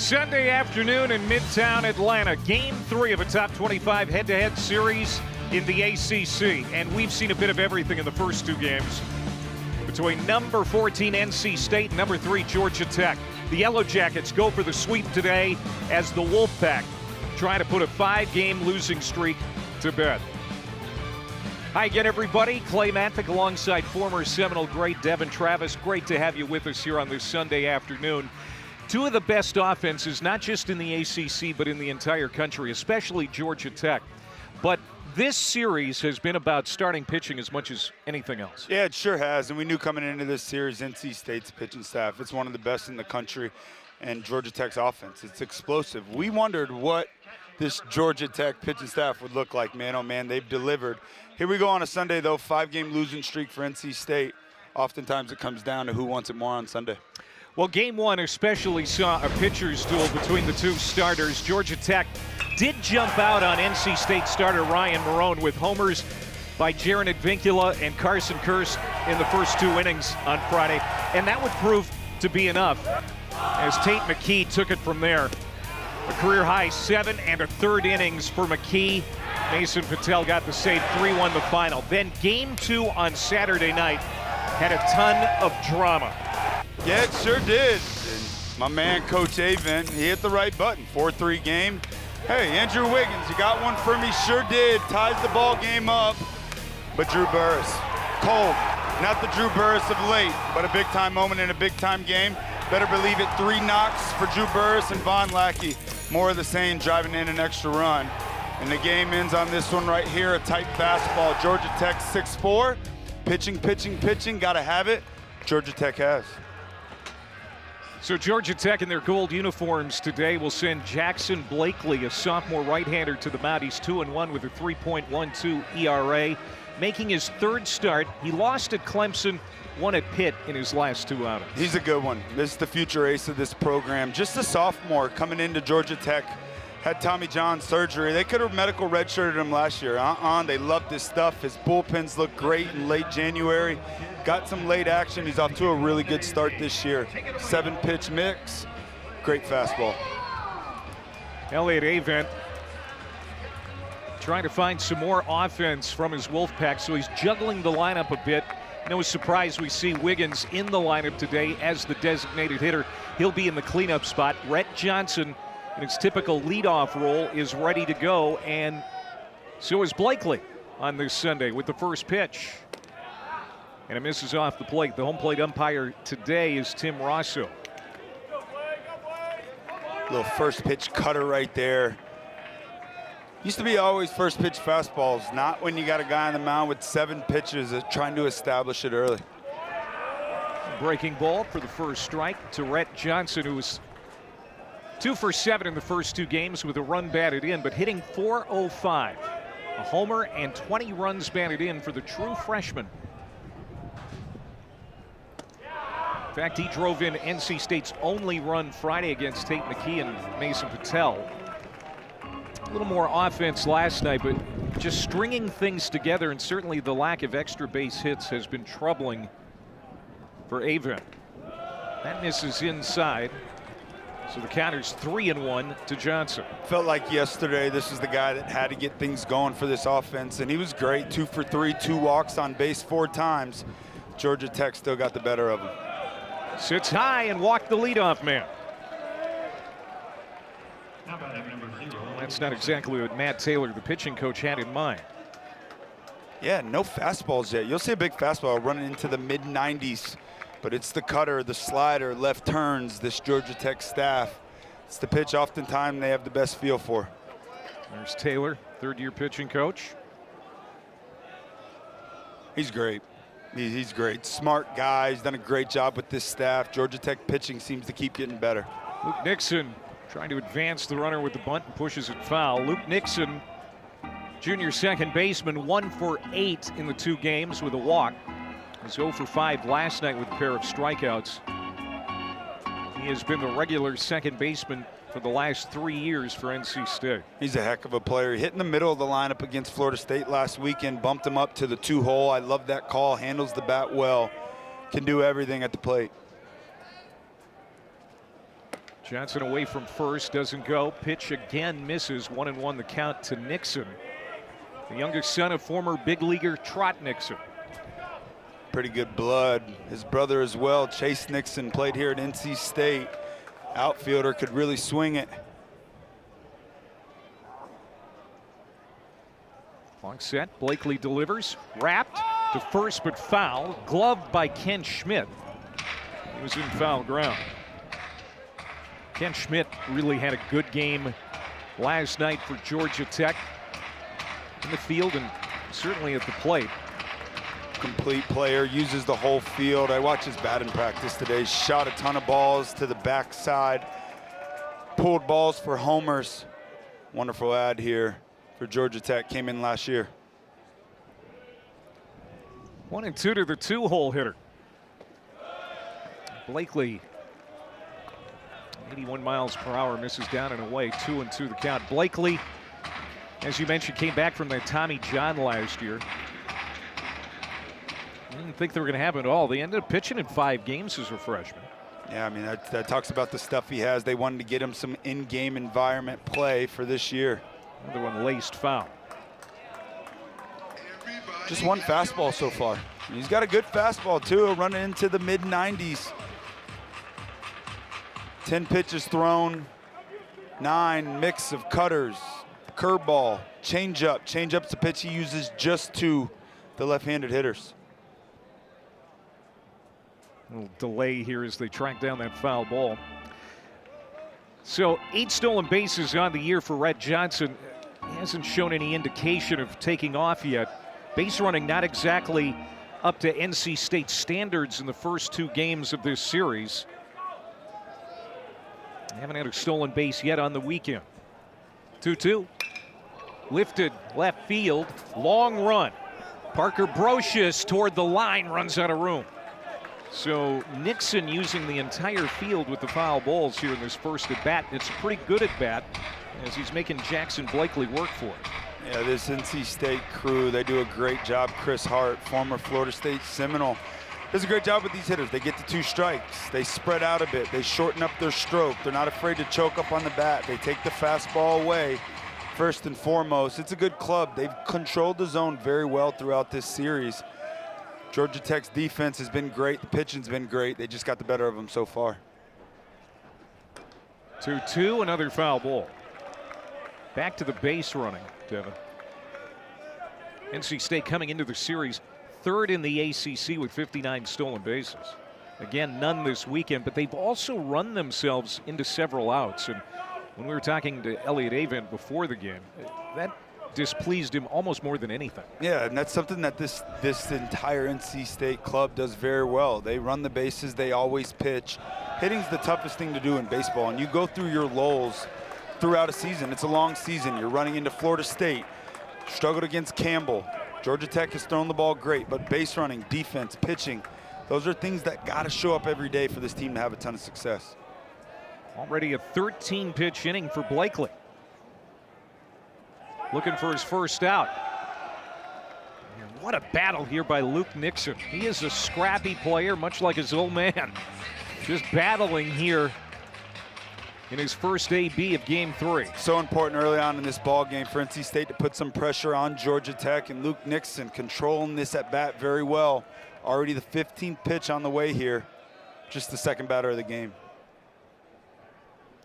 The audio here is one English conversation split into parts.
Sunday afternoon in Midtown Atlanta, Game 3 of a top 25 head-to-head series in the ACC. And we've seen a bit of everything in the first two games between number 14 NC State and number 3 Georgia Tech. The Yellow Jackets go for the sweep today as the Wolfpack try to put a 5-game losing streak to bed. Hi again, everybody. Clay Mathick alongside former Seminole great Devin Travis. Great to have you with us here on this Sunday afternoon. Two of the best offenses, not just in the ACC, but in the entire country, especially Georgia Tech. But this series has been about starting pitching as much as anything else. Yeah, it sure has. And we knew coming into this series, NC State's pitching staff, it's one of the best in the country. And Georgia Tech's offense, it's explosive. We wondered what this Georgia Tech pitching staff would look like. Man, oh man, they've delivered. Here we go on a Sunday, though, 5-game losing streak for NC State. Oftentimes it comes down to who wants it more on Sunday. Well, Game 1 especially saw a pitcher's duel between the two starters. Georgia Tech did jump out on NC State starter Ryan Marone with homers by Jaron Advincula and Carson Kirst in the first 2 innings on Friday. And that would prove to be enough as Tate McKee took it from there. A career-high 7 1/3 innings for McKee. Mason Patel got the save, 3-1 the final. Then Game 2 on Saturday night had a ton of drama. Yeah, it sure did. And my man, Coach Avent, he hit the right button. 4-3 game. Hey, Andrew Wiggins, you got one for me? Sure did. Ties the ball game up. But Drew Burress, cold. Not the Drew Burress of late, but a big-time moment in a big-time game. Better believe it, 3 knocks for Drew Burress and Von Lackey. More of the same, driving in an extra run. And the game ends on this one right here, a tight fastball. Georgia Tech 6-4. Pitching, gotta have it. Georgia Tech has. So Georgia Tech in their gold uniforms today will send Jackson Blakely, a sophomore right-hander, to the mound. He's 2-1 with a 3.12 ERA, making his 3rd start. He lost at Clemson, won at Pitt in his last 2 outings. He's a good one. This is the future ace of this program. Just a sophomore coming into Georgia Tech. Had Tommy John surgery. They could have medical redshirted him last year. They loved his stuff. His bullpens looked great in late January. Got some late action. He's off to a really good start this year. 7-pitch mix. Great fastball. Elliott Avent trying to find some more offense from his Wolfpack, so he's juggling the lineup a bit. No surprise we see Wiggins in the lineup today as the designated hitter. He'll be in the cleanup spot. Rhett Johnson, in his typical leadoff role, is ready to go, and so is Blakely on this Sunday with the first pitch. And it misses off the plate. The home plate umpire today is Tim Rosso. Little first pitch cutter right there. Used to be always first pitch fastballs, not when you got a guy on the mound with 7 pitches trying to establish it early. Breaking ball for the first strike to Rhett Johnson, who was 2 for 7 in the first 2 games with a run batted in, but hitting .405. A homer and 20 runs batted in for the true freshman. In fact, he drove in NC State's only run Friday against Tate McKee and Mason Patel. A little more offense last night, but just stringing things together, and certainly the lack of extra base hits has been troubling for Avent. That misses inside. So the counter's 3-1 to Johnson. Felt like yesterday this is the guy that had to get things going for this offense, and he was great. 2 for 3, 2 walks on base 4 times. Georgia Tech still got the better of him. Sits high and walked the leadoff man. Well, that's not exactly what Matt Taylor, the pitching coach, had in mind. Yeah, no fastballs yet. You'll see a big fastball running into the mid-90s. But it's the cutter, the slider, left turns, this Georgia Tech staff. It's the pitch oftentimes they have the best feel for. There's Taylor, 3rd-year pitching coach. He's great. He's great. Smart guy. He's done a great job with this staff. Georgia Tech pitching seems to keep getting better. Luke Nixon trying to advance the runner with the bunt and pushes it foul. Luke Nixon, junior second baseman, 1 for 8 in the 2 games with a walk. Was 0 for 5 last night with a pair of strikeouts. He has been the regular second baseman for the last 3 years for NC State. He's a heck of a player. He hit in the middle of the lineup against Florida State last weekend, bumped him up to the 2-hole. I love that call, handles the bat well, can do everything at the plate. Johnson away from first, doesn't go. Pitch again misses. 1-1 the count to Nixon, the youngest son of former big leaguer Trot Nixon. Pretty good blood. His brother as well, Chase Nixon, played here at NC State. Outfielder, could really swing it. Long set, Blakely delivers, wrapped to first but foul, gloved by Ken Schmidt. He was in foul ground. Ken Schmidt really had a good game last night for Georgia Tech, in the field and certainly at the plate. Complete player, uses the whole field. I watched his batting practice today. Shot a ton of balls to the backside, pulled balls for homers. Wonderful ad here for Georgia Tech, came in last year. 1-2 to the 2-hole hitter. Blakely, 81 miles per hour, misses down and away. 2-2 the count. Blakely, as you mentioned, came back from that Tommy John last year. I didn't think they were going to have it all. They ended up pitching in 5 games as a freshman. Yeah, I mean, that talks about the stuff he has. They wanted to get him some in-game environment play for this year. Another one laced foul. Just one fastball so far. He's got a good fastball too, running into the mid-90s. 10 pitches thrown, 9 mix of cutters, curveball, changeup. Changeup's a pitch he uses just to the left-handed hitters. A little delay here as they track down that foul ball. So 8 stolen bases on the year for Rhett Johnson. He hasn't shown any indication of taking off yet. Base running not exactly up to NC State standards in the first 2 games of this series. Haven't had a stolen base yet on the weekend. 2-2. Lifted left field, long run. Parker Brocious toward the line, runs out of room. So Nixon using the entire field with the foul balls here in this first at bat. It's a pretty good at bat as he's making Jackson Blakely work for it. Yeah, this NC State crew, they do a great job. Chris Hart, former Florida State Seminole, does a great job with these hitters. They get to 2 strikes. They spread out a bit. They shorten up their stroke. They're not afraid to choke up on the bat. They take the fastball away first and foremost. It's a good club. They've controlled the zone very well throughout this series. Georgia Tech's defense has been great. The pitching's been great. They just got the better of them so far. 2-2, another foul ball. Back to the base running, Devin. NC State coming into the series 3rd in the ACC with 59 stolen bases. Again, none this weekend, but they've also run themselves into several outs. And when we were talking to Elliott Avent before the game, that displeased him almost more than anything. Yeah, and that's something that this entire NC State club does very well. They run the bases, they always pitch. Hitting's the toughest thing to do in baseball, and you go through your lulls throughout a season. It's a long season. You're running into Florida State, struggled against Campbell. Georgia Tech has thrown the ball great, but base running, defense, pitching, those are things that got to show up every day for this team to have a ton of success. Already a 13-pitch inning for Blakely. Looking for his first out. And what a battle here by Luke Nixon. He is a scrappy player, much like his old man. Just battling here in his first AB of Game 3. So important early on in this ball game for NC State to put some pressure on Georgia Tech, and Luke Nixon controlling this at bat very well. Already the 15th pitch on the way here. Just the second batter of the game.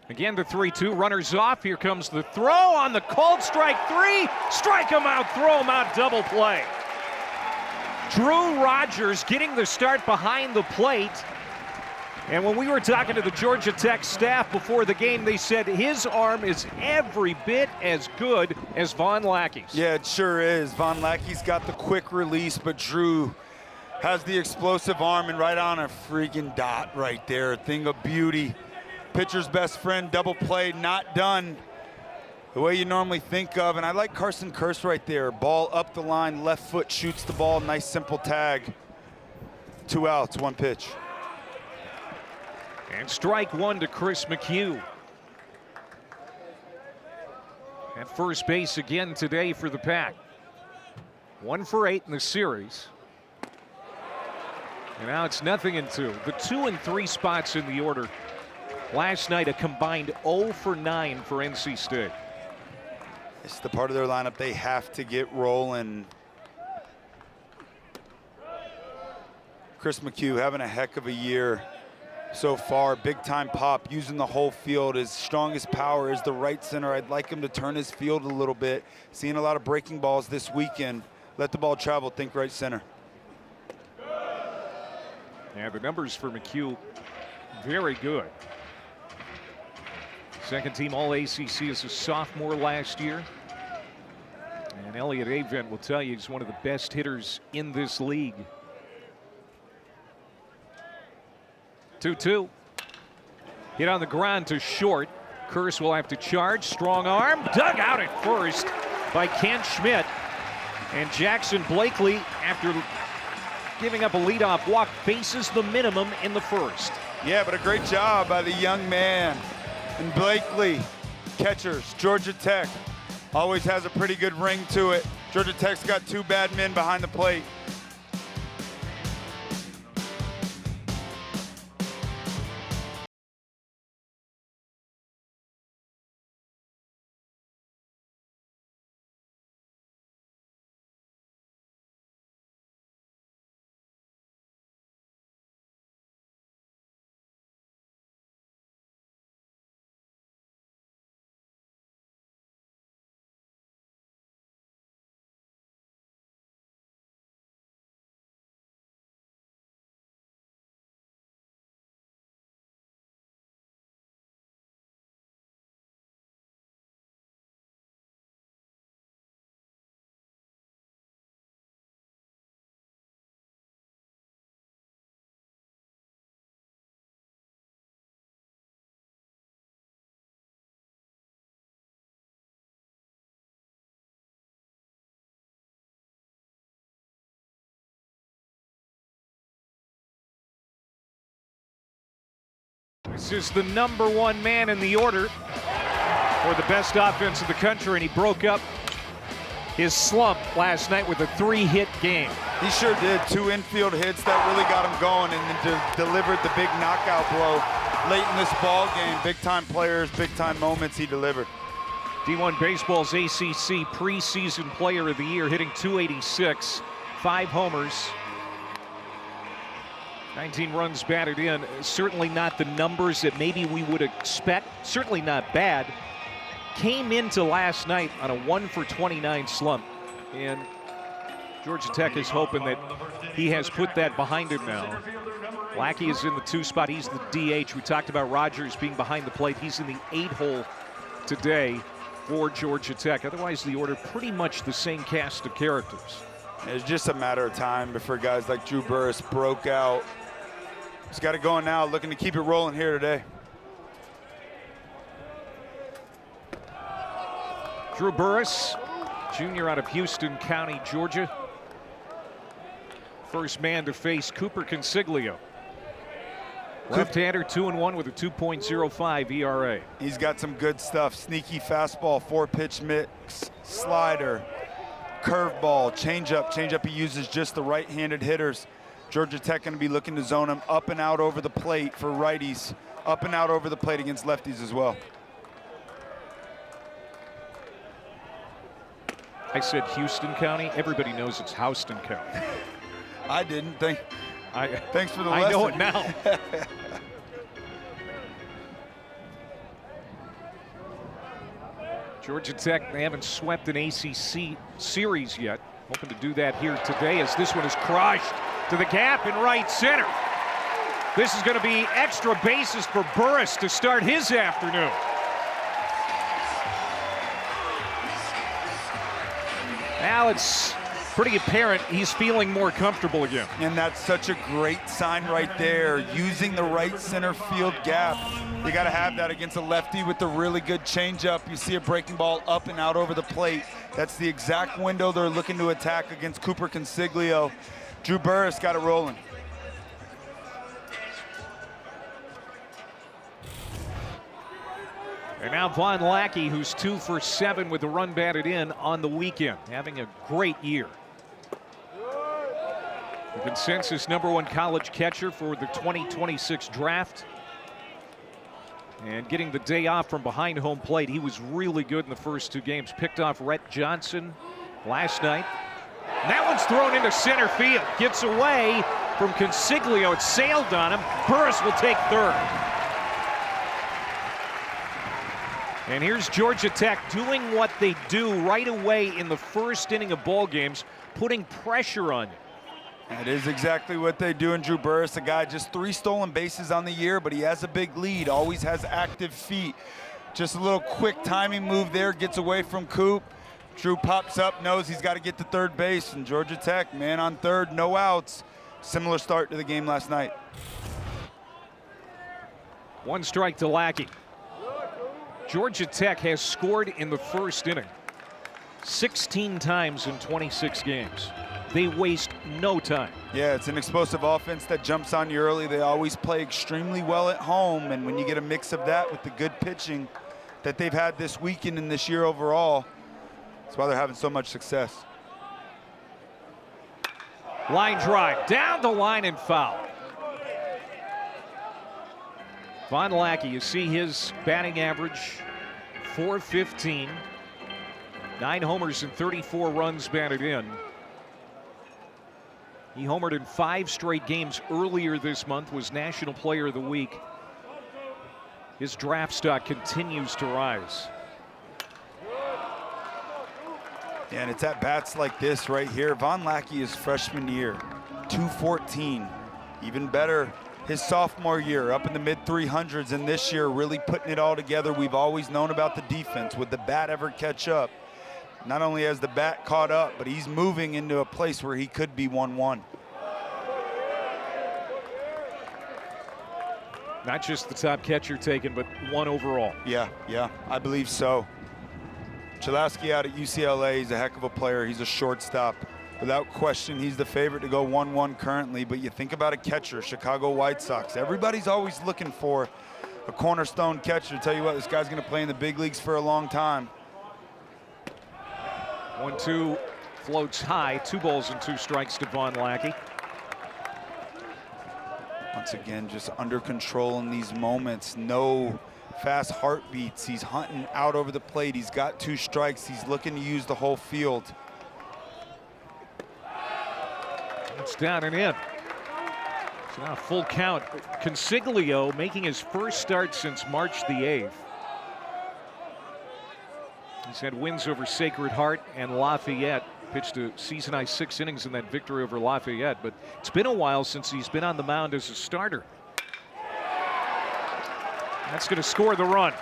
Again, the 3-2, runners off. Here comes the throw on the called strike 3. Strike him out, throw him out, double play. Drew Rogers getting the start behind the plate. And when we were talking to the Georgia Tech staff before the game, they said his arm is every bit as good as Von Lackey's. Yeah, it sure is. Von Lackey's got the quick release, but Drew has the explosive arm, and right on a freaking dot right there. A thing of beauty. Pitcher's best friend, double play, not done the way you normally think of. And I like Carson Kearse right there. Ball up the line, left foot shoots the ball. Nice simple tag. 2 outs, 1 pitch. And strike 1 to Chris McHugh. At first base again today for the Pack. 1 for 8 in the series. And now it's 0-2. The 2 and 3 spots in the order Last night, a combined 0 for 9 for NC State. It's the part of their lineup they have to get rolling. Chris McHugh having a heck of a year so far. Big time pop, using the whole field. His strongest power is the right center. I'd like him to turn his field a little bit. Seeing a lot of breaking balls this weekend. Let the ball travel, think right center. Yeah, the numbers for McHugh, very good. Second team All-ACC as a sophomore last year. And Elliott Avent will tell you he's one of the best hitters in this league. 2-2. Hit on the ground to short. Kearse will have to charge. Strong arm. Dug out at first by Kent Schmidt. And Jackson Blakely, after giving up a leadoff walk, faces the minimum in the first. Yeah, but a great job by the young man. And Blakely, catchers, Georgia Tech, always has a pretty good ring to it. Georgia Tech's got 2 bad men behind the plate. This is the #1 man in the order for the best offense in the country, and he broke up his slump last night with a 3-hit game. He sure did. 2 infield hits that really got him going, and then delivered the big knockout blow late in this ball game. Big time players, big time moments he delivered. D1 Baseball's ACC preseason player of the year, hitting .286, 5 homers. 19 runs batted in. Certainly not the numbers that maybe we would expect. Certainly not bad. Came into last night on a 1 for 29 slump. And Georgia Tech is hoping that he has put that behind him now. Lackey is in the 2 spot. He's the DH. We talked about Rogers being behind the plate. He's in the 8 hole today for Georgia Tech. Otherwise, the order pretty much the same cast of characters. It's just a matter of time before guys like Drew Burress broke out. He's got it going now, looking to keep it rolling here today. Drew Burress, junior out of Houston County, Georgia. First man to face Cooper Consiglio. Left-hander, 2-1 with a 2.05 ERA. He's got some good stuff. Sneaky fastball, 4-pitch mix, slider, curveball, changeup. Changeup he uses just the right-handed hitters. Georgia Tech going to be looking to zone him up and out over the plate for righties, up and out over the plate against lefties as well. I said Houston County. Everybody knows it's Houston County. I didn't think. Thanks for the lesson. I know it now. Georgia Tech, they haven't swept an ACC series yet. Hoping to do that here today as this one is crushed to the gap in right center. This is going to be extra bases for Burress to start his afternoon. Now it's pretty apparent he's feeling more comfortable again. And that's such a great sign right there, using the right center field gap. You got to have that against a lefty with the really good changeup. You see a breaking ball up and out over the plate. That's the exact window they're looking to attack against Cooper Consiglio. Drew Burress got it rolling. And now Von Lackey, who's 2 for 7 with the run batted in on the weekend, having a great year. The consensus #1 college catcher for the 2026 draft. And getting the day off from behind home plate, he was really good in the first 2 games. Picked off Rhett Johnson last night. And that one's thrown into center field. Gets away from Consiglio. It sailed on him. Burris will take third. And here's Georgia Tech doing what they do right away in the first inning of ball games, putting pressure on you. That is exactly what they do. And Drew Burris, a guy just 3 stolen bases on the year, but he has a big lead, always has active feet. Just a little quick timing move there, gets away from Coop. Drew pops up, knows he's got to get to third base, and Georgia Tech, man on third, no outs. Similar start to the game last night. 1 strike to Lackey. Georgia Tech has scored in the first inning 16 times in 26 games. They waste no time. Yeah, it's an explosive offense that jumps on you early. They always play extremely well at home, and when you get a mix of that with the good pitching that they've had this weekend and this year overall, that's why they're having so much success. Line drive, down the line and foul. Von Lackey, you see his batting average, .415. 9 homers and 34 runs batted in. He homered in 5 straight games earlier this month, was National Player of the Week. His draft stock continues to rise. Yeah, and it's at bats like this right here. Von Lackey is freshman year, .214. Even better his sophomore year, up in the mid-300s, and this year really putting it all together. We've always known about the defense. Would the bat ever catch up? Not only has the bat caught up, but he's moving into a place where he could be 1-1. Not just the top catcher taken, but 1 overall. Yeah, I believe so. Chalowski out at UCLA, he's a heck of a player. He's a shortstop. Without question, he's the favorite to go 1-1 currently, but you think about a catcher, Chicago White Sox. Everybody's always looking for a cornerstone catcher. Tell you what, this guy's gonna play in the big leagues for a long time. 1-2 floats high, 2 balls and 2 strikes to Von Lackey. Once again, just under control in these moments. No fast heartbeats. He's hunting out over the plate. He's got 2 strikes. He's looking to use the whole field. It's down and in. So now full count. Consiglio making his first start since March the 8th. He's had wins over Sacred Heart and Lafayette. Pitched a season-high 6 innings in that victory over Lafayette, but it's been a while since he's been on the mound as a starter. That's going to score the run.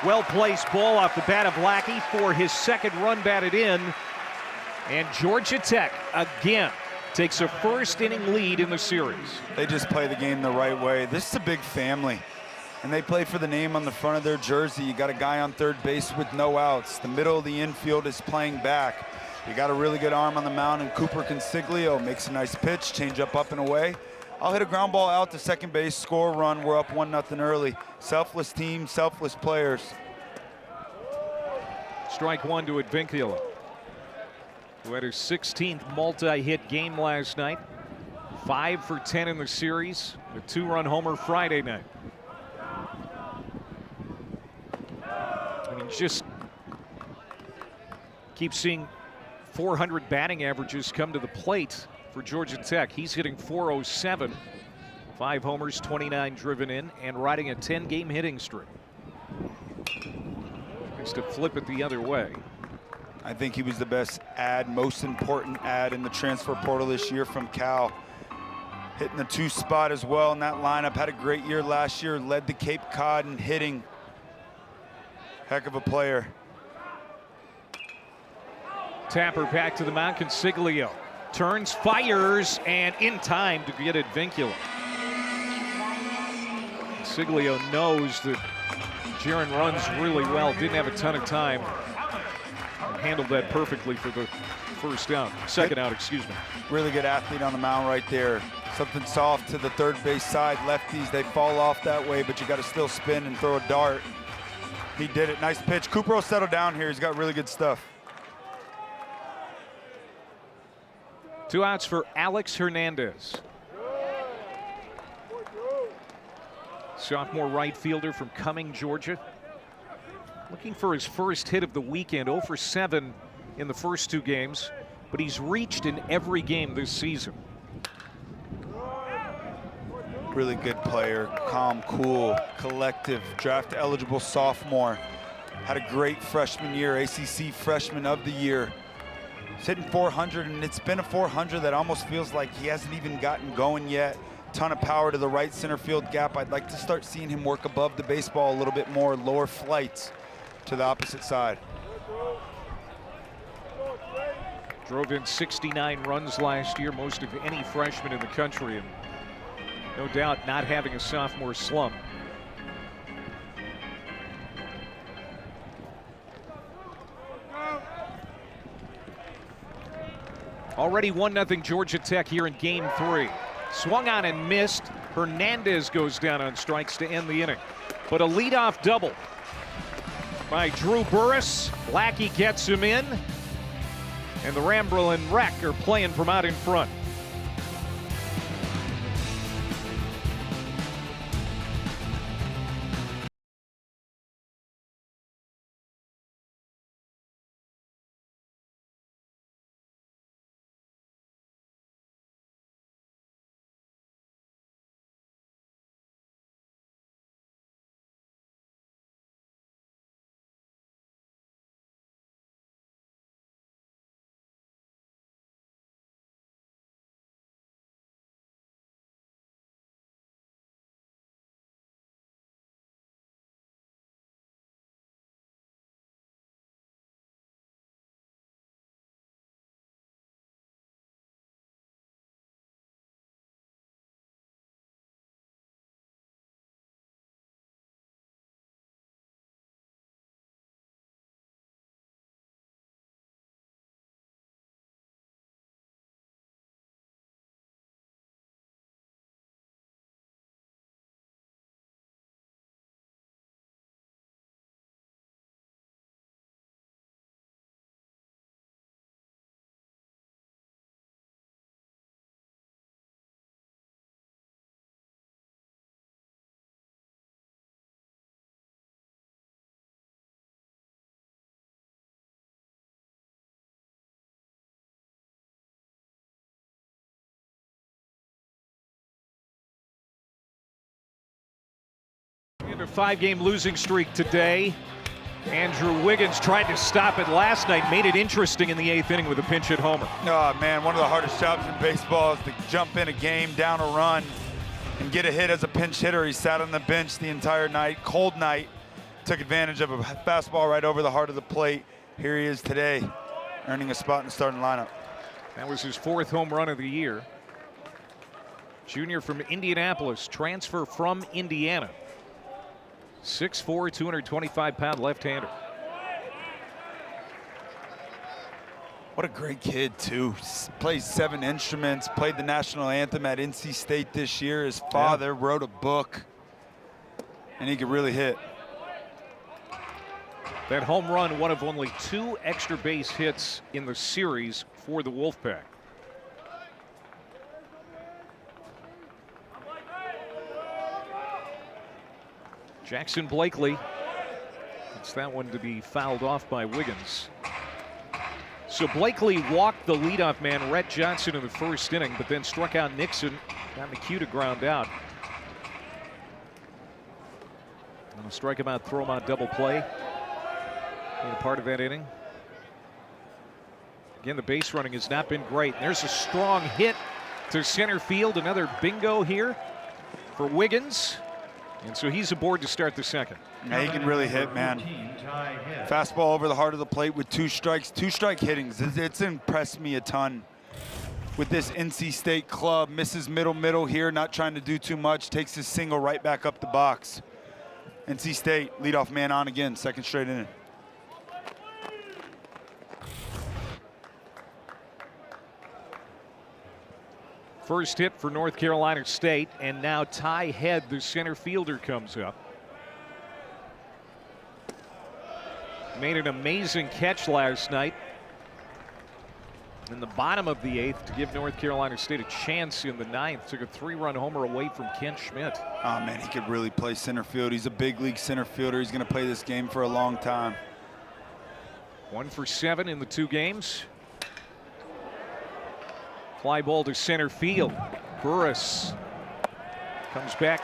Well-placed ball off the bat of Lackey for his 2nd run batted in. And Georgia Tech again takes a first inning lead in the series. They just play the game the right way. This is a big family, and they play for the name on the front of their jersey. You got a guy on third base with no outs. The middle of the infield is playing back. You got a really good arm on the mound, and Cooper Consiglio makes a nice pitch, change up and away. I'll hit a ground ball out to second base, score a run. We're up 1-0 early. Selfless team, selfless players. Strike 1 to Advincula, who had his 16th multi-hit game last night. 5 for 10 in the series. A 2-run homer Friday night. I mean, just keep seeing 400 batting averages come to the plate for Georgia Tech. He's hitting .407. 5 homers, 29 driven in, and riding a 10-game hitting streak. Needs to flip it the other way. I think he was the best ad, most important ad in the transfer portal this year from Cal. Hitting the 2 spot as well in that lineup. Had a great year last year, led the Cape Cod in hitting. Heck of a player. Tapper back to the mound. Consiglio turns, fires, and in time to get Advincula. Consiglio knows that Jaron runs really well. Didn't have a ton of time. Handled that perfectly for the second out, excuse me. Really good athlete on the mound right there. Something soft to the third base side. Lefties, they fall off that way, but you got to still spin and throw a dart. He did it. Nice pitch. Cooper will settle down here. He's got really good stuff. 2 outs for Alex Hernandez. sophomore right fielder from Cumming, Georgia. Looking for his first hit of the weekend, 0 for 7 in the first 2 games, but he's reached in every game this season. Really good player, calm, cool, collective, draft eligible sophomore. Had a great freshman year, ACC Freshman of the Year. He's hitting 400, and it's been a 400 that almost feels like he hasn't even gotten going yet. Ton of power to the right center field gap. I'd like to start seeing him work above the baseball a little bit more, lower flights to the opposite side. Drove in 69 runs last year, most of any freshman in the country, and no doubt not having a sophomore slump. Already 1-0 Georgia Tech here in game 3. Swung on and missed. Hernandez goes down on strikes to end the inning. But a leadoff double by Drew Burris. Lackey gets him in. And the Ramblin' Wreck are playing from out in front. In a 5-game losing streak today. Andrew Wiggins tried to stop it last night, made it interesting in the 8th inning with a pinch hit homer. Oh man, one of the hardest jobs in baseball is to jump in a game, down a run, and get a hit as a pinch hitter. He sat on the bench the entire night, cold night, took advantage of a fastball right over the heart of the plate. Here he is today, earning a spot in the starting lineup. That was his 4th home run of the year. Junior from Indianapolis, transfer from Indiana. 6'4", 225-pound left-hander. What a great kid, too. Plays 7 instruments, played the national anthem at NC State this year. His father wrote a book, and he could really hit. That home run, one of only 2 extra base hits in the series for the Wolfpack. Jackson Blakely gets that one to be fouled off by Wiggins. So Blakely walked the leadoff man, Rhett Johnson, in the 1st inning, but then struck out Nixon. Got McHugh to ground out. And a strike him out, throw him out double play. Being a part of that inning. Again, the base running has not been great. And there's a strong hit to center field. Another bingo here for Wiggins. And so he's aboard to start the 2nd. Yeah, he can really hit, man. Fastball over the heart of the plate with 2 strikes, 2-strike hittings. It's impressed me a ton with this NC State club. Misses middle here, not trying to do too much. Takes his single right back up the box. NC State, leadoff man on again, 2nd straight inning. First hit for North Carolina State, and now Ty Head, the center fielder, comes up. Made an amazing catch last night. in the bottom of the 8th to give North Carolina State a chance in the 9th. Took a 3-run homer away from Kent Schmidt. Oh, man, he could really play center field. He's a big league center fielder. He's going to play this game for a long time. 1 for 7 in the 2 games. Fly ball to center field. Burris comes back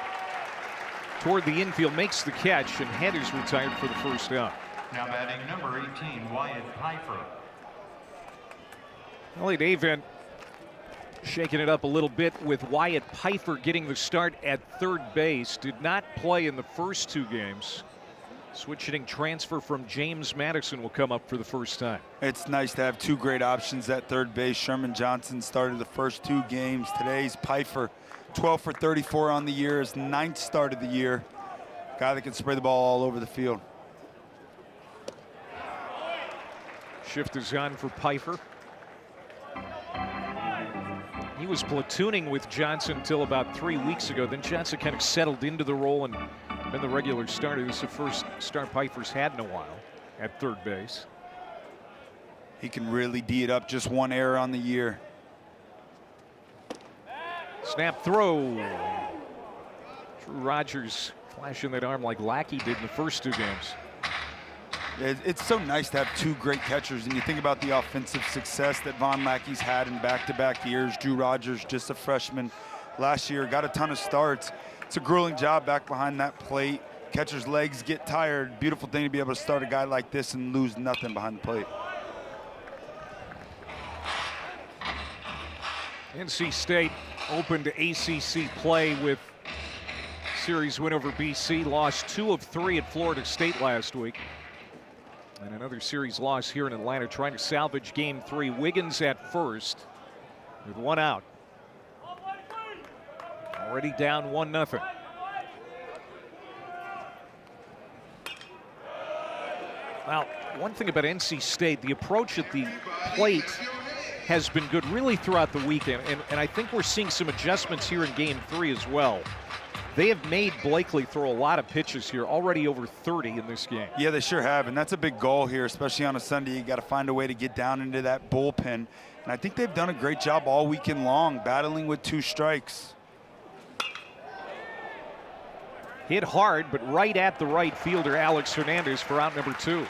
toward the infield, makes the catch, and Head is retired for the first out. Now batting number 18, Wyatt Pfeiffer. Elliot Avent shaking it up a little bit with Wyatt Pfeiffer getting the start at third base. Did not play in the first 2 games. Switching transfer from James Madison will come up for the first time. It's nice to have 2 great options at third base. Sherman Johnson started the first 2 games. Today's Pfeiffer, 12 for 34 on the year, his 9th start of the year. Guy that can spray the ball all over the field. Shift is on for Pfeiffer. He was platooning with Johnson until about 3 weeks ago. Then Johnson kind of settled into the role and been the regular starter. This is the first start Pfeiffer's had in a while at third base. He can really D it up. Just 1 error on the year. Snap throw. Drew Rogers flashing that arm like Lackey did in the first 2 games. It's so nice to have 2 great catchers, and you think about the offensive success that Von Lackey's had in back-to-back years. Drew Rogers, just a freshman last year, got a ton of starts. It's a grueling job back behind that plate. Catcher's legs get tired. Beautiful thing to be able to start a guy like this and lose nothing behind the plate. NC State opened ACC play with series win over BC. Lost 2 of 3 at Florida State last week. And another series loss here in Atlanta, trying to salvage game 3. Wiggins at first with 1 out. Already down 1-0. Now, one thing about NC State, the approach at the plate has been good really throughout the weekend. And I think we're seeing some adjustments here in game 3 as well. They have made Blakely throw a lot of pitches here, already over 30 in this game. Yeah, they sure have, and that's a big goal here, especially on a Sunday. You got to find a way to get down into that bullpen. And I think they've done a great job all weekend long, battling with 2 strikes. Hit hard, but right at the right fielder, Alex Hernandez, for out number 2.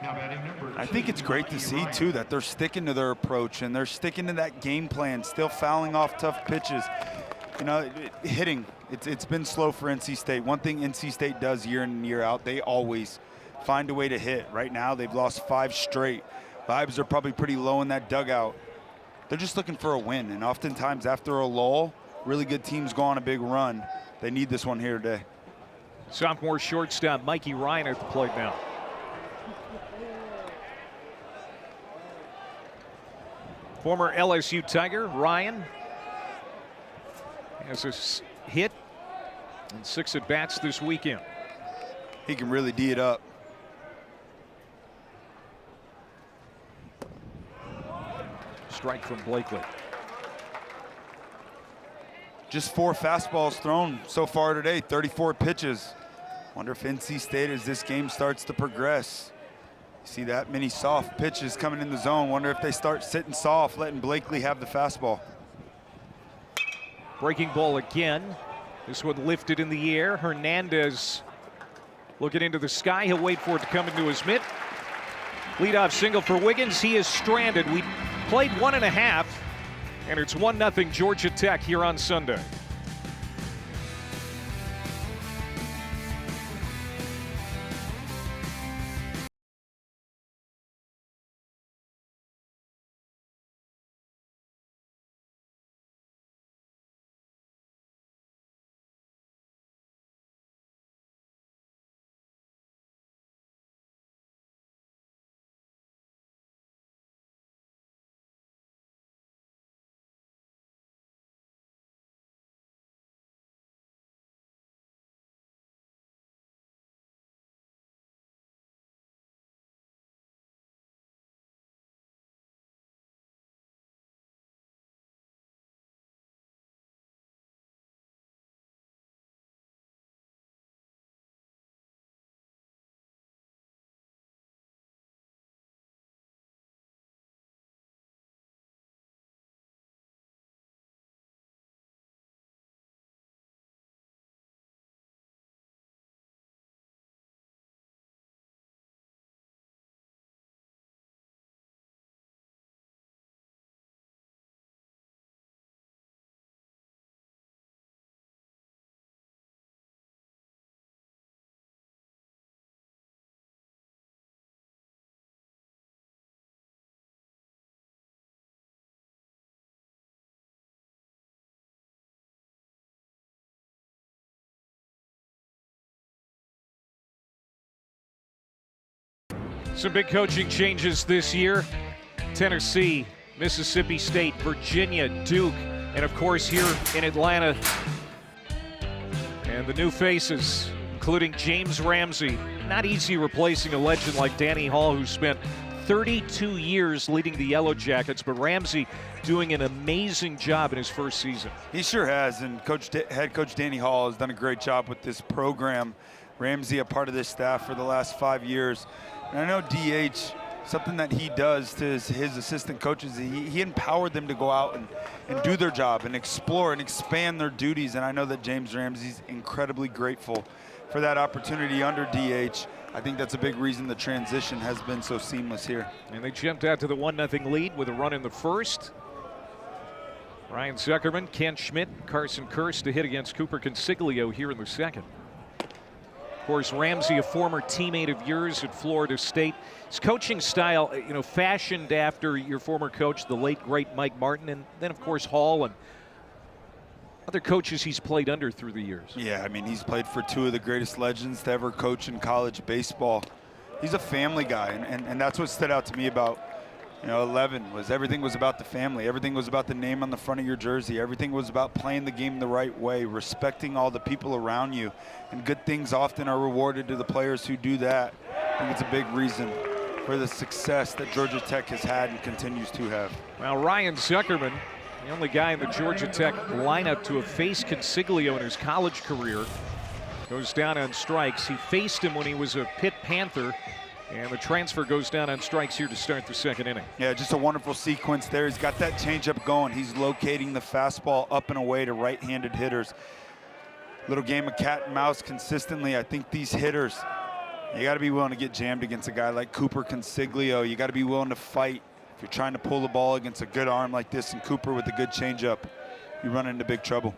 Now batting number 2, I think it's great to see, too, that they're sticking to their approach and they're sticking to that game plan, still fouling off tough pitches. You know, hitting, it's been slow for NC State. One thing NC State does year in and year out, they always find a way to hit. Right now, they've lost 5 straight. Vibes are probably pretty low in that dugout. They're just looking for a win, and oftentimes after a lull, really good teams go on a big run. They need this one here today. Sophomore shortstop Mikey Ryan at the plate now. Former LSU Tiger Ryan has a hit and 6 at-bats this weekend. He can really D it up. Strike from Blakely. Just 4 fastballs thrown so far today, 34 pitches. Wonder if NC State, as this game starts to progress, see that many soft pitches coming in the zone. Wonder if they start sitting soft, letting Blakely have the fastball. Breaking ball again. This one lifted in the air. Hernandez looking into the sky. He'll wait for it to come into his mitt. Leadoff single for Wiggins. He is stranded. We played 1.5, and it's 1-0 Georgia Tech here on Sunday. Some big coaching changes this year. Tennessee, Mississippi State, Virginia, Duke, and of course here in Atlanta. And the new faces, including James Ramsey. Not easy replacing a legend like Danny Hall, who spent 32 years leading the Yellow Jackets, but Ramsey doing an amazing job in his first season. He sure has, and head coach Danny Hall has done a great job with this program. Ramsey, a part of this staff for the last 5 years. And I know DH, something that he does to his assistant coaches, he empowered them to go out and do their job and explore and expand their duties. And I know that James Ramsey's incredibly grateful for that opportunity under DH. I think that's a big reason the transition has been so seamless here. And they jumped out to the 1-0 lead with a run in the first. Ryan Zuckerman, Ken Schmidt, Carson Kearse to hit against Cooper Consiglio here in the second. Of course, Ramsey, a former teammate of yours at Florida State. His coaching style, fashioned after your former coach, the late, great Mike Martin, and then, of course, Hall and other coaches he's played under through the years. Yeah, I mean, he's played for two of the greatest legends to ever coach in college baseball. He's a family guy, and that's what stood out to me about 11 was everything was about the family. Everything was about the name on the front of your jersey. Everything was about playing the game the right way, respecting all the people around you. And good things often are rewarded to the players who do that. I think it's a big reason for the success that Georgia Tech has had and continues to have. Well, Ryan Zuckerman, the only guy in the Georgia Tech lineup to have faced Consiglio in his college career, goes down on strikes. He faced him when he was a Pitt Panther. And the transfer goes down on strikes here to start the second inning. Yeah, just a wonderful sequence there. He's got that changeup going. He's locating the fastball up and away to right-handed hitters. Little game of cat and mouse consistently. I think these hitters, you got to be willing to get jammed against a guy like Cooper Consiglio. You got to be willing to fight. If you're trying to pull the ball against a good arm like this and Cooper with a good changeup, you run into big trouble.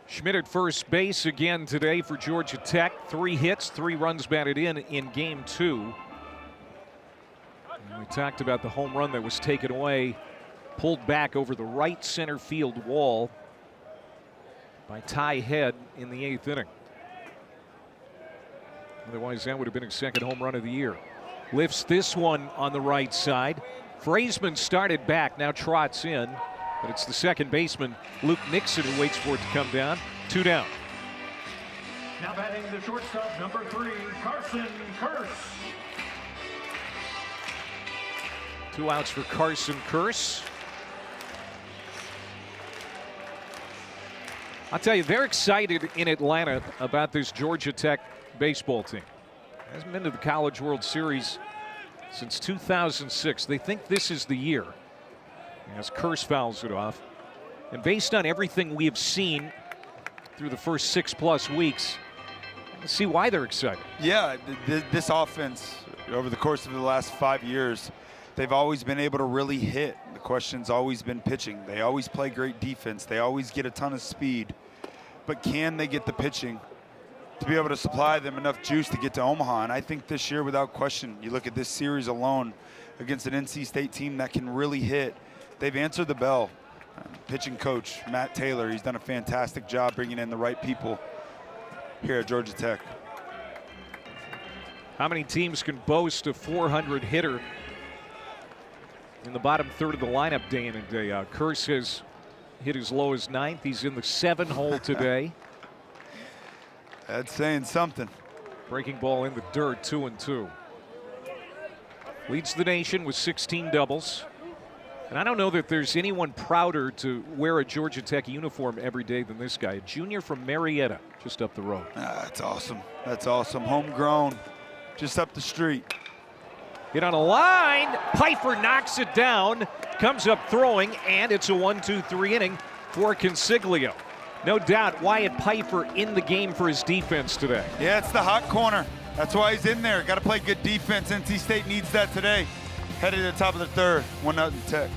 Schmidt at first base again today for Georgia Tech. 3 hits, 3 runs batted in game 2. And we talked about the home run that was taken away, pulled back over the right center field wall by Ty Head in the 8th inning. Otherwise, that would have been his second home run of the year. Lifts this one on the right side. Fraisman started back, now trots in. But it's the second baseman, Luke Nixon, who waits for it to come down. 2 down. Now batting the shortstop, number 3, Carson Kearse. 2 outs for Carson Kearse. I'll tell you, they're excited in Atlanta about this Georgia Tech baseball team. Hasn't been to the College World Series since 2006. They think this is the year. As Kearse fouls it off. And based on everything we have seen through the first 6+ weeks, I can see why they're excited. Yeah, this offense, over the course of the last 5 years, they've always been able to really hit. The question's always been pitching. They always play great defense. They always get a ton of speed. But can they get the pitching to be able to supply them enough juice to get to Omaha? And I think this year, without question, you look at this series alone against an NC State team that can really hit. They've answered the bell. Pitching coach Matt Taylor, he's done a fantastic job bringing in the right people here at Georgia Tech. How many teams can boast a 400 hitter in the bottom third of the lineup day in and day out? Kearse has hit as low as 9th. He's in the 7 hole today. That's saying something. Breaking ball in the dirt, 2-2. Leads the nation with 16 doubles. And I don't know that there's anyone prouder to wear a Georgia Tech uniform every day than this guy, a junior from Marietta, just up the road. That's awesome. That's awesome. Homegrown, just up the street. Hit on a line. Pfeiffer knocks it down, comes up throwing, and it's a 1-2-3 inning for Consiglio. No doubt Wyatt Pfeiffer in the game for his defense today. Yeah, it's the hot corner. That's why he's in there. Got to play good defense. NC State needs that today. Headed to the top of the third, 1-0 Tech.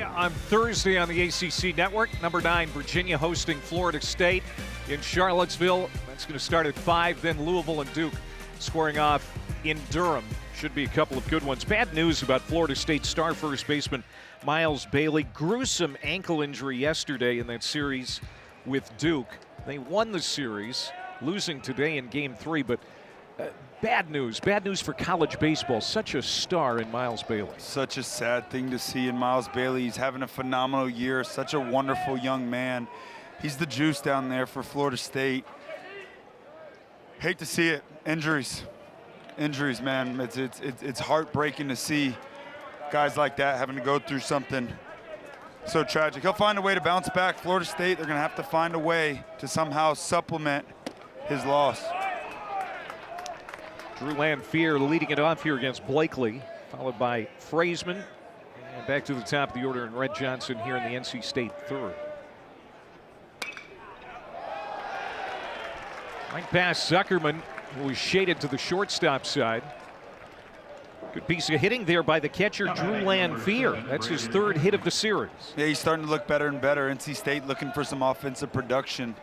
on Thursday on the ACC Network. Number 9, Virginia hosting Florida State in Charlottesville. That's going to start at 5. Then Louisville and Duke squaring off in Durham. Should be a couple of good ones. Bad news about Florida State star first baseman Miles Bailey. Gruesome ankle injury yesterday in that series with Duke. They won the series, losing today in Game 3, but bad news for college baseball. Such a star in Miles Bailey. Such a sad thing to see in Miles Bailey. He's having a phenomenal year, such a wonderful young man. He's the juice down there for Florida State. Hate to see it. Injuries, man. It's heartbreaking to see guys like that having to go through something so tragic. He'll find a way to bounce back. Florida State, they're going to have to find a way to somehow supplement his loss. Drew Lanphier leading it off here against Blakely, followed by Frazeman. And back to the top of the order, and Red Johnson here in the NC State third. Right past Zuckerman, who was shaded to the shortstop side. Good piece of hitting there by the catcher, Drew Lanphier. That's his third hit of the series. Yeah, he's starting to look better and better. NC State looking for some offensive production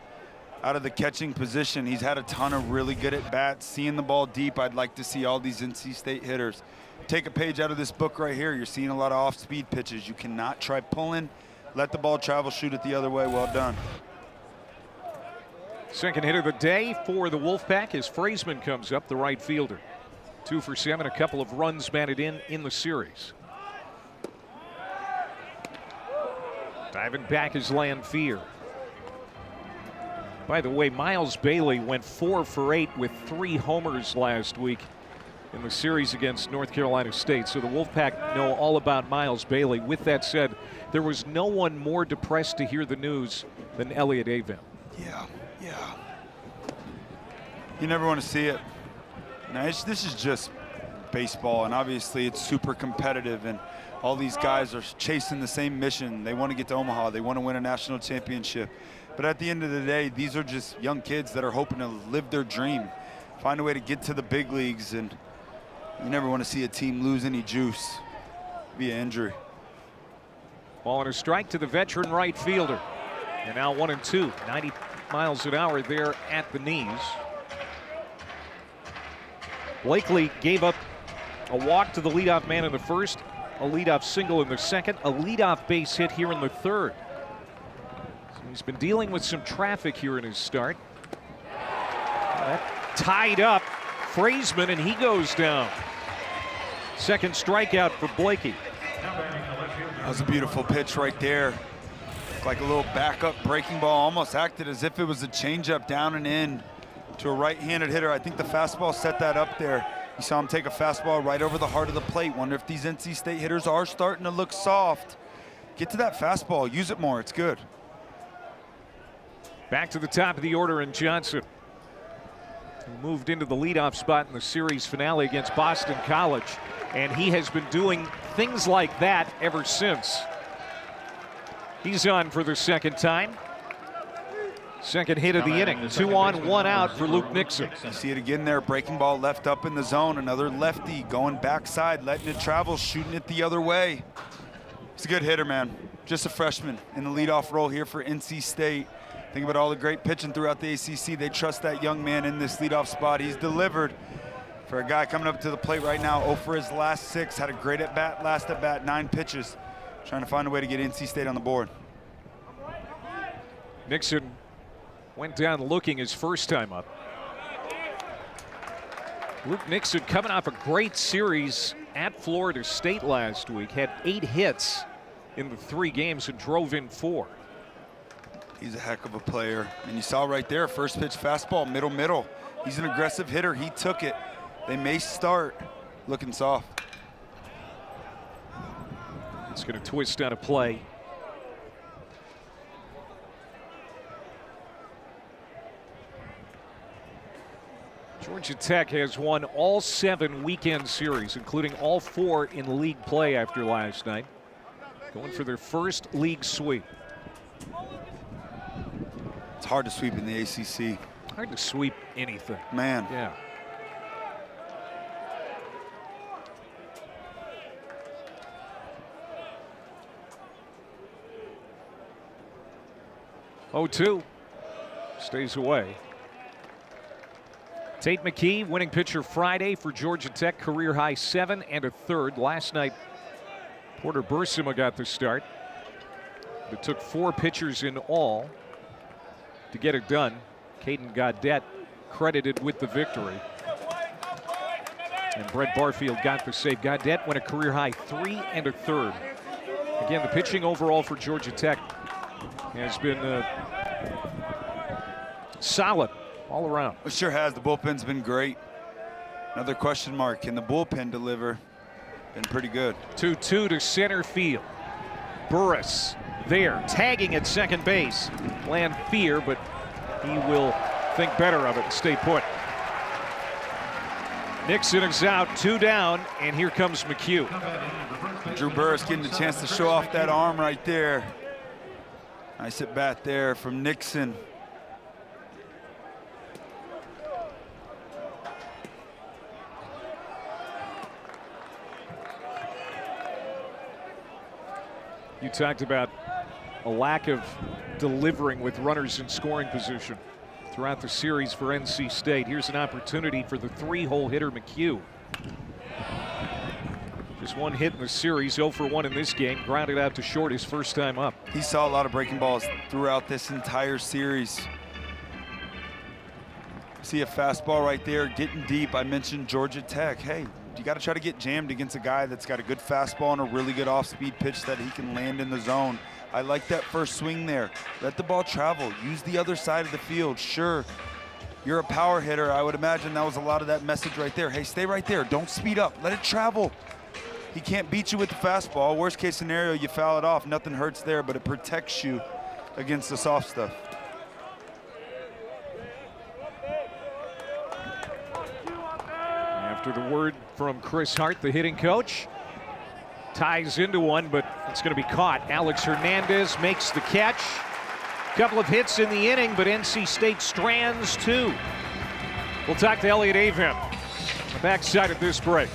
out of the catching position. He's had a ton of really good at-bats. Seeing the ball deep, I'd like to see all these NC State hitters take a page out of this book right here. You're seeing a lot of off-speed pitches. You cannot try pulling. Let the ball travel, shoot it the other way. Well done. Second hit of the day for the Wolfpack as Frazeman comes up, the right fielder. 2 for 7, a couple of runs batted in the series. Diving back is Lanphier. By the way, Miles Bailey went 4 for 8 with 3 homers last week in the series against North Carolina State. So the Wolfpack know all about Miles Bailey. With that said, there was no one more depressed to hear the news than Elliott Avent. Yeah. You never want to see it. Now, this is just baseball, and obviously it's super competitive, and all these guys are chasing the same mission. They want to get to Omaha. They want to win a national championship. But at the end of the day, these are just young kids that are hoping to live their dream, find a way to get to the big leagues, and you never want to see a team lose any juice via injury. Ball and a strike to the veteran right fielder. And now 1-2, 90 miles an hour there at the knees. Blakely gave up a walk to the leadoff man in the first, a leadoff single in the second, a leadoff base hit here in the third. So he's been dealing with some traffic here in his start. That tied up Frazeman, and he goes down. Second strikeout for Blakey. That was a beautiful pitch right there. Like a little backup breaking ball, almost acted as if it was a changeup down and in to a right-handed hitter. I think the fastball set that up there. You saw him take a fastball right over the heart of the plate. Wonder if these NC State hitters are starting to look soft. Get to that fastball, use it more, it's good. Back to the top of the order in Johnson, who moved into the leadoff spot in the series finale against Boston College, and he has been doing things like that ever since. He's on for the second time. Second hit of the inning. 2 on, 1 out for Luke Nixon. You see it again there, breaking ball left up in the zone. Another lefty going backside, letting it travel, shooting it the other way. He's a good hitter, man. Just a freshman in the leadoff role here for NC State. Think about all the great pitching throughout the ACC. They trust that young man in this leadoff spot. He's delivered for a guy coming up to the plate right now. 0 for his last 6. Had a great at-bat, last at-bat, 9 pitches. Trying to find a way to get NC State on the board. Nixon went down looking his first time up. Luke Nixon coming off a great series at Florida State last week. Had 8 hits in the 3 games and drove in 4. He's a heck of a player. And you saw right there, first pitch fastball, middle. He's an aggressive hitter. He took it. They may start looking soft. It's going to twist out of play. Georgia Tech has won all 7 weekend series, including all 4 in league play after last night. Going for their first league sweep. It's hard to sweep in the ACC. Hard to sweep anything. Man. Yeah. 0-2. Stays away. Tate McKee, winning pitcher Friday for Georgia Tech, career high 7 1/3. Last night, Porter Bursima got the start. It took 4 pitchers in all to get it done. Caden Gaudette credited with the victory. And Brett Barfield got the save. Gaudette went a career high 3 1/3. Again, the pitching overall for Georgia Tech has been solid all around. It sure has. The bullpen's been great. Another question mark. Can the bullpen deliver? Been pretty good. 2-2 to center field. Burris there, tagging at second base. Lanfear, but he will think better of it and stay put. Nixon is out, 2 down, and here comes McHugh. Drew Burris getting the chance to show off that arm right there. Nice at bat there from Nixon. You talked about a lack of delivering with runners in scoring position throughout the series for NC State. Here's an opportunity for the 3-hole hitter McHugh. Just 1 hit in the series, 0 for 1 in this game. Grounded out to short his first time up. He saw a lot of breaking balls throughout this entire series. See a fastball right there, getting deep. I mentioned Georgia Tech. Hey, you got to try to get jammed against a guy that's got a good fastball and a really good off-speed pitch that he can land in the zone. I like that first swing there. Let the ball travel. Use the other side of the field. Sure, you're a power hitter. I would imagine that was a lot of that message right there. Hey, stay right there. Don't speed up. Let it travel. He can't beat you with the fastball. Worst case scenario, you foul it off. Nothing hurts there, but it protects you against the soft stuff. After the word from Chris Hart, the hitting coach, ties into one, but it's going to be caught. Alex Hernandez makes the catch. Couple of hits in the inning, but NC State strands 2. We'll talk to Elliot Avent on the backside of this break.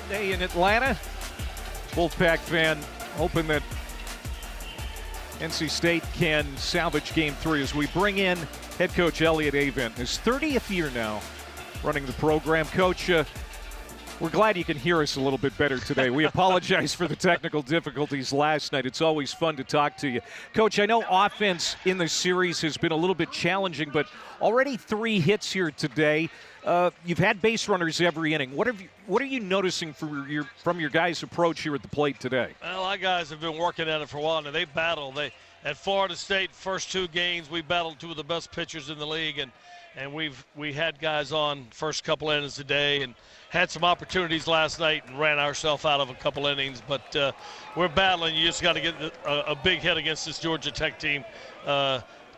Day in Atlanta. Wolfpack fan hoping that NC State can salvage game 3 as we bring in head coach Elliot Avent, his 30th year now running the program. Coach, we're glad you can hear us a little bit better today. We apologize for the technical difficulties last night. It's always fun to talk to you. Coach, I know offense in the series has been a little bit challenging, but already 3 hits here today. You've had base runners every inning. What are you noticing from your guys' approach here at the plate today? Well, our guys have been working at it for a while, and they battle. At Florida State, first 2 games, we battled 2 of the best pitchers in the league, and we had guys on first couple innings today and had some opportunities last night and ran ourselves out of a couple innings. But we're battling. You just got to get a big hit against this Georgia Tech team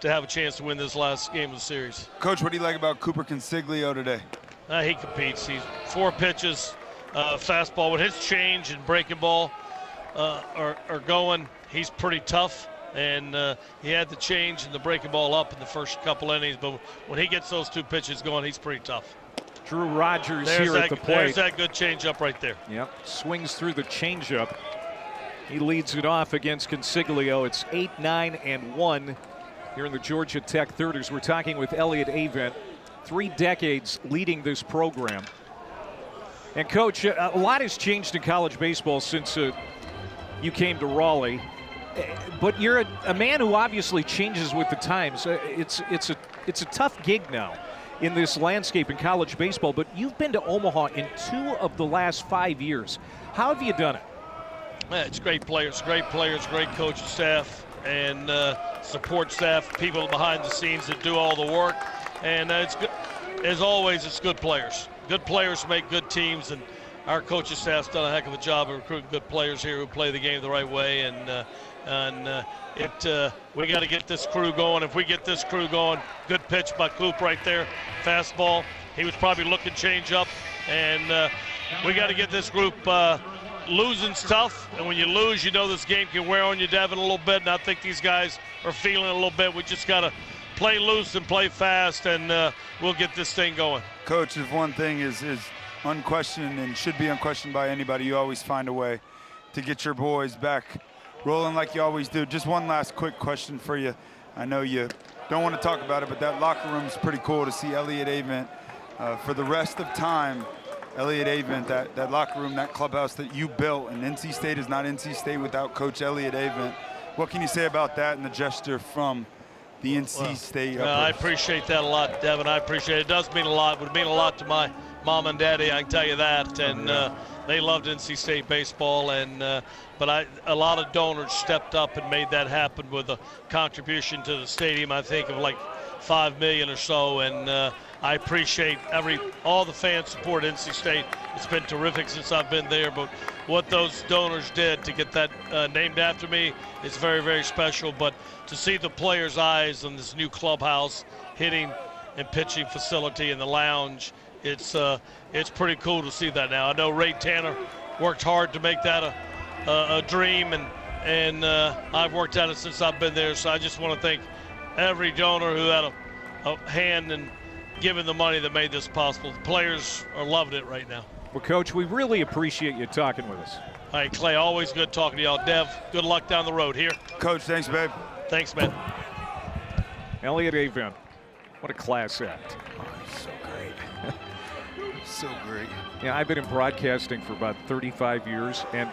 to have a chance to win this last game of the series. Coach, what do you like about Cooper Consiglio today? He competes. He's 4 pitches, fastball. When his change and breaking ball are going, he's pretty tough. And he had the change and the breaking ball up in the first couple innings. But when he gets those 2 pitches going, he's pretty tough. Drew Rogers There's here that, at the plate. There's that good changeup right there. Yep, swings through the changeup. He leads it off against Consiglio. It's 8-9-1 here in the Georgia Tech Thirders. We're talking with Elliott Avent, 3 decades leading this program. And Coach, a lot has changed in college baseball since you came to Raleigh. But you're a man who obviously changes with the times. It's a tough gig now in this landscape in college baseball, but you've been to Omaha in 2 of the last 5 years. How have you done it? It's great players, great coaching staff, and support staff, people behind the scenes that do all the work. And it's good, as always, it's good players. Good players make good teams, and our coaching staff's done a heck of a job of recruiting good players here who play the game the right way. We got to get this crew going. If we get this crew going, good pitch by Coop right there, fastball. He was probably looking change up, and we got to get this group. Losing's tough, and when you lose, you know this game can wear on you, Devin, a little bit, and I think these guys are feeling it a little bit. We just got to play loose and play fast, and we'll get this thing going. Coach, if one thing is unquestioned and should be unquestioned by anybody, you always find a way to get your boys back rolling like you always do. Just one last quick question for you. I know you don't want to talk about it, but that locker room's pretty cool to see Elliott Avent for the rest of time. Elliott Avent, that locker room, that clubhouse that you built, and NC State is not NC State without Coach Elliott Avent. What can you say about that and the gesture from the NC State? I appreciate that a lot, Devin. I appreciate it. It does mean a lot. It would mean a lot to my mom and daddy, I can tell you that. And they loved NC State baseball, and but a lot of donors stepped up and made that happen with a contribution to the stadium, I think, of like $5 million or so. And I appreciate all the fans support NC State. It's been terrific since I've been there, but what those donors did to get that named after me is very, very special. But to see the players' eyes on this new clubhouse, hitting and pitching facility in the lounge, it's pretty cool to see that now. I know Ray Tanner worked hard to make that a dream, and I've worked at it since I've been there. So I just want to thank every donor who had a hand in giving the money that made this possible. The players are loving it right now. Well, Coach, we really appreciate you talking with us. All right, Clay, always good talking to y'all. Dev, good luck down the road here. Coach, thanks, babe. Thanks, man. Elliott Avent, what a class act. Oh, he's so great. So great. Yeah, I've been in broadcasting for about 35 years, and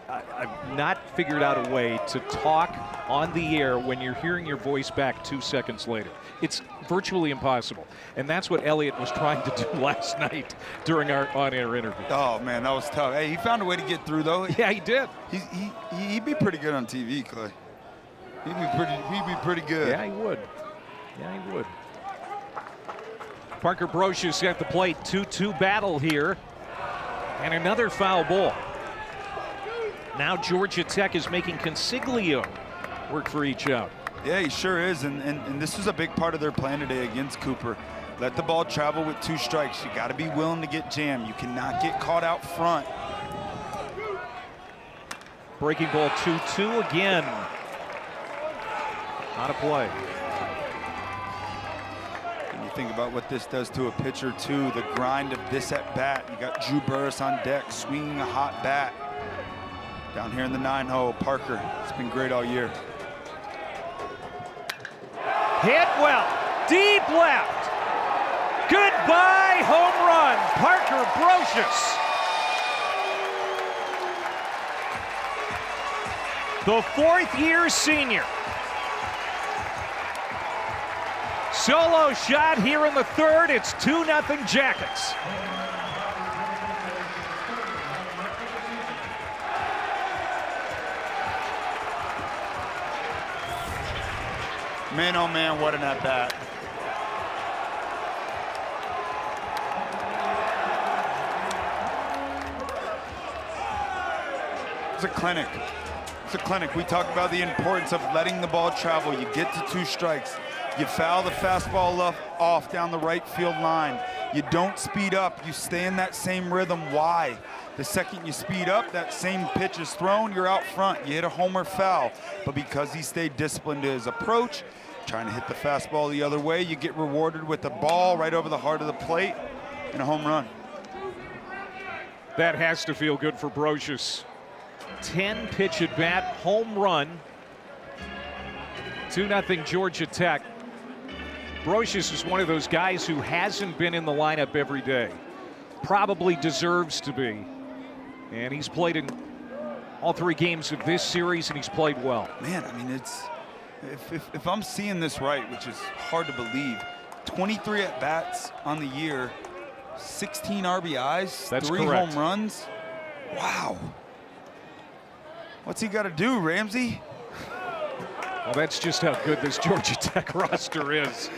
I've not figured out a way to talk on the air when you're hearing your voice back 2 seconds later. It's virtually impossible, and that's what Elliott was trying to do last night during our on-air interview. Oh, man, that was tough. Hey, he found a way to get through, though. Yeah, he did. He'd be pretty good on TV, Clay. He'd be pretty good. Yeah, he would. Yeah, he would. Parker Brocious at the plate, 2-2 battle here, and another foul ball. Now Georgia Tech is making Consiglio work for each out. Yeah, he sure is, and this was a big part of their plan today against Cooper. Let the ball travel with 2 strikes. You got to be willing to get jammed. You cannot get caught out front. Breaking ball 2-2 again. Out of play. And you think about what this does to a pitcher too, the grind of this at bat. You got Drew Burris on deck swinging a hot bat. Down here in the 9-hole, Parker, it's been great all year. Hit well, deep left. Goodbye home run, Parker Brocious. The 4th-year senior. Solo shot here in the 3rd. It's 2-0 Jackets. Man, oh man, what an at-bat. It's a clinic. It's a clinic. We talk about the importance of letting the ball travel. You get to 2 strikes. You foul the fastball off down the right field line. You don't speed up. You stay in that same rhythm. Why? The second you speed up, that same pitch is thrown, you're out front. You hit a homer foul. But because he stayed disciplined to his approach, trying to hit the fastball the other way, you get rewarded with the ball right over the heart of the plate. and a home run. That has to feel good for Brocious. 10 pitch at bat, home run. 2-0 Georgia Tech. Brocious is one of those guys who hasn't been in the lineup every day. Probably deserves to be. And he's played in all 3 games of this series, and he's played well. Man, I mean, it's if I'm seeing this right, which is hard to believe, 23 at-bats on the year, 16 RBIs, That's 3 correct. home runs. Wow. What's he got to do, Ramsey? Well, that's just how good this Georgia Tech roster is.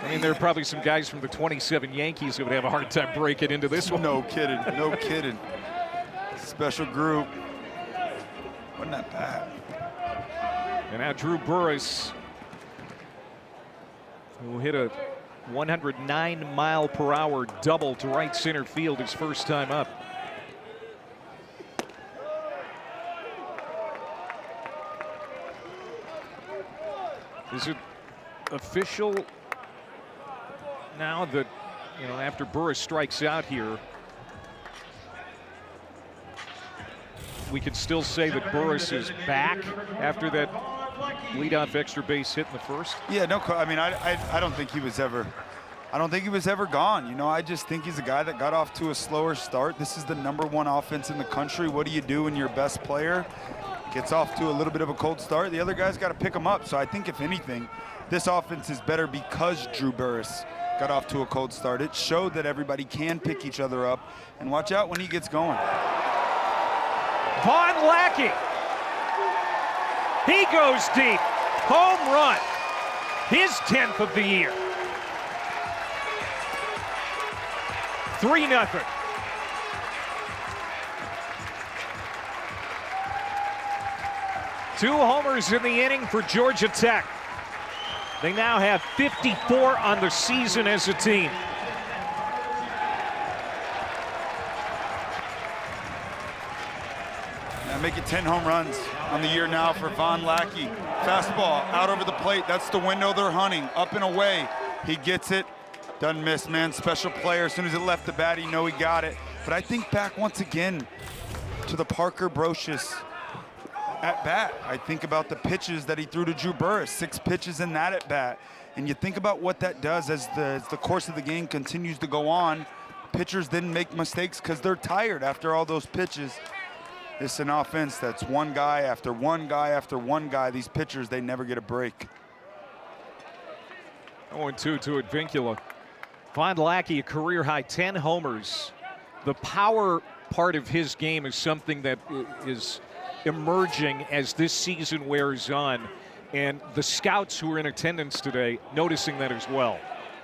I mean, there are probably some guys from the 27 Yankees who would have a hard time breaking into this one. No kidding, no kidding. Special group. Wasn't that bad? And now Drew Burress, who hit a 109-mile-per-hour double to right center field his first time up. Is it official now that, you know, after Burress strikes out here, we could still say that Burress is back after that leadoff extra base hit in the first? Yeah, no, I mean, I don't think he was ever, gone. You know, I just think he's a guy that got off to a slower start. This is the #1 offense in the country. What do you do when your best player gets off to a little bit of a cold start? The other guy's got to pick him up. So I think if anything, this offense is better because Drew Burress got off to a cold start. It showed that everybody can pick each other up, and watch out when he gets going. Von Lackey. He goes deep. Home run. His 10th of the year. 3-0. Two homers in the inning for Georgia Tech. They now have 54 on the season as a team. Make it 10 home runs on the year now for Von Lackey. Fastball out over the plate. That's the window they're hunting. Up and away. He gets it. Doesn't miss, man. Special player. As soon as it left the bat, he know he got it. But I think back once again to the Parker Brocious at bat. I think about the pitches that he threw to Drew Burress. 6 pitches in that at bat. And you think about what that does as the course of the game continues to go on. Pitchers didn't make mistakes because they're tired after all those pitches. It's an offense that's one guy after one guy after one guy. These pitchers, they never get a break. 0-2 to Advincula. Von Lackey, a career-high 10 homers. The power part of his game is something that is emerging as this season wears on. And the scouts who were in attendance today noticing that as well.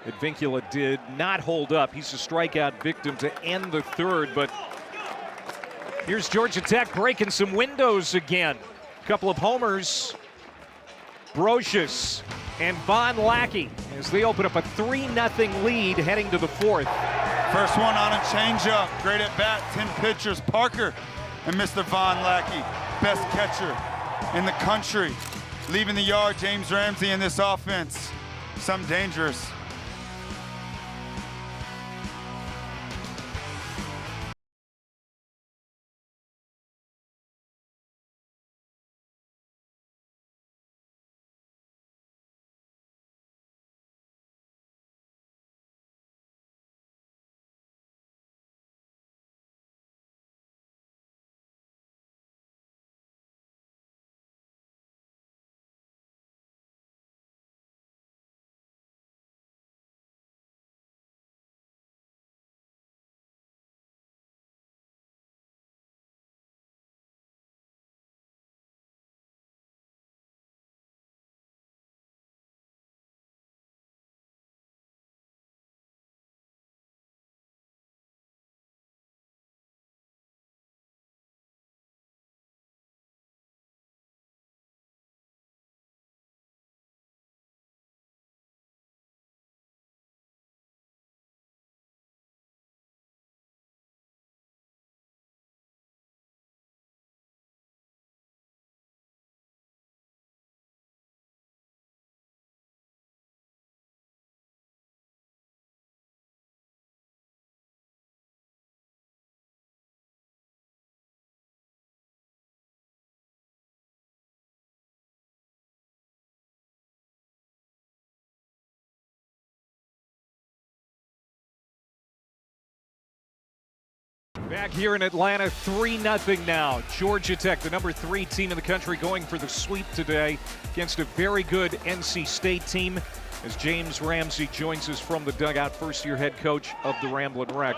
Advincula did not hold up. He's a strikeout victim to end the third, but here's Georgia Tech breaking some windows again. A couple of homers. Brocious and Von Lackey as they open up a 3-0 lead heading to the 4th. First one on a changeup. Great at bat. 10 pitchers. Parker and Mr. Von Lackey, best catcher in the country. Leaving the yard, James Ramsey in this offense. Something dangerous. Back here in Atlanta, 3-0 now. Georgia Tech, the number 3 team in the country, going for the sweep today against a very good NC State team. As James Ramsey joins us from the dugout, first-year head coach of the Ramblin' Wreck.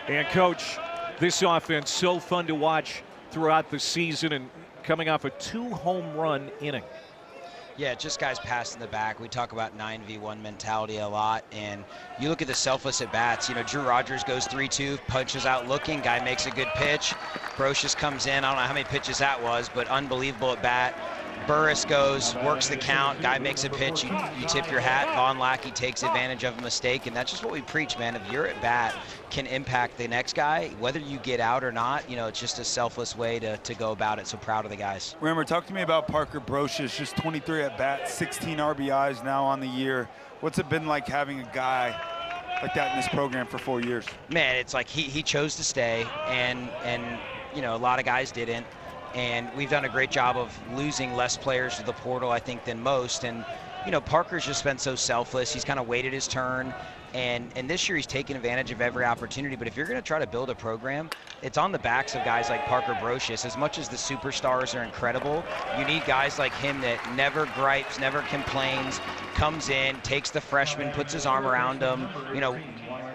And Coach, this offense so fun to watch throughout the season and coming off a 2-home run inning. Yeah, just guys passing the back. We talk about 9v1 mentality a lot, and you look at the selfless at-bats. You know, Drew Rogers goes 3-2, punches out looking, guy makes a good pitch. Brocious comes in, I don't know how many pitches that was, but unbelievable at-bat. Burris goes, works the count, guy makes a pitch, you tip your hat. Von Lackey takes advantage of a mistake, and that's just what we preach, man. If your at-bat can impact the next guy, whether you get out or not, you know, it's just a selfless way to go about it. So proud of the guys. Rammer, talk to me about Parker Brocious, just 23 at-bats, 16 RBIs now on the year. What's it been like having a guy like that in this program for 4 years? Man, it's like he chose to stay, and you know, a lot of guys didn't. And we've done a great job of losing less players to the portal, I think, than most. And, you know, Parker's just been so selfless. He's kind of waited his turn. And this year he's taken advantage of every opportunity. But if you're going to try to build a program, it's on the backs of guys like Parker Brocious. As much as the superstars are incredible, you need guys like him that never gripes, never complains, comes in, takes the freshman, puts his arm around them. You know,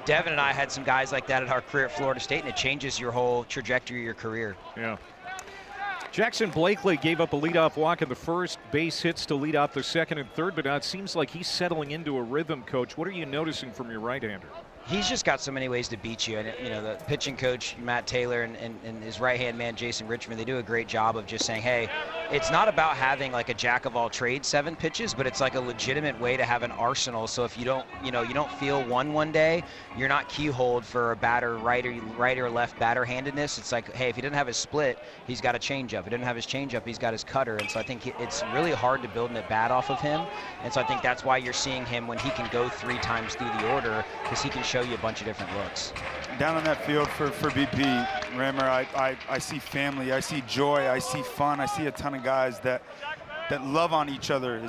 Devin and I had some guys like that at our career at Florida State, and it changes your whole trajectory of your career. Yeah. Jackson Blakely gave up a leadoff walk in the first, base hits to lead off the second and third, but now it seems like he's settling into a rhythm, Coach. What are you noticing from your right-hander? He's just got so many ways to beat you. And, you know, the pitching coach, Matt Taylor, and his right-hand man, Jason Richmond, they do a great job of just saying, hey, it's not about having like a jack-of-all-trades 7 pitches, but it's like a legitimate way to have an arsenal. So if you don't, you know, you don't feel one day, you're not keyholed for a batter, right or left batter-handedness. It's like, hey, if he doesn't have his split, he's got a changeup. If he doesn't have his changeup, he's got his cutter. And so I think it's really hard to build an at-bat off of him. And so I think that's why you're seeing him when he can go 3 times through the order, because he can show you a bunch of different looks. Down on that field for BP, Rammer, I see family, I see joy, I see fun, I see a ton of guys that love on each other.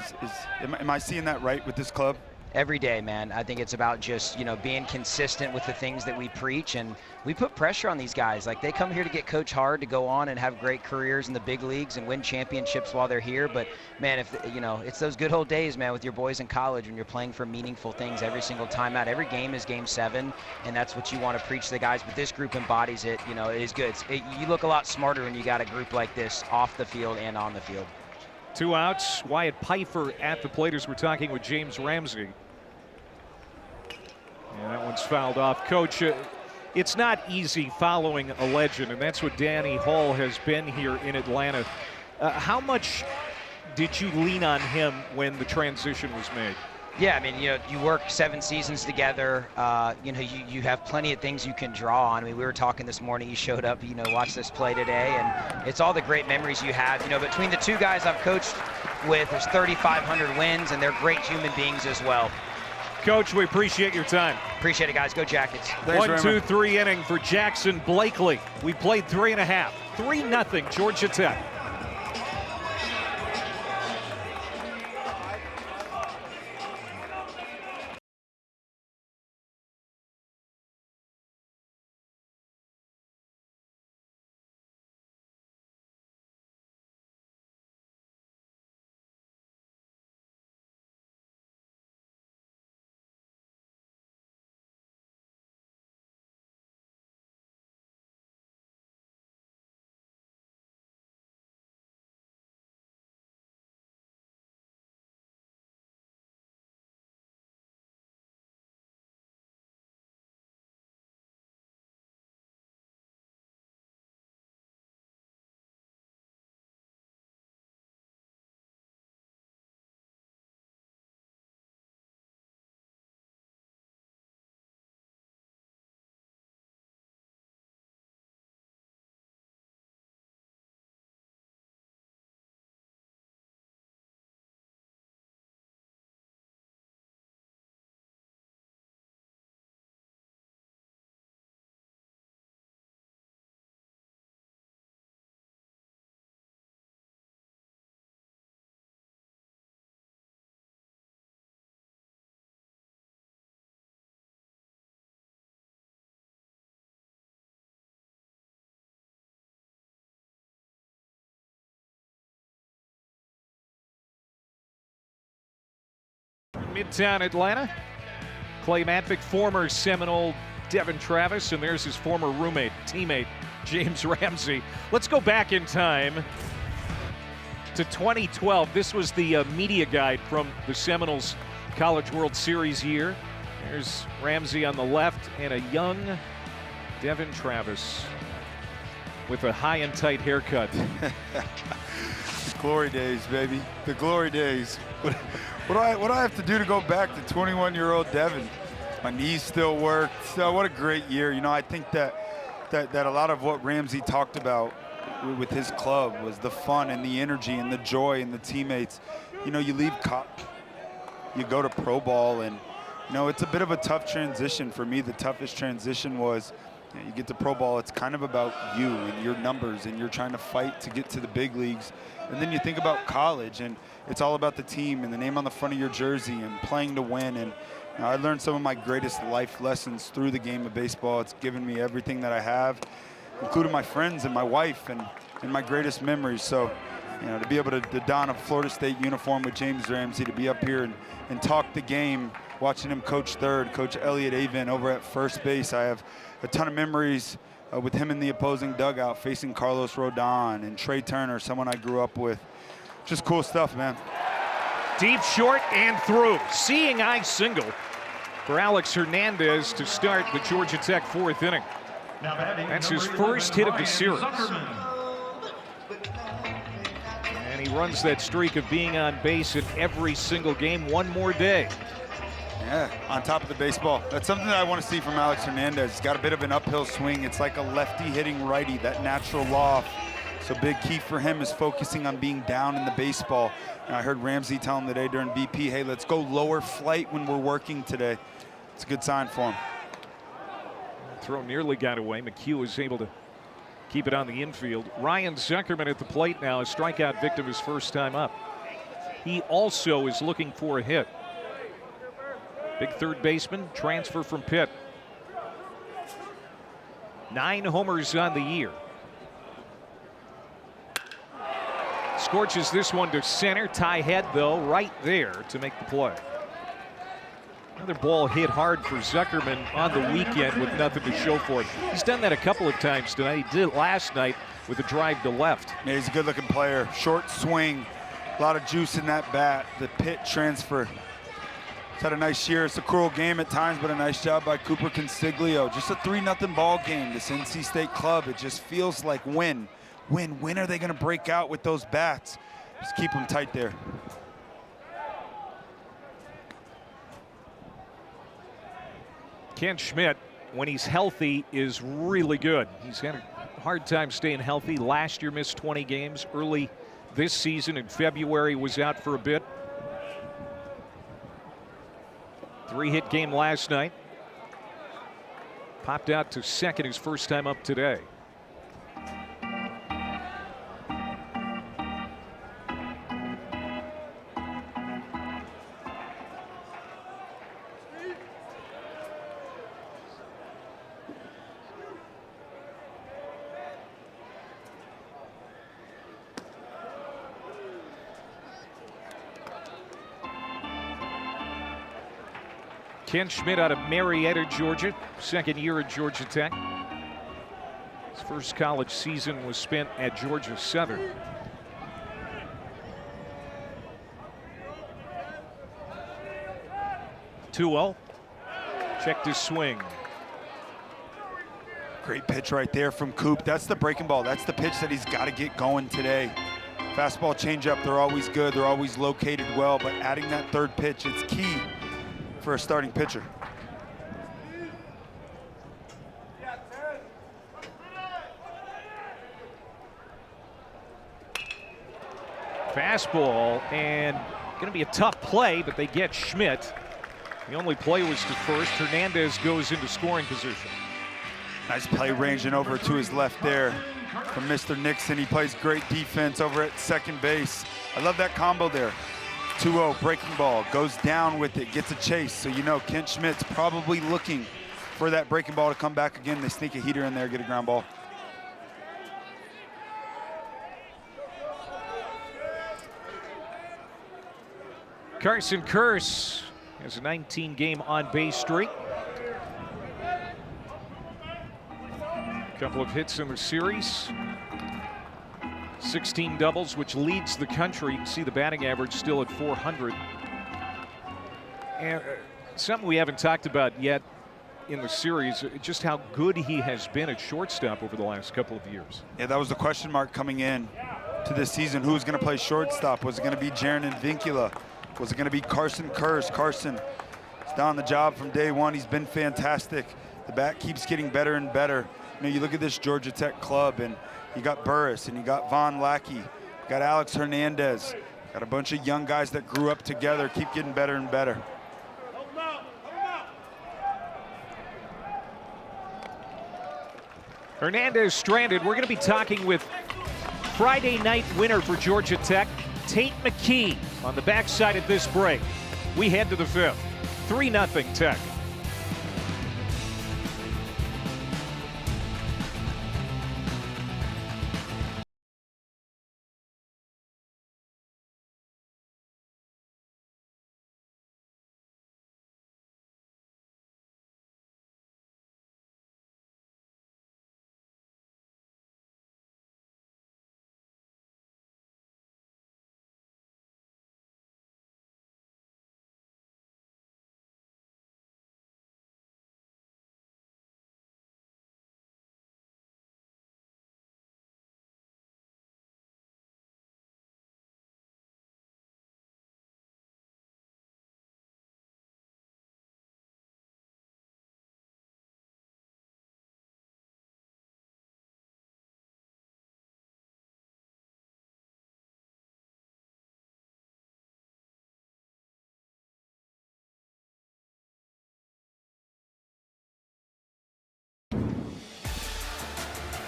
Am I seeing that right with this club? Every day, man. I think it's about just, you know, being consistent with the things that we preach, and we put pressure on these guys. Like, they come here to get coached hard, to go on and have great careers in the big leagues and win championships while they're here. But man, if you know, it's those good old days, man, with your boys in college when you're playing for meaningful things every single time out. Every game is game 7, and that's what you want to preach to the guys. But this group embodies it. You know, it is good. You look a lot smarter when you got a group like this off the field and on the field. 2 outs. Wyatt Pfeiffer at the plate as we're talking with James Ramsey. And that one's fouled off. Coach, it's not easy following a legend, and that's what Danny Hall has been here in Atlanta. How much did you lean on him when the transition was made? Yeah, I mean, you know, you work 7 seasons together. You know, you have plenty of things you can draw on. I mean, we were talking this morning. You showed up, you know, watched this play today, and it's all the great memories you have. You know, between the 2 guys I've coached with, there's 3,500 wins, and they're great human beings as well. Coach, we appreciate your time. Appreciate it, guys. Go Jackets. Thanks, 1, 2, 3 inning for Jackson Blakely. We played 3.5. 3-0 Georgia Tech. Midtown Atlanta. Clay Matvick, former Seminole Devin Travis, and there's his former roommate, teammate, James Ramsey. Let's go back in time to 2012. This was the media guide from the Seminoles College World Series year. There's Ramsey on the left and a young Devin Travis with a high and tight haircut. Glory days, baby. The glory days. What do I have to do to go back to 21-year-old Devin? My knees still work. So what a great year. You know, I think that a lot of what Ramsey talked about with his club was the fun and the energy and the joy and the teammates. You know, you leave you go to pro ball, and you know, it's a bit of a tough transition. For me, the toughest transition was, you get to pro ball, it's kind of about you and your numbers, and you're trying to fight to get to the big leagues. And then you think about college, and it's all about the team and the name on the front of your jersey and playing to win. And you know, I learned some of my greatest life lessons through the game of baseball. It's given me everything that I have, including my friends and my wife, and my greatest memories. So, you know, to be able to don a Florida State uniform with James Ramsey, to be up here and talk the game, watching him coach third, Coach Elliot Avent over at first base. I have a ton of memories with him in the opposing dugout, facing Carlos Rodon and Trey Turner, someone I grew up with. Just cool stuff, man. Deep, short, and through. Seeing eye single for Alex Hernandez to start the Georgia Tech fourth inning. That's his first hit of the series. And he runs that streak of being on base in every single game one more day. Yeah, on top of the baseball. That's something that I want to see from Alex Hernandez. He's got a bit of an uphill swing. It's like a lefty hitting righty, that natural loft. So big key for him is focusing on being down in the baseball. And I heard Ramsey tell him today during BP, hey, let's go lower flight when we're working today. It's a good sign for him. Throw nearly got away. McHugh was able to keep it on the infield. Ryan Zuckerman at the plate now, a strikeout victim his first time up. He also is looking for a hit. Big third baseman, transfer from Pitt. 9 homers on the year. Scorches this one to center. Ty Head, though, right there to make the play. Another ball hit hard for Zuckerman on the weekend with nothing to show for it. He's done that a couple of times tonight. He did it last night with a drive to left. Yeah, he's a good-looking player. Short swing, a lot of juice in that bat. The Pitt transfer. He's had a nice year. It's a cruel game at times, but a nice job by Cooper Consiglio. Just a 3-0 ball game. This NC State club, it just feels like when are they going to break out with those bats? Just keep them tight there. Ken Schmidt, when he's healthy, is really good. He's had a hard time staying healthy. Last year missed 20 games. Early this season in February was out for a bit. 3-hit game last night. Popped out to second his first time up today. Ken Schmidt out of Marietta, Georgia, second year at Georgia Tech. His first college season was spent at Georgia Southern. (2-0). Checked his swing. Great pitch right there from Coop. That's the breaking ball. That's the pitch that he's got to get going today. Fastball, changeup, they're always good. They're always located well, but adding that third pitch, it's key for a starting pitcher. Fastball, and going to be a tough play, but they get Schmidt. The only play was to first. Hernandez goes into scoring position. Nice play ranging over to his left there from Mr. Nixon. He plays great defense over at second base. I love that combo there. 2-0, breaking ball, goes down with it, gets a chase. So you know Kent Schmidt's probably looking for that breaking ball to come back again. They sneak a heater in there, get a ground ball. Carson Kearse Has a 19-game on-base streak. A couple of hits in the series. 16 doubles, which leads the country. You can see the batting average still at 400. And something we haven't talked about yet in the series, just how good he has been at shortstop over the last couple of years. Yeah, that was the question mark coming in to this season. Who was going to play shortstop? Was it going to be Jaron Vincula? Was it going to be Carson Kurz? Carson is down the job from day one. He's been fantastic. The bat keeps getting better and better. You know, you look at this Georgia Tech club, and you got Burris, and you got Von Lackey, you got Alex Hernandez, got a bunch of young guys that grew up together, keep getting better and better. Hernandez stranded. We're going to be talking with Friday night winner for Georgia Tech, Tate McKee, on the backside of this break. We head to the fifth. 3-0 Tech.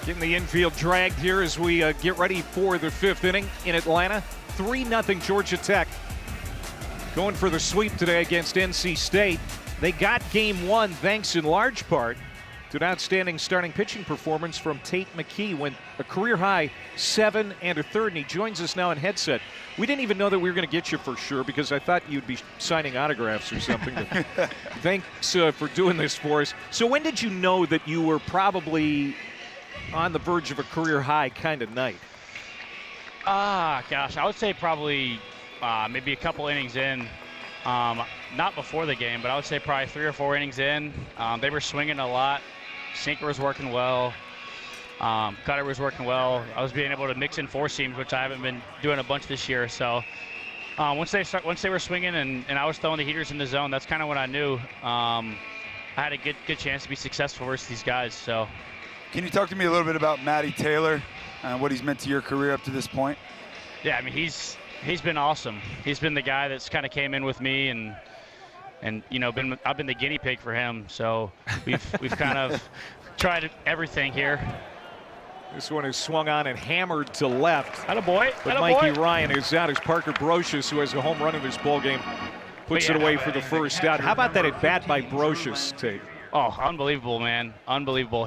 Getting the infield dragged here as we get ready for the fifth inning in Atlanta. 3-0 Georgia Tech. Going for the sweep today against NC State. They got game one thanks in large part to an outstanding starting pitching performance from Tate McKee. Went a career high 7 1/3, and he joins us now in headset. We didn't even know that we were going to get you for sure because I thought you'd be signing autographs or something. Thanks for doing this for us. So when did you know that you were probably on the verge of a career high kind of night? Gosh, I would say probably maybe a couple innings in. Not before the game, but I would say probably 3 or 4 innings in. They were swinging a lot. Sinker was working well. Cutter was working well. I was being able to mix in four seams, which I haven't been doing a bunch this year. So once they were swinging and I was throwing the heaters in the zone, that's kind of when I knew I had a good chance to be successful versus these guys. So. Can you talk to me a little bit about Matty Taylor and what he's meant to your career up to this point? Yeah, I mean he's been awesome. He's been the guy that's kind of came in with me and you know I've been the guinea pig for him. So we've kind of tried everything here. This one is swung on and hammered to left. Attaboy. But Mikey Ryan is out as Parker Brocious, who has a home run in this ball game, puts it away for the first out. How about that at bat by Brocious, Tate? Oh, unbelievable, man. Unbelievable.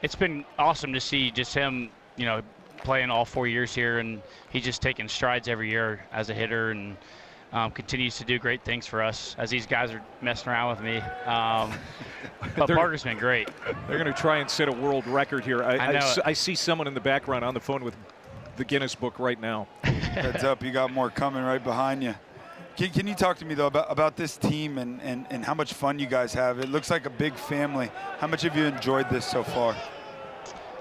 It's been awesome to see just him, you know, playing all 4 years here, and he's just taking strides every year as a hitter and continues to do great things for us as these guys are messing around with me. But Parker's been great. They're going to try and set a world record here. I see someone in the background on the phone with the Guinness Book right now. Heads up, you got more coming right behind you. Can you talk to me, though, about this team and how much fun you guys have? It looks like a big family. How much have you enjoyed this so far?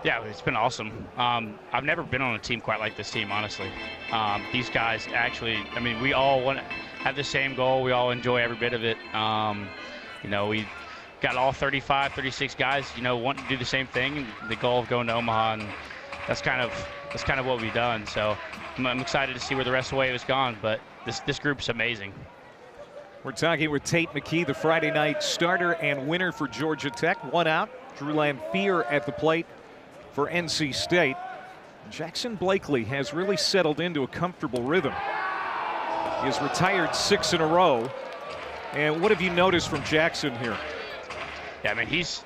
Yeah, it's been awesome. I've never been on a team quite like this team, honestly. These guys actually, I mean, we all have the same goal. We all enjoy every bit of it. You know, we got all 35, 36 guys, you know, wanting to do the same thing, the goal of going to Omaha, and that's kind of what we've done. So I'm excited to see where the rest of the way has gone, but this group's amazing. We're talking with Tate McKee, the Friday night starter and winner for Georgia Tech. 1 out. Drew Lanphier at the plate for NC State. Jackson Blakely has really settled into a comfortable rhythm. He has retired 6 in a row. And what have you noticed from Jackson here? Yeah, I mean, he's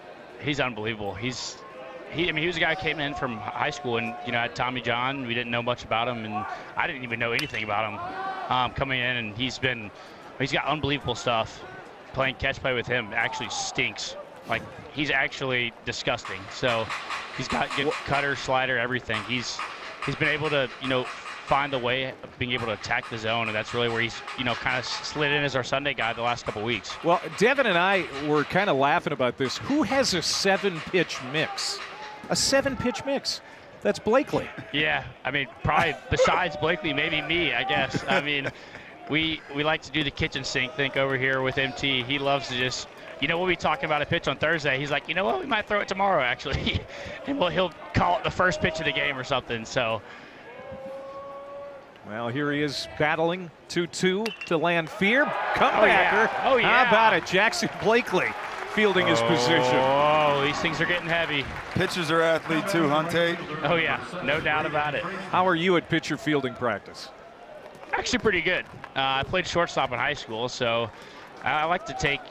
unbelievable. He was a guy who came in from high school and, you know, had Tommy John. We didn't know much about him, and I didn't even know anything about him coming in, and he's been He's got unbelievable stuff. Playing catch play with him actually stinks. Like, he's actually disgusting. So he's got good cutter, slider, everything. He's been able to, find the way of being able to attack the zone, and that's really where he's, kind of slid in as our Sunday guy the last couple weeks. Well, Devin and I were kind of laughing about this. Who has a 7-pitch mix? A 7-pitch mix? That's Blakely. Yeah, I mean, probably besides Blakely, maybe me, I guess. I mean, we like to do the kitchen sink thing over here with MT. He loves to just, we'll be talking about a pitch on Thursday. He's like, you know what, we might throw it tomorrow, actually. And he'll call it the first pitch of the game or something, so. Well, here he is battling 2-2 to land Fear. Comebacker. Oh, yeah. How about it? Jackson Blakely fielding his position. Oh, these things are getting heavy. Pitchers are athletes too, huh, Tate? Oh, yeah, no doubt about it. How are you at pitcher fielding practice? Actually pretty good. I played shortstop in high school, so I like to take,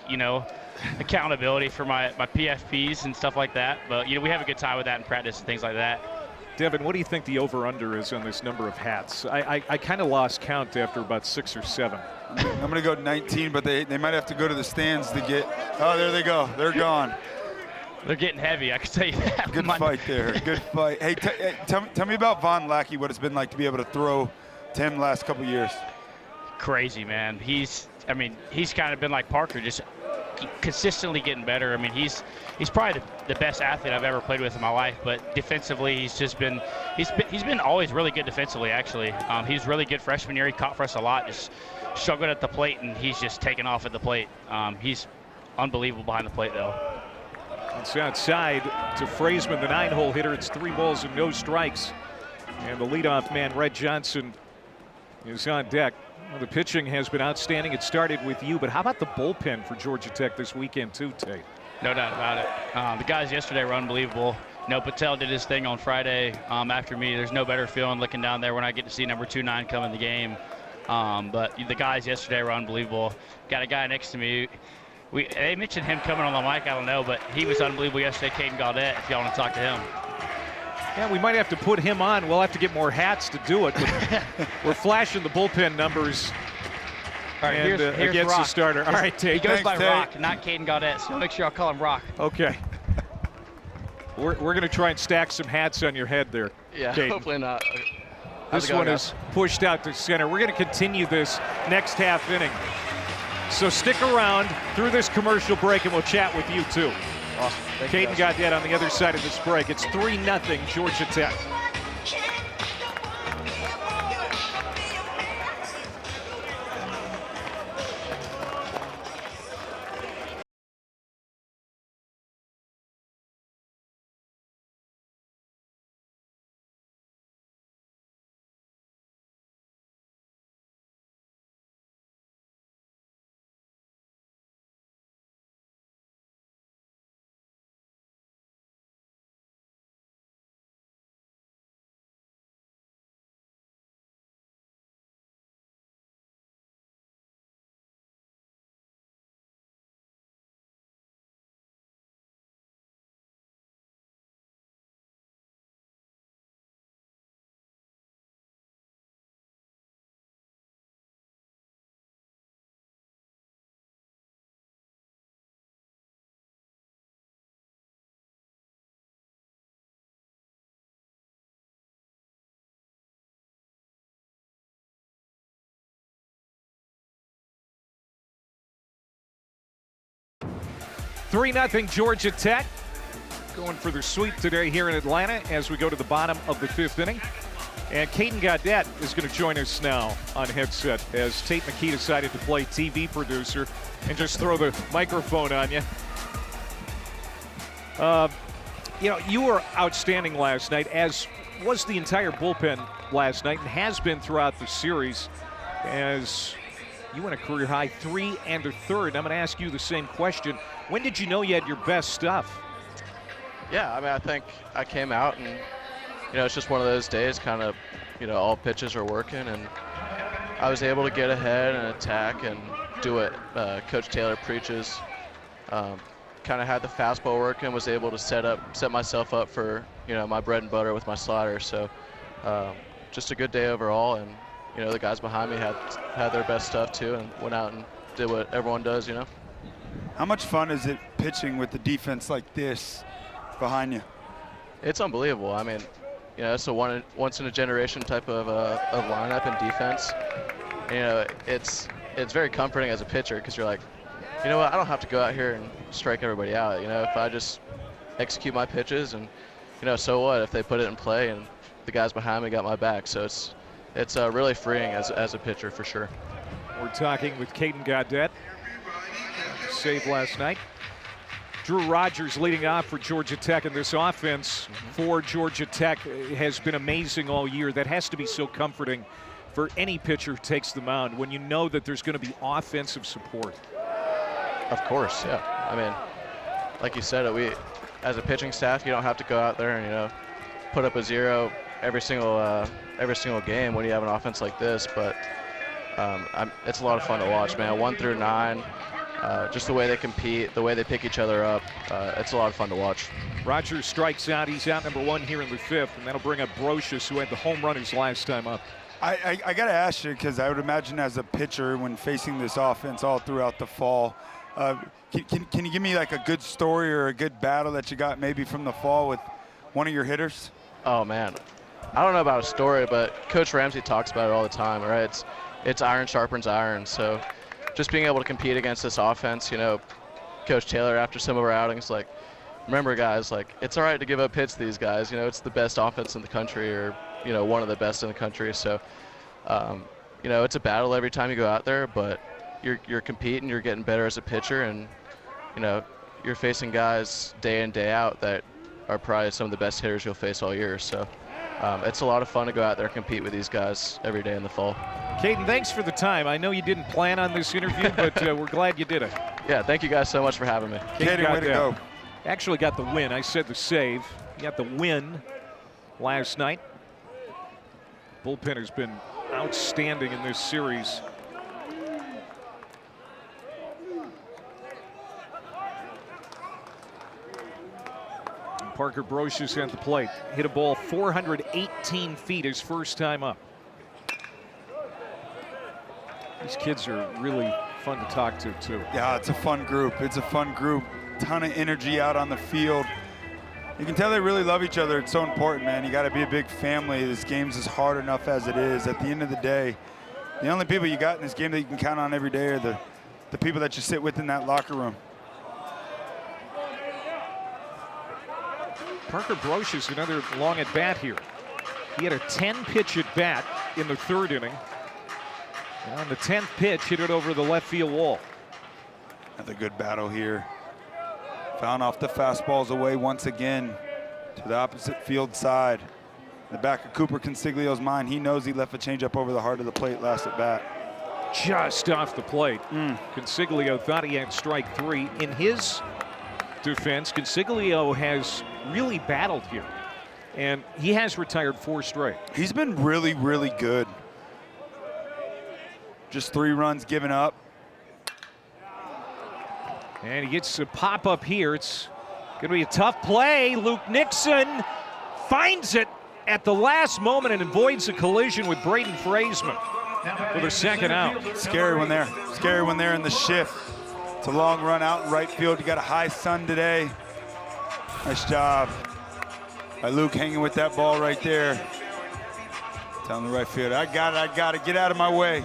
accountability for my PFPs and stuff like that. But, we have a good time with that in practice and things like that. Devin, what do you think the over-under is on this number of hats? I kind of lost count after about 6 or 7. I'm going to go 19, but they might have to go to the stands to get – oh, there they go. They're gone. They're getting heavy, I can tell you that. Good fight there. Good fight. Hey, tell me about Von Lackey, what it's been like to be able to throw to him last couple years. Crazy, man. He's kind of been like Parker, just consistently getting better. I mean, he's probably the best athlete I've ever played with in my life, but defensively he's been always really good defensively, actually. He was really good freshman year. He caught for us a lot, just struggled at the plate, and he's just taken off at the plate. He's unbelievable behind the plate, though. It's outside to Frazeman, the 9-hole hitter. It's 3 balls and no strikes. And the leadoff man, Red Johnson, is on deck. Well, the pitching has been outstanding. It started with you, but how about the bullpen for Georgia Tech this weekend too, Tate? No doubt about it. The guys yesterday were unbelievable. Patel did his thing on Friday after me. There's no better feeling looking down there when I get to see number 2-9 come in the game. But the guys yesterday were unbelievable. Got a guy next to me. They mentioned him coming on the mic, I don't know, but he was unbelievable yesterday, Caden Gaudette, if y'all want to talk to him. Yeah, we might have to put him on. We'll have to get more hats to do it. But we're flashing the bullpen numbers. All right, here's against Rock. the starter. All right, Tate. He goes by Tate. Rock, not Caden Gaudette, so make sure I'll call him Rock. Okay. We're going to try and stack some hats on your head there, Yeah, Caden. hopefully not. This one is pushed out to center. We're going to continue this next half inning. So stick around through this commercial break, and we'll chat with you too. Awesome. Thank you, Caden guys. Gaudette on the other side of this break. It's 3-0 Georgia Tech. Three 3-0 Georgia Tech. Going for their sweep today here in Atlanta as we go to the bottom of the 5th inning. And Caden Gaudette is going to join us now on headset as Tate McKee decided to play TV producer and just throw the microphone on you. You were outstanding last night, as was the entire bullpen last night and has been throughout the series, as you went a career high 3 1/3. I'm going to ask you the same question. When did you know you had your best stuff? Yeah, I mean, I think I came out and, it's just one of those days, kind of, all pitches are working, and I was able to get ahead and attack and do what Coach Taylor preaches. Kind of had the fastball working, was able to set myself up for, my bread and butter with my slider. So just a good day overall, and you know, the guys behind me had their best stuff too, and went out and did what everyone does, you know. How much fun is it pitching with the defense like this behind you? It's unbelievable. I mean, you know, it's a once in a generation type of lineup and defense. You know, it's very comforting as a pitcher because you're like, you know what, I don't have to go out here and strike everybody out. You know, if I just execute my pitches, and you know, so what if they put it in play and the guys behind me got my back. So it's really freeing as a pitcher for sure. We're talking with Caden Gaudet. Save last night. Drew Rogers leading off for Georgia Tech, and this offense for Georgia Tech has been amazing all year. That has to be so comforting for any pitcher who takes the mound when you know that there's going to be offensive support. Of course, yeah. I mean, like you said, we as a pitching staff, you don't have to go out there and, you know, put up a 0 every single game when you have an offense like this. But it's a lot of fun to watch, man. 1 through 9. Just the way they compete, the way they pick each other up, it's a lot of fun to watch. Rogers strikes out. He's out number 1 here in the 5th, and that'll bring up Brocious, who had the home run his last time up. I got to ask you, because I would imagine as a pitcher when facing this offense all throughout the fall, can you give me like a good story or a good battle that you got maybe from the fall with one of your hitters? Oh, man. I don't know about a story, but Coach Ramsey talks about it all the time, right? It's iron sharpens iron, so just being able to compete against this offense, you know, Coach Taylor, after some of our outings, like, remember, guys, like, it's all right to give up hits to these guys. You know, it's the best offense in the country, or, you know, one of the best in the country. So, you know, it's a battle every time you go out there, but you're competing, you're getting better as a pitcher, and, you know, you're facing guys day in, day out that are probably some of the best hitters you'll face all year. So it's a lot of fun to go out there and compete with these guys every day in the fall. Caden, thanks for the time. I know you didn't plan on this interview, but we're glad you did it. Yeah, thank you guys so much for having me. Caden, way to go. Actually got the win. I said the save. He got the win last night. Bullpen has been outstanding in this series. And Parker Brocious at the plate. Hit a ball 418 feet his first time up. These kids are really fun to talk to, too. Yeah, it's a fun group. It's a fun group. Ton of energy out on the field. You can tell they really love each other. It's so important, man. You got to be a big family. This game's as hard enough as it is. At the end of the day, the only people you got in this game that you can count on every day are the people that you sit with in that locker room. Parker Brocious, another long at bat here. He had a 10-pitch at bat in the 3rd inning. And on the 10th pitch, hit it over the left field wall. Another good battle here. Found off the fastballs away once again to the opposite field side. In the back of Cooper Consiglio's mind, he knows he left a changeup over the heart of the plate last at bat. Just off the plate. Consiglio thought he had strike 3. In his defense, Consiglio has really battled here, and he has retired 4 straight. He's been really, really good. Just 3 runs given up. And he gets a pop-up here. It's going to be a tough play. Luke Nixon finds it at the last moment and avoids a collision with Braden Fraisman for the 2nd out. Scary one there. Scary one there in the shift. It's a long run out in right field. You got a high sun today. Nice job by Luke hanging with that ball right there. Telling the right field, I got it. Get out of my way.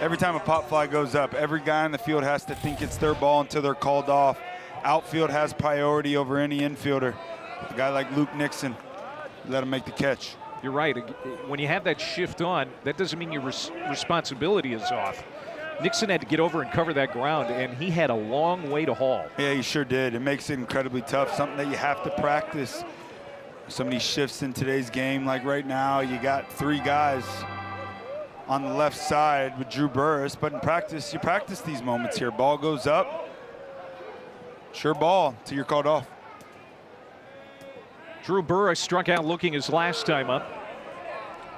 Every time a pop fly goes up, every guy in the field has to think it's their ball until they're called off. Outfield has priority over any infielder. A guy like Luke Nixon, let him make the catch. You're right. When you have that shift on, that doesn't mean your responsibility is off. Nixon had to get over and cover that ground, and he had a long way to haul. Yeah, he sure did. It makes it incredibly tough, something that you have to practice. So many shifts in today's game. Like right now, you got 3 guys on the left side with Drew Burris, but in practice, you practice these moments here. Ball goes up, sure ball till you're called off. Drew Burris struck out looking his last time up.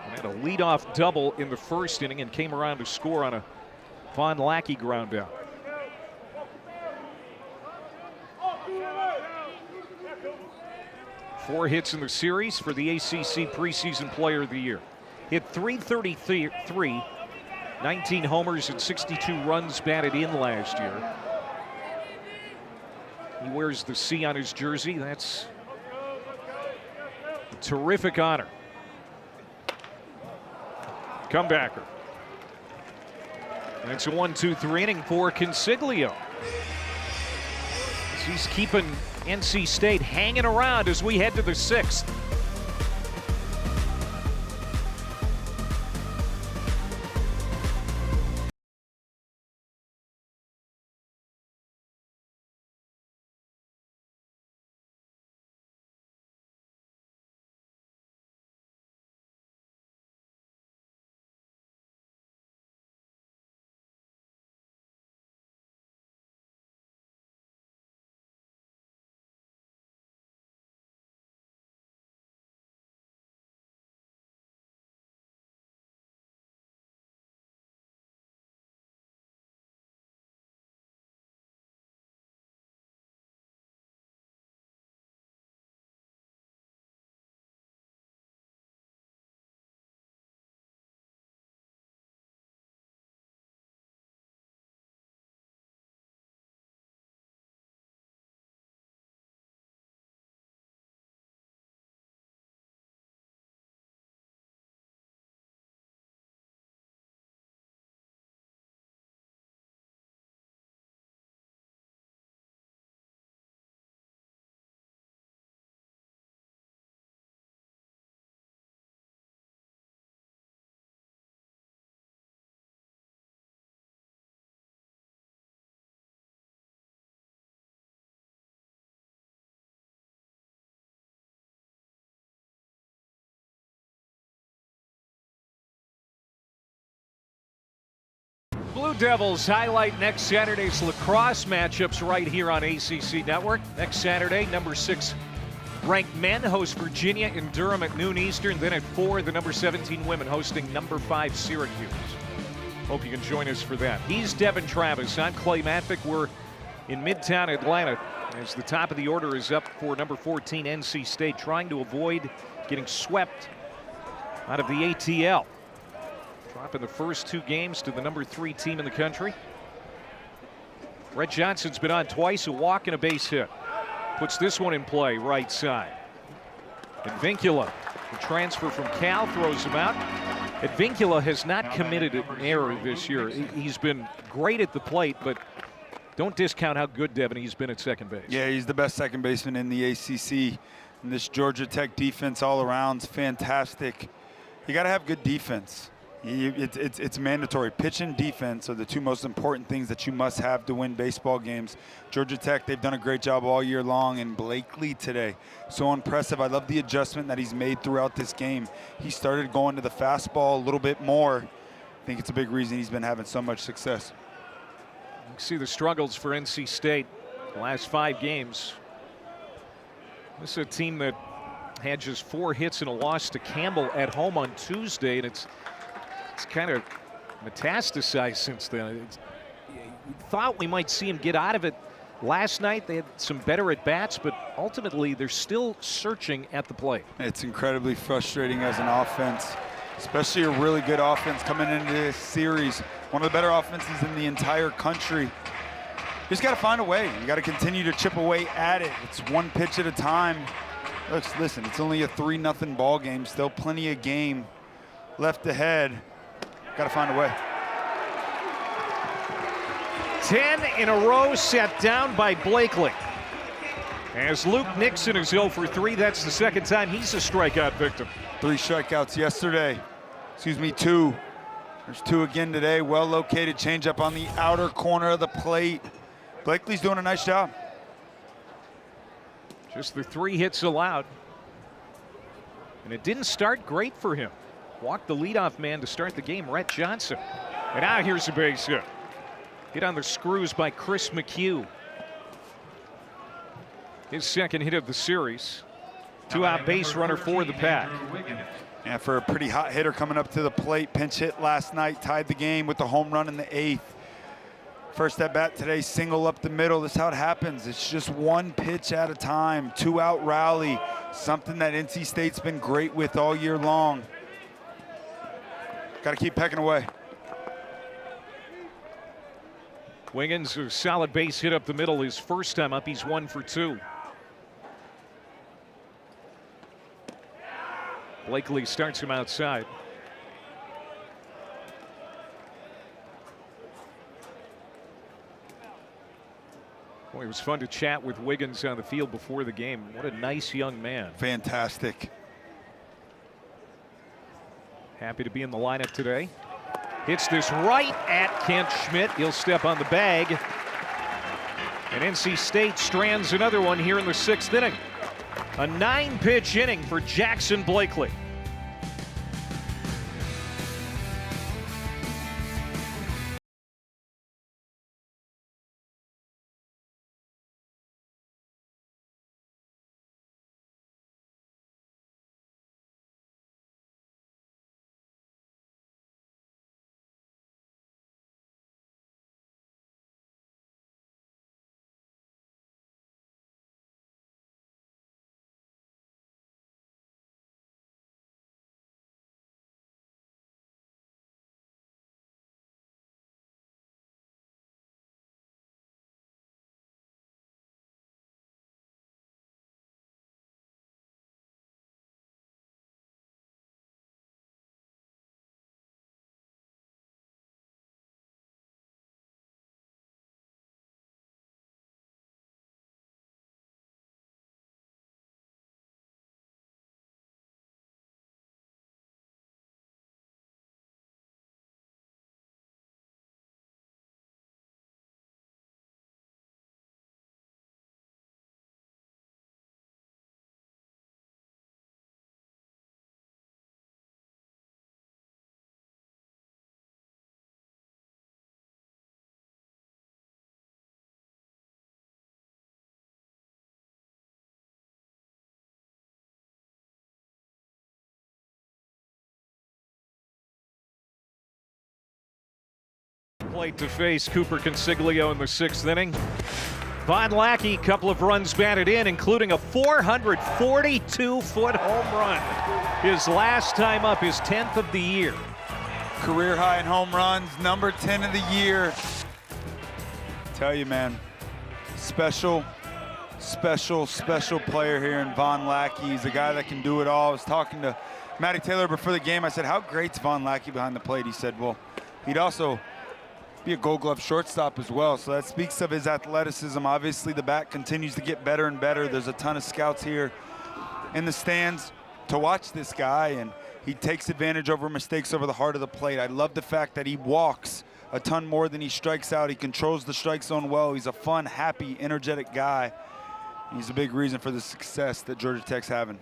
And had a leadoff double in the 1st inning and came around to score on a Von Lackey ground out. Four hits in the series for the ACC preseason player of the year. hit .333, 19 homers and 62 runs batted in last year. He wears the C on his jersey. That's a terrific honor. Comebacker. And it's a 1-2-3 inning for Consiglio. He's keeping NC State hanging around as we head to the 6th. Blue Devils highlight next Saturday's lacrosse matchups right here on ACC Network. Next Saturday, number 6 ranked men host Virginia in Durham at noon Eastern. Then at 4, the number 17 women hosting number 5 Syracuse. Hope you can join us for that. He's Devin Travis. I'm Clay Matvick. We're in Midtown Atlanta as the top of the order is up for number 14 NC State, trying to avoid getting swept out of the ATL. Dropping the first 2 games to the number 3 team in the country. Rhett Johnson's been on twice, a walk and a base hit. Puts this one in play right side. Advincula, the transfer from Cal, throws him out. Advincula has not committed an error this year. He's been great at the plate, but don't discount how good, Devin, he's been at second base. Yeah, he's the best second baseman in the ACC. And this Georgia Tech defense all around is fantastic. You got to have good defense. It's mandatory. Pitch and defense are the 2 most important things that you must have to win baseball games. Georgia Tech, they've done a great job all year long, and Blakely today, so impressive. I love the adjustment that he's made throughout this game. He started going to the fastball a little bit more. I think it's a big reason he's been having so much success. You can see the struggles for NC State the last 5 games. This is a team that had just 4 hits and a loss to Campbell at home on Tuesday, and it's kind of metastasized since then. Thought we might see him get out of it last night. They had some better at bats, but ultimately they're still searching at the plate. It's incredibly frustrating as an offense, especially a really good offense coming into this series. One of the better offenses in the entire country. You just got to find a way. You got to continue to chip away at it. It's 1 pitch at a time. Listen, it's only a 3-0 ball game. Still plenty of game left ahead. Got to find a way. 10 in a row set down by Blakely. As Luke Nixon is 0 for 3, that's the second time he's a strikeout victim. 3 strikeouts yesterday. 2. There's 2 again today. Well located changeup on the outer corner of the plate. Blakely's doing a nice job. Just the 3 hits allowed. And it didn't start great for him. Walked the leadoff man to start the game, Rhett Johnson. And now here's a base hit. Hit on the screws by Chris McHugh. His second hit of the series. 2-out base runner for the Pack. And for a pretty hot hitter coming up to the plate, pinch hit last night, tied the game with the home run in the 8th. First at bat today, single up the middle. This is how it happens. It's just 1 pitch at a time, 2-out rally, something that NC State's been great with all year long. Got to keep pecking away. Wiggins, a solid base hit up the middle. His first time up, he's 1 for 2. Blakely starts him outside. Boy, it was fun to chat with Wiggins on the field before the game. What a nice young man. Fantastic. Happy to be in the lineup today. Hits this right at Kent Schmidt. He'll step on the bag. And NC State strands another one here in the 6th inning. A 9-pitch inning for Jackson Blakely. Plate to face Cooper Consiglio in the 6th inning. Von Lackey, couple of runs batted in, including a 442-foot home run. His last time up, his 10th of the year. Career high in home runs, number 10 of the year. Tell you, man, special player here in Von Lackey. He's a guy that can do it all. I was talking to Matty Taylor before the game. I said, how great's Von Lackey behind the plate? He said, well, he'd also be a Gold Glove shortstop as well. So that speaks of his athleticism. Obviously, the bat continues to get better and better. There's a ton of scouts here in the stands to watch this guy, and he takes advantage over mistakes over the heart of the plate. I love the fact that he walks a ton more than he strikes out. He controls the strike zone well. He's a fun, happy, energetic guy. He's a big reason for the success that Georgia Tech's having.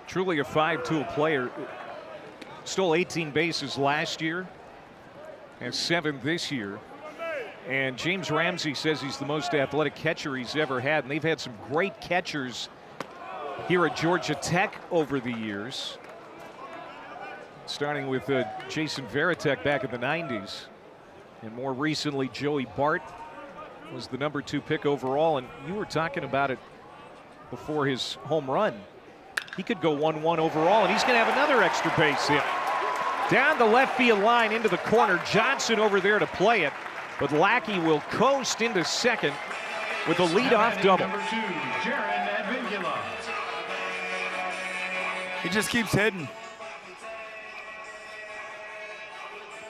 Truly a 5-tool player. Stole 18 bases last year and 7 this year. And James Ramsey says he's the most athletic catcher he's ever had. And they've had some great catchers here at Georgia Tech over the years, starting with Jason Varitek back in the 90s. And more recently, Joey Bart was the number 2 pick overall. And you were talking about it before his home run. He could go 1-1 overall, and he's going to have another extra base hit. Down the left field line into the corner. Johnson over there to play it, but Lackey will coast into second with a leadoff double. Number 2, Jaron Advincula. He just keeps hitting.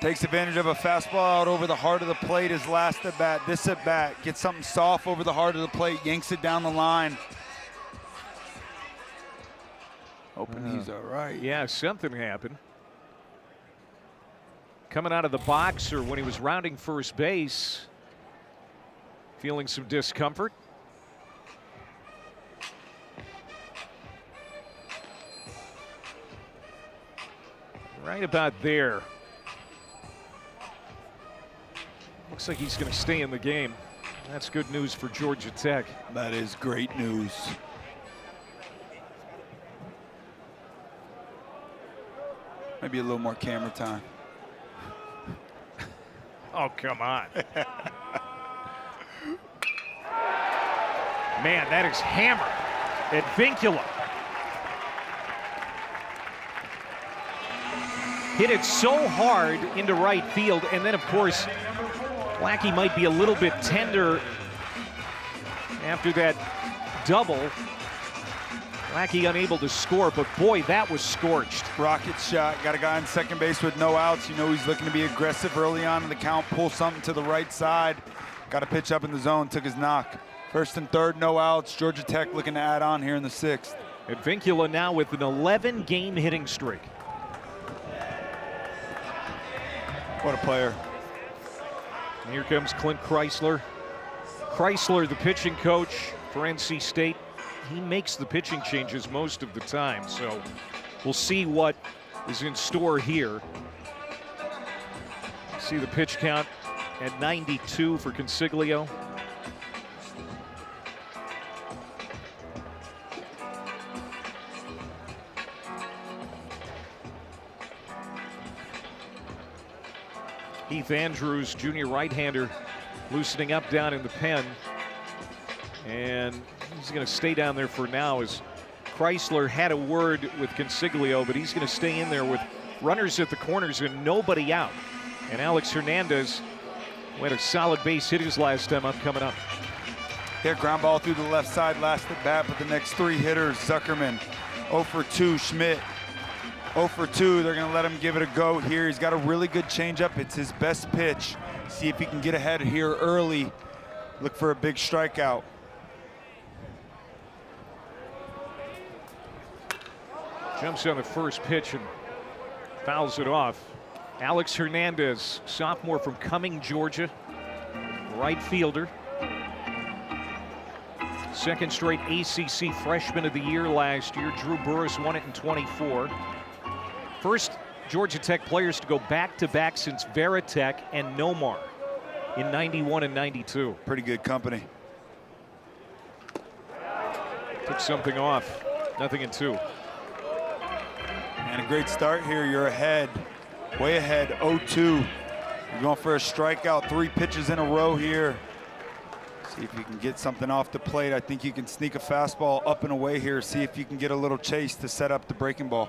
Takes advantage of a fastball out over the heart of the plate his last at bat. This at bat gets something soft over the heart of the plate, yanks it down the line. Hoping he's all right. Yeah, something happened. Coming out of the box, or when he was rounding first base, feeling some discomfort. Right about there. Looks like he's going to stay in the game. That's good news for Georgia Tech. That is great news. Maybe a little more camera time. Oh, come on. Man, that is hammered. Advincula. hit it so hard into right field. And then, of course, Lackey might be a little bit tender after that double. Lackey unable to score, but boy, that was scorched. Rocket shot, got a guy on second base with no outs. You know he's looking to be aggressive early on in the count, pull something to the right side. Got a pitch up in the zone, took his knock. First and third, no outs. Georgia Tech looking to add on here in the 6th. And Vincula now with an 11-game hitting streak. What a player. And here comes Clint Chrysler. Chrysler, the pitching coach for NC State. He makes the pitching changes most of the time, so we'll see what is in store here. See the pitch count at 92 for Consiglio. Heath Andrews, junior right-hander, loosening up down in the pen. And he's going to stay down there for now as Chrysler had a word with Consiglio, but he's going to stay in there with runners at the corners and nobody out. And Alex Hernandez, who had a solid base hit his last time up, coming up. Hit ground ball through the left side, last at bat, but the next 3 hitters, Zuckerman, 0 for 2, Schmidt, 0 for 2. They're going to let him give it a go here. He's got a really good changeup. It's his best pitch. See if he can get ahead here early. Look for a big strikeout. Jumps on the first pitch and fouls it off. Alex Hernandez, sophomore from Cumming, Georgia, right fielder. Second straight ACC Freshman of the Year last year. Drew Burris won it in 24. First Georgia Tech players to go back-to-back since Veritek and Nomar in 91 and 92. Pretty good company. Took something off. 0-2. And a great start here. You're ahead, way ahead, 0-2. You're going for a strikeout, 3 pitches in a row here. See if you can get something off the plate. I think you can sneak a fastball up and away here. See if you can get a little chase to set up the breaking ball.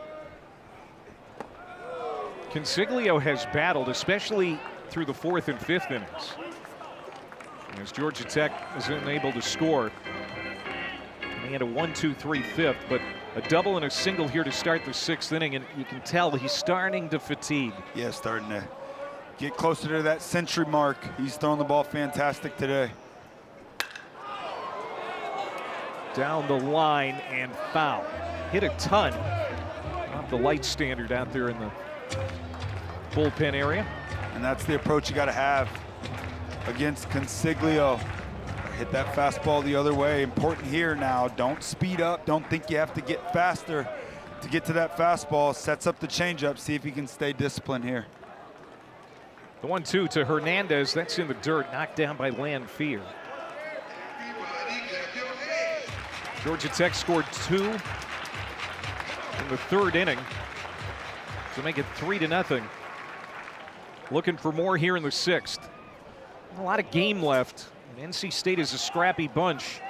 Consiglio has battled, especially through the 4th and 5th innings, as Georgia Tech is unable to score. He had a 1-2-3 5th, but a double and a single here to start the 6th inning, and you can tell he's starting to fatigue. Yeah, starting to get closer to that century mark. He's throwing the ball fantastic today. Down the line and foul. Hit a ton off the light standard out there in the bullpen area. And that's the approach you got to have against Consiglio. Hit that fastball the other way. Important here now. Don't speed up. Don't think you have to get faster to get to that fastball. Sets up the changeup. See if you can stay disciplined here. The 1-2 to Hernandez. That's in the dirt. Knocked down by Lanfear. Georgia Tech scored 2 in the 3rd inning to make it 3-0. Looking for more here in the 6th. A lot of game left. NC State is a scrappy bunch.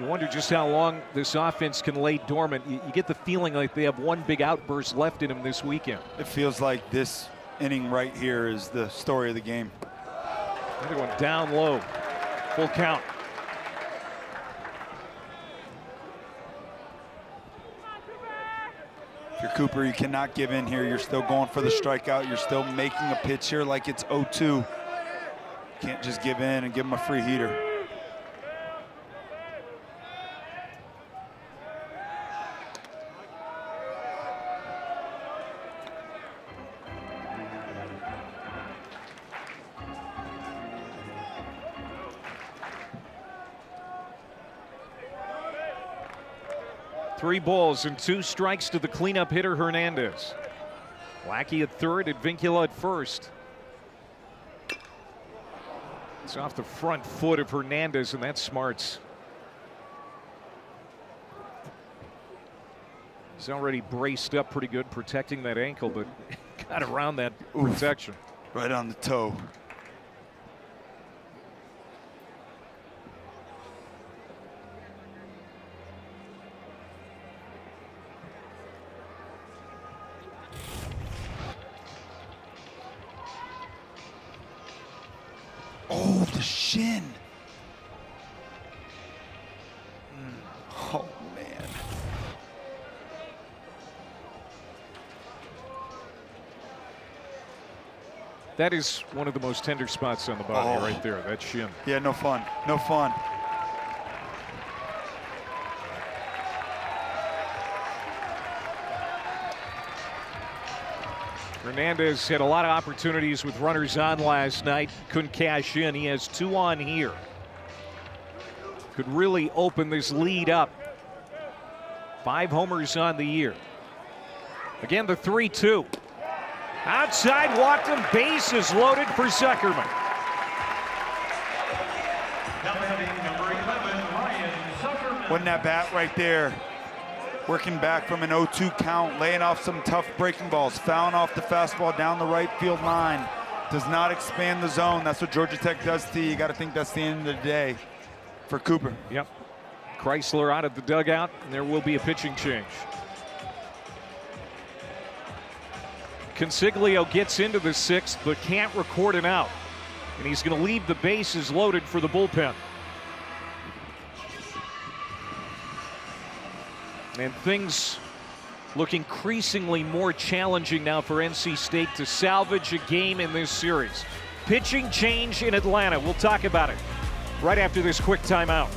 You wonder just how long this offense can lay dormant. You get the feeling like they have one big outburst left in them this weekend. It feels like this inning right here is the story of the game. Another one down low. Full count. If you're Cooper, you cannot give in here. You're still going for the strikeout. You're still making a pitch here like it's 0-2. Can't just give in and give him a free heater. Three balls and 2 strikes to the cleanup hitter Hernandez. Lackey at third, Advincula at first. It's off the front foot of Hernandez, and that's Smarts. He's already braced up pretty good, protecting that ankle, but got around that protection. Right on the toe. Oh, the shin. Oh, man. That is one of the most tender spots on the body right there, that shin. Yeah, no fun. No fun. Hernandez had a lot of opportunities with runners on last night. Couldn't cash in. He has 2 on here. Could really open this lead up. 5 homers on the year. Again, the 3-2. Outside, walked him. Bases loaded for Zuckerman. Now batting number 11, Ryan Zuckerman. Wasn't that bat right there? Working back from an 0-2 count, laying off some tough breaking balls, fouling off the fastball down the right field line. Does not expand the zone. That's what Georgia Tech does to you. You got to think that's the end of the day for Cooper. Yep. Chrysler out of the dugout, and there will be a pitching change. Consiglio gets into the 6th, but can't record an out. And he's going to leave the bases loaded for the bullpen. And things look increasingly more challenging now for NC State to salvage a game in this series. Pitching change in Atlanta. We'll talk about it right after this quick timeout.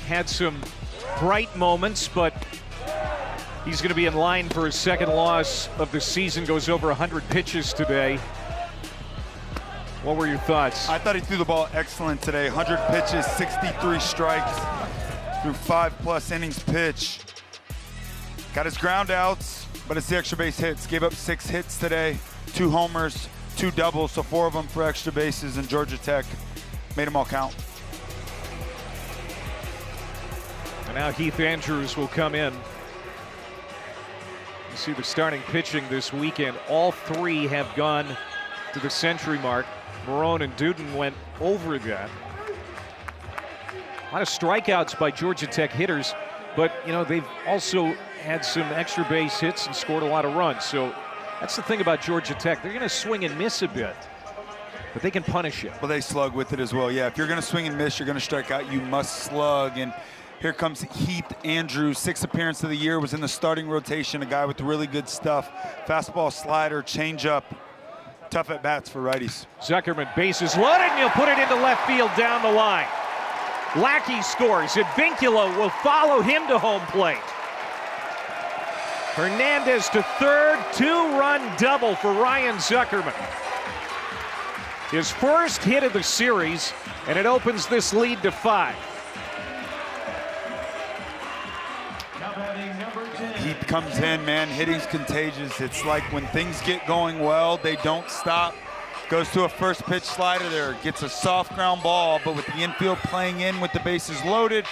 Had some bright moments, but he's going to be in line for his 2nd loss of the season. Goes over 100 pitches today. What were your thoughts? I thought he threw the ball excellent today. 100 pitches, 63 strikes, through 5+ innings pitched. Got his ground outs, but it's the extra base hits. Gave up 6 hits today, 2 homers, 2 doubles, so 4 of them for extra bases, and Georgia Tech made them all count. And now Heath Andrews will come in. You see the starting pitching this weekend. All 3 have gone to the century mark. Marone and Duden went over that. A lot of strikeouts by Georgia Tech hitters, but you know they've also had some extra base hits and scored a lot of runs. So that's the thing about Georgia Tech. They're going to swing and miss a bit, but they can punish you. Well, they slug with it as well. Yeah, if you're going to swing and miss, you're going to strike out, you must slug. And here comes Heath Andrews, 6th appearance of the year, was in the starting rotation, a guy with really good stuff. Fastball, slider, changeup, tough at bats for righties. Zuckerman, bases loaded, and he'll put it into left field down the line. Lackey scores, and Vincula will follow him to home plate. Hernandez to 3rd, 2-run double for Ryan Zuckerman. His first hit of the series, and it opens this lead to 5. He comes in, man, hitting's contagious. It's like when things get going well, they don't stop. Goes to a first pitch slider there, gets a soft ground ball, but with the infield playing in with the bases loaded,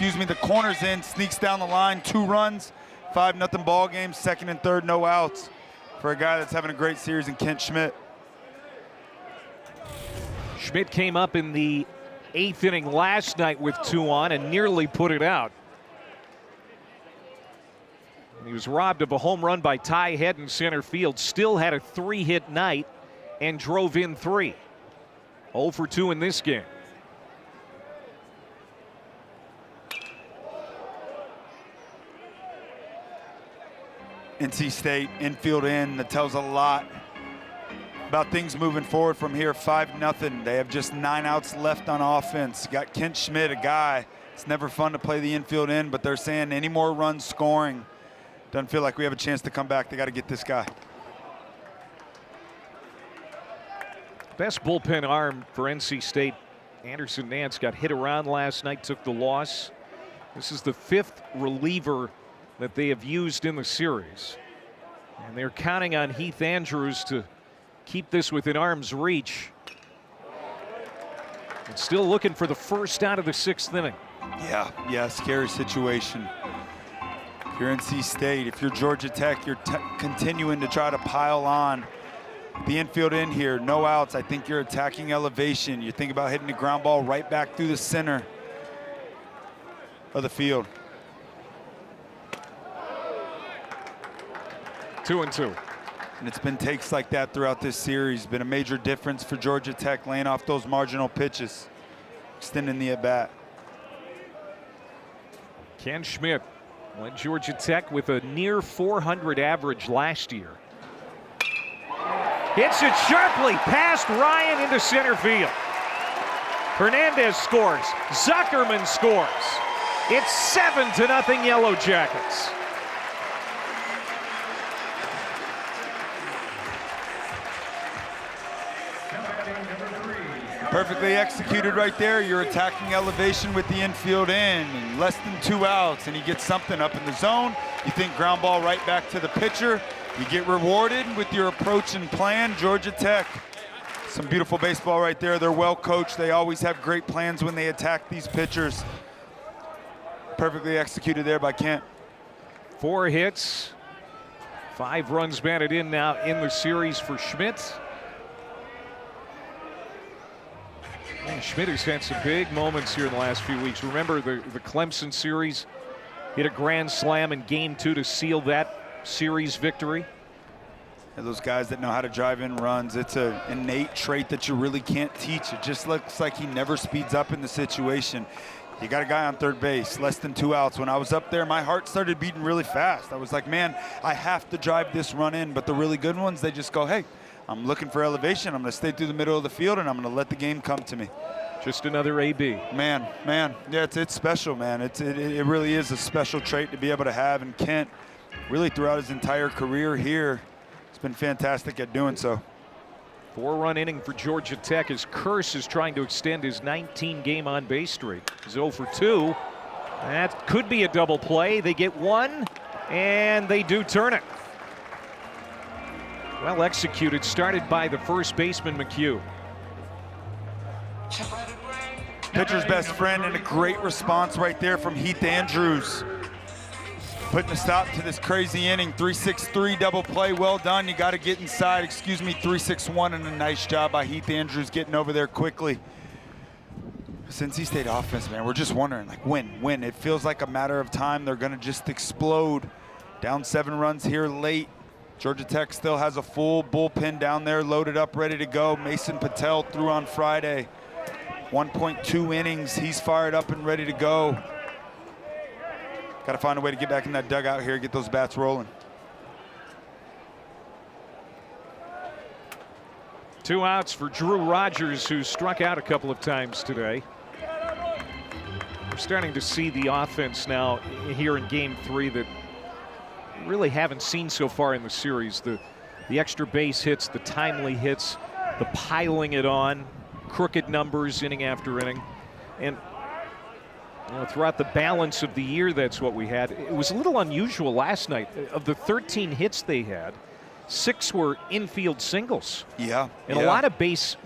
the corner's in, sneaks down the line, 2 runs, 5-0 ball game, second and third, no outs for a guy that's having a great series in Kent Schmidt. Schmidt came up in the 8th inning last night with 2 on and nearly put it out. He was robbed of a home run by Ty Head in center field, still had a 3-hit night and drove in 3. 0 for 2 in this game. NC State infield in, that tells a lot about things moving forward from here. 5-0. They have just 9 outs left on offense. You got Kent Schmidt, a guy. It's never fun to play the infield in, but they're saying any more runs scoring, doesn't feel like we have a chance to come back. They got to get this guy. Best bullpen arm for NC State. Anderson Nance got hit around last night, took the loss. This is the 5th reliever that they have used in the series. And they're counting on Heath Andrews to keep this within arm's reach. And still looking for the first out of the 6th inning. Yeah, scary situation. If you're NC State, if you're Georgia Tech, you're continuing to try to pile on. The infield in here, no outs. I think you're attacking elevation. You think about hitting the ground ball right back through the center of the field. 2-2. And it's been takes like that throughout this series. Been a major difference for Georgia Tech, laying off those marginal pitches, extending the at-bat. Ken Schmidt led Georgia Tech with a near 400 average last year. Hits it sharply past Ryan into center field. Hernandez scores. Zuckerman scores. It's 7-0 Yellow Jackets. Perfectly executed right there. You're attacking elevation with the infield in, and less than 2 outs, and he gets something up in the zone. You think ground ball right back to the pitcher. You get rewarded with your approach and plan. Georgia Tech, some beautiful baseball right there. They're well coached. They always have great plans when they attack these pitchers. Perfectly executed there by Kent. 4 hits, 5 runs batted in now in the series for Schmidt. Man, Schmidt has had some big moments here in the last few weeks. Remember the Clemson series, hit a grand slam in game 2 to seal that series victory. And those guys that know how to drive in runs, it's an innate trait that you really can't teach. It just looks like he never speeds up in the situation. You got a guy on third base, less than 2 outs. When I was up there, my heart started beating really fast. I was like, man, I have to drive this run in. But the really good ones, they just go, hey, I'm looking for elevation. I'm going to stay through the middle of the field, and I'm going to let the game come to me. Just another AB. Man, yeah, it's special, man. It really is a special trait to be able to have. And Kent, really throughout his entire career here, has been fantastic at doing so. 4-run inning for Georgia Tech as Curse is trying to extend his 19-game on-base streak. He's 0 for 2. That could be a double play. They get 1, and they do turn it. Well executed, started by the first baseman, McHugh. Pitcher's best friend, and a great response right there from Heath Andrews. Putting a stop to this crazy inning. 3-6-3 double play, well done. You got to get inside. 3-6-1, and a nice job by Heath Andrews getting over there quickly. NC State offense, man, we're just wondering, like, when? It feels like a matter of time. They're going to just explode. Down 7 runs here late. Georgia Tech still has a full bullpen down there, loaded up, ready to go. Mason Patel threw on Friday. 1.2 innings. He's fired up and ready to go. Got to find a way to get back in that dugout here, get those bats rolling. 2 outs for Drew Rogers, who struck out a couple of times today. We're starting to see the offense now here in game 3 that we really haven't seen so far in the series. The extra base hits, the timely hits, the piling it on, crooked numbers inning after inning. And you know, throughout the balance of the year, that's what we had. It was a little unusual last night. Of the 13 hits they had, 6 were infield singles. Yeah. And a lot of base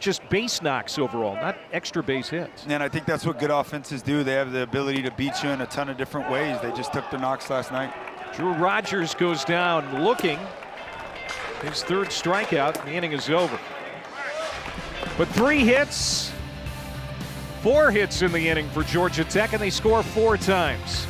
knocks overall, not extra base hits. And I think that's what good offenses do. They have the ability to beat you in a ton of different ways. They just took their knocks last night. Drew Rogers goes down looking. His third strikeout, the inning is over. But 3 hits, 4 hits in the inning for Georgia Tech, and they score 4 times.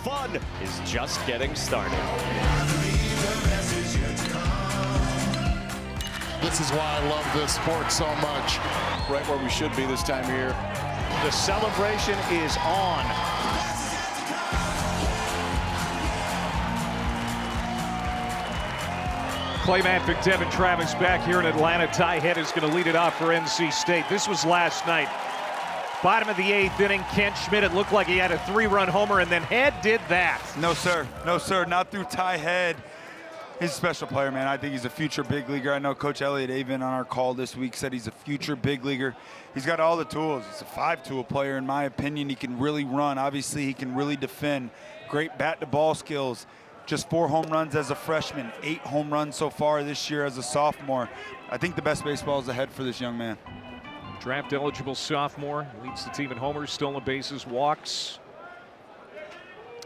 Fun is just getting started. This is why I love this sport so much. Right where we should be this time of year. The celebration is on. Clay Matvick, Devin Travis back here in Atlanta. Ty Head is going to lead it off for NC State. This was last night. Bottom of the 8th inning, Kent Schmidt, it looked like he had a 3-run homer, and then Head did that. No, sir. No, sir. Not through Ty Head. He's a special player, man. I think he's a future big leaguer. I know Coach Elliott Avon on our call this week said he's a future big leaguer. He's got all the tools. He's a 5-tool player, in my opinion. He can really run. Obviously, he can really defend. Great bat-to-ball skills. Just 4 home runs as a freshman, 8 home runs so far this year as a sophomore. I think the best baseball is ahead for this young man. Draft eligible sophomore, leads the team in homers, stolen bases, walks.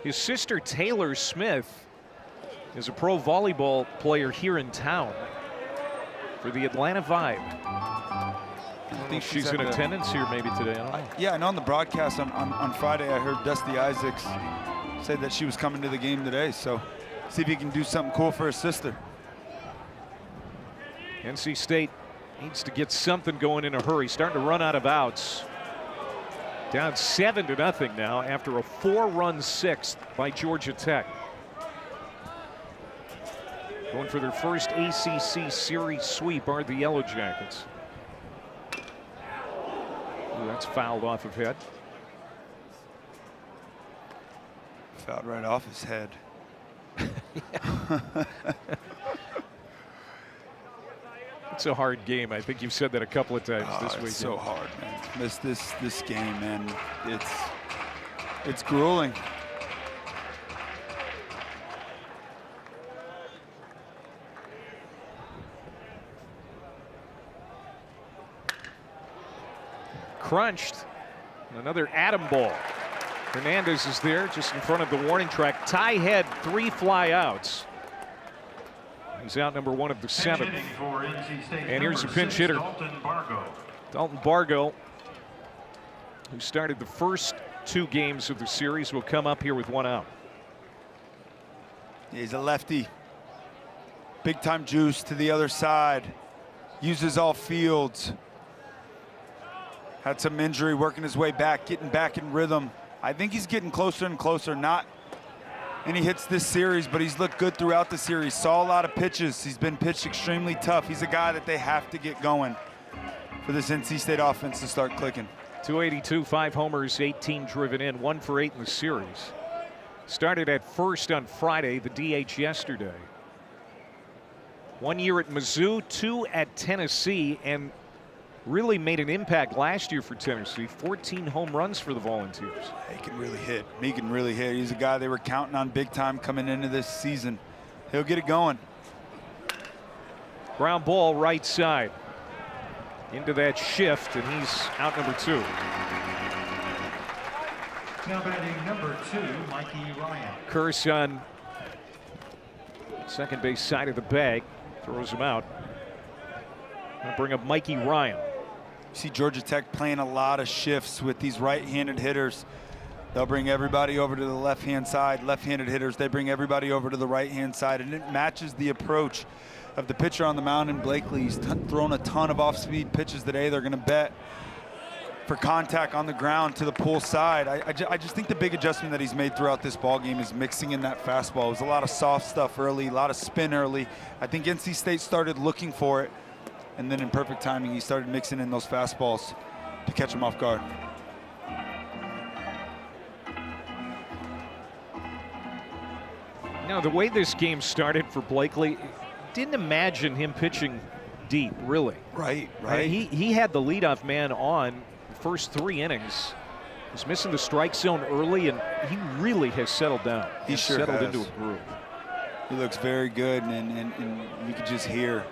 His sister Taylor Smith is a pro volleyball player here in town for the Atlanta Vibe. I think she's in attendance here maybe today. I don't know. Yeah, and on the broadcast on Friday, I heard Dusty Isaacs say that she was coming to the game today. So see if he can do something cool for his sister. NC State needs to get something going in a hurry. Starting to run out of outs. Down 7-0 now after a 4-run 6th by Georgia Tech. Going for their first ACC series sweep are the Yellow Jackets. Ooh, that's fouled off of Head. Fouled right off his head. It's a hard game. I think you've said that a couple of times this week. It's so hard, man. Miss this game, man. It's grueling. Crunched. Another Adam ball. Hernandez is there just in front of the warning track. Ty Head, 3 fly outs. He's out number 1 of the 7th. And here's a pinch hitter. Dalton Bargo, who started the first 2 games of the series, will come up here with 1 out. He's a lefty. Big time juice to the other side. Uses all fields. Had some injury, working his way back, getting back in rhythm. I think he's getting closer and closer. Not any hits this series, but he's looked good throughout the series. Saw a lot of pitches. He's been pitched extremely tough. He's a guy that they have to get going for this NC State offense to start clicking. 282, 5 homers, 18 driven in, 1 for 8 in the series. Started at first on Friday, the DH yesterday. 1 year at Mizzou, 2 at Tennessee, and really made an impact last year for Tennessee. 14 home runs for the Volunteers. He can really hit. He can really hit. He's a guy they were counting on big time coming into this season. He'll get it going. Ground ball right side. Into that shift, and he's out number 2. Now batting number 2, Mikey Ryan. Curse on second base side of the bag. Throws him out. Gonna bring up Mikey Ryan. You see Georgia Tech playing a lot of shifts with these right-handed hitters. They'll bring everybody over to the left-hand side. Left-handed hitters, they bring everybody over to the right-hand side, and it matches the approach of the pitcher on the mound in Blakely. He's thrown a ton of off-speed pitches today. They're going to bet for contact on the ground to the pull side. I just think the big adjustment that he's made throughout this ball game is mixing in that fastball. It was a lot of soft stuff early, a lot of spin early. I think NC State started looking for it, and then in perfect timing, he started mixing in those fastballs to catch him off guard. Now, the way this game started for Blakely, didn't imagine him pitching deep, really. Right. He had the leadoff man on the first 3 innings. He's missing the strike zone early, and he really has settled down. He sure settled has. into a groove. He looks very good, and you could just hear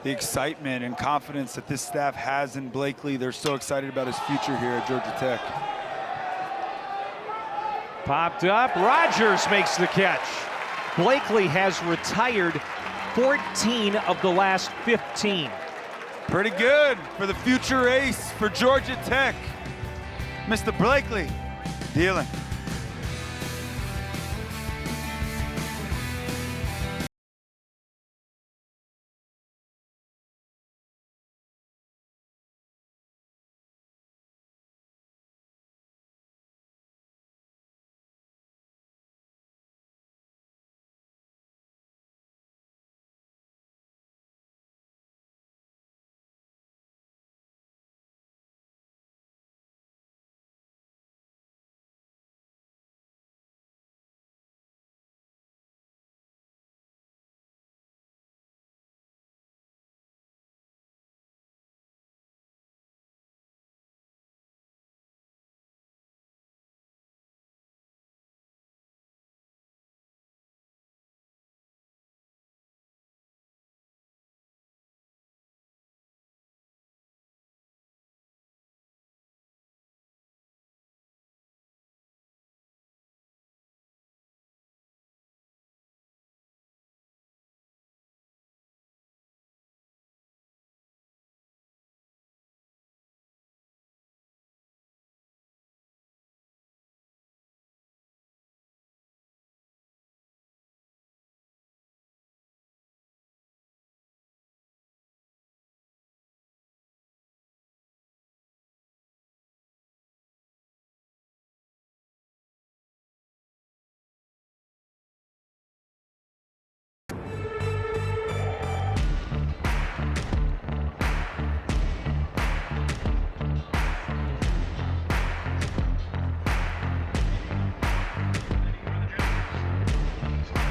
the excitement and confidence that this staff has in Blakely. They're so excited about his future here at Georgia Tech. Popped up. Rogers makes the catch. Blakely has retired 14 of the last 15. Pretty good for the future ace for Georgia Tech. Mr. Blakely dealing.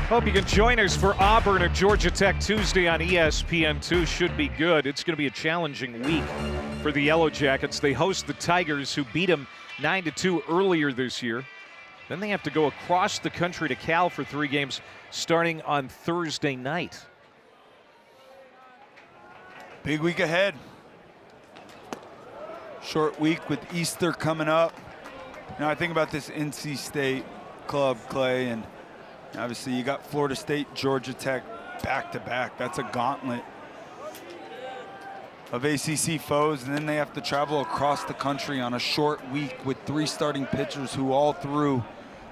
Hope you can join us for Auburn at Georgia Tech Tuesday on ESPN2. Should be good. It's going to be a challenging week for the Yellow Jackets. They host the Tigers, who beat them 9-2 earlier this year. Then they have to go across the country to Cal for 3 games starting on Thursday night. Big week ahead. Short week with Easter coming up. Now I think about this NC State club, Clay, and obviously you got Florida State, Georgia Tech back-to-back. That's a gauntlet of ACC foes, and then they have to travel across the country on a short week with 3 starting pitchers who all threw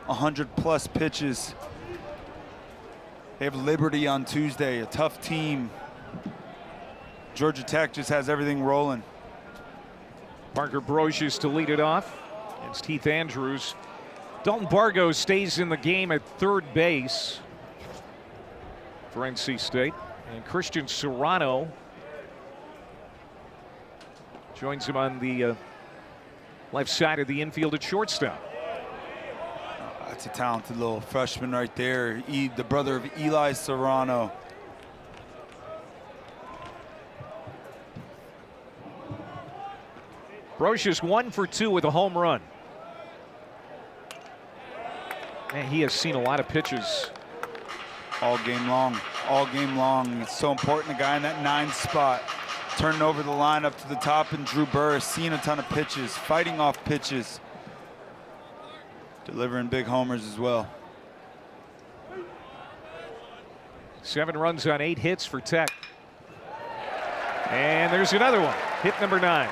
100-plus pitches. They have Liberty on Tuesday, a tough team. Georgia Tech just has everything rolling. Parker Brosius to lead it off against Heath Andrews. Dalton Bargo stays in the game at third base for NC State. And Christian Serrano joins him on the left side of the infield at shortstop. That's a talented little freshman right there, the brother of Eli Serrano. Brocious 1 for 2 with a home run. Man, he has seen a lot of pitches. All game long. All game long. It's so important. The guy in that 9 spot. Turning over the line up to the top, and Drew Burress seeing a ton of pitches, fighting off pitches, delivering big homers as well. 7 runs on 8 hits for Tech. And there's another one. Hit number 9.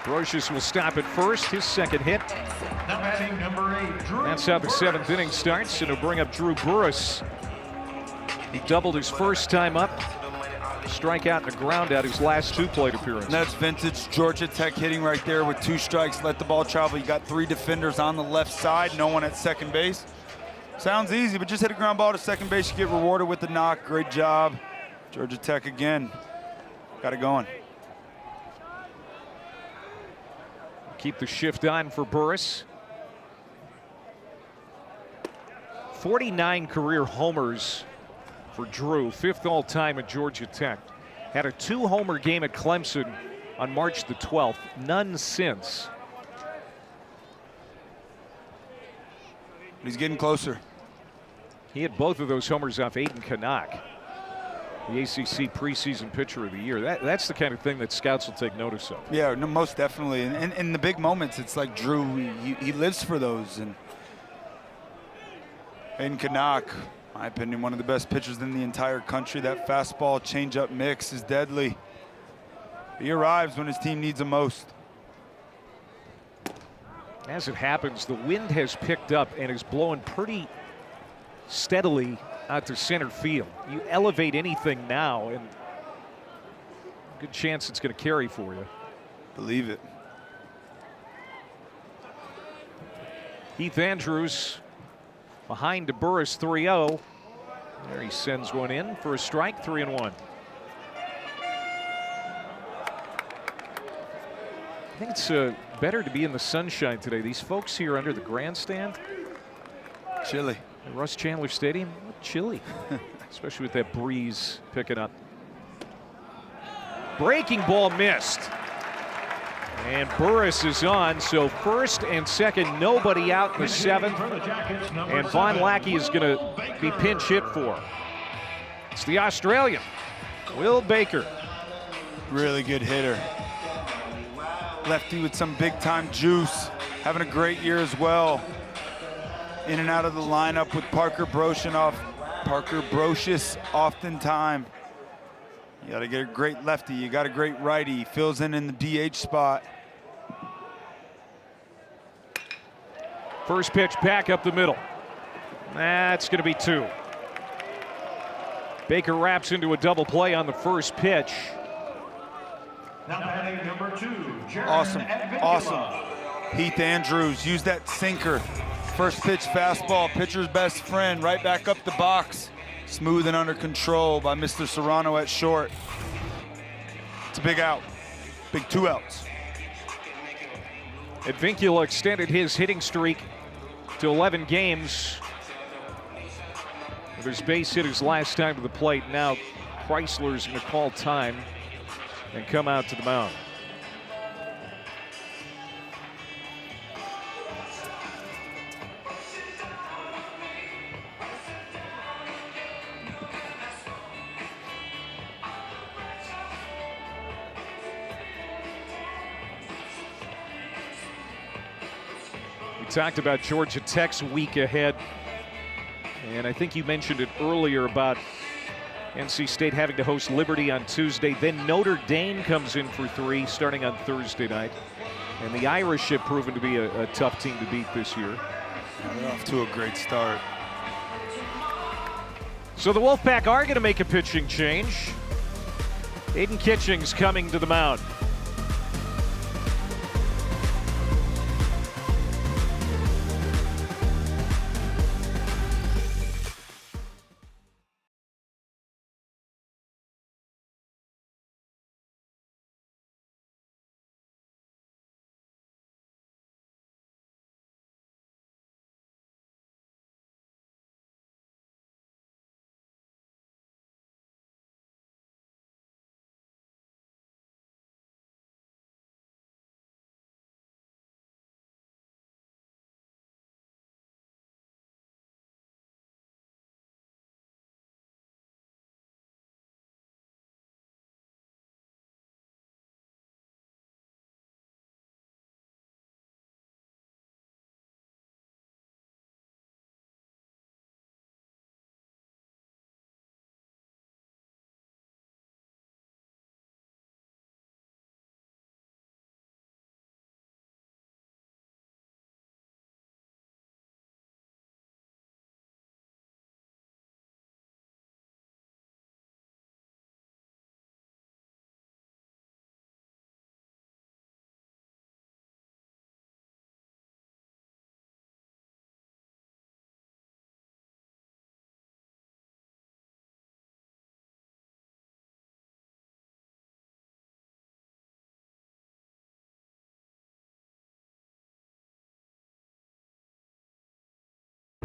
Brocious will stop at first, his second hit. Now batting number 8, Drew. That's how the 7th inning starts, and it'll bring up Drew Burress. He doubled his first time up. Strikeout and a ground out his last 2 plate appearances. That's vintage Georgia Tech hitting right there with 2 strikes, let the ball travel. You got 3 defenders on the left side, no one at second base. Sounds easy, but just hit a ground ball to second base, you get rewarded with the knock. Great job. Georgia Tech again. Got it going. Keep the shift on for Burress. 49 career homers for Drew, 5th all-time at Georgia Tech. Had a 2-homer game at Clemson on March the 12th. None since. He's getting closer. He had both of those homers off Aiden Canuck, the ACC preseason pitcher of the year. That's the kind of thing that scouts will take notice of. Yeah, no, most definitely. And in the big moments, it's like Drew, he lives for those. And Aiden Canuck, my opinion, one of the best pitchers in the entire country. That fastball changeup mix is deadly. He arrives when his team needs him most. As it happens, the wind has picked up and is blowing pretty steadily out to center field. You elevate anything now, and good chance it's going to carry for you. Believe it. Heath Andrews behind to Burress 3-0. There he sends one in for a strike, 3-1. I think it's better to be in the sunshine today. These folks here under the grandstand. Chilly. At Russ Chandler Stadium, chilly. Especially with that breeze picking up. Breaking ball missed. And Burress is on, so first and second, nobody out in the 7th. And Von Lackey is going to be pinch hit for. It's the Australian, Will Baker. Really good hitter. Lefty with some big time juice. Having a great year as well. In and out of the lineup with Parker Brocious oftentimes. You got to get a great lefty. You got a great righty. He fills in the DH spot. First pitch back up the middle. That's going to be 2. Baker wraps into a double play on the first pitch. Now batting number 2, Jaron Awesome. Advincula. Awesome. Heath Andrews used that sinker. First pitch fastball, pitcher's best friend, right back up the box. Smooth and under control by Mr. Serrano at short. It's a big out. Big 2 outs. Advincula extended his hitting streak to 11 games. With his base hit his last time to the plate. Now Chrysler's going to call time and come out to the mound. We talked about Georgia Tech's week ahead, and I think you mentioned it earlier about NC State having to host Liberty on Tuesday. Then Notre Dame comes in for 3 starting on Thursday night. And the Irish have proven to be a tough team to beat this year. Yeah, they're off to a great start. So the Wolfpack are going to make a pitching change. Aiden Kitchings coming to the mound.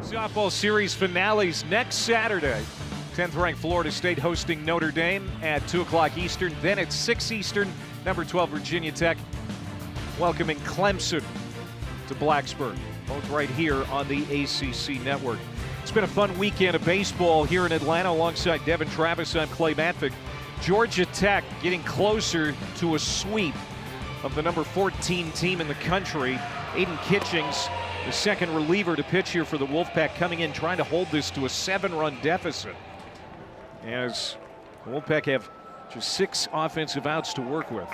Softball series finales next Saturday. 10th ranked Florida State hosting Notre Dame at 2 o'clock Eastern. Then at 6 Eastern, number 12 Virginia Tech welcoming Clemson to Blacksburg. Both right here on the ACC network. It's been a fun weekend of baseball here in Atlanta alongside Devin Travis. I'm Clay Matvick. Georgia Tech getting closer to a sweep of the number 14 team in the country. Aiden Kitchings, the second reliever to pitch here for the Wolfpack, coming in trying to hold this to a 7-run deficit. As the Wolfpack have just 6 offensive outs to work with.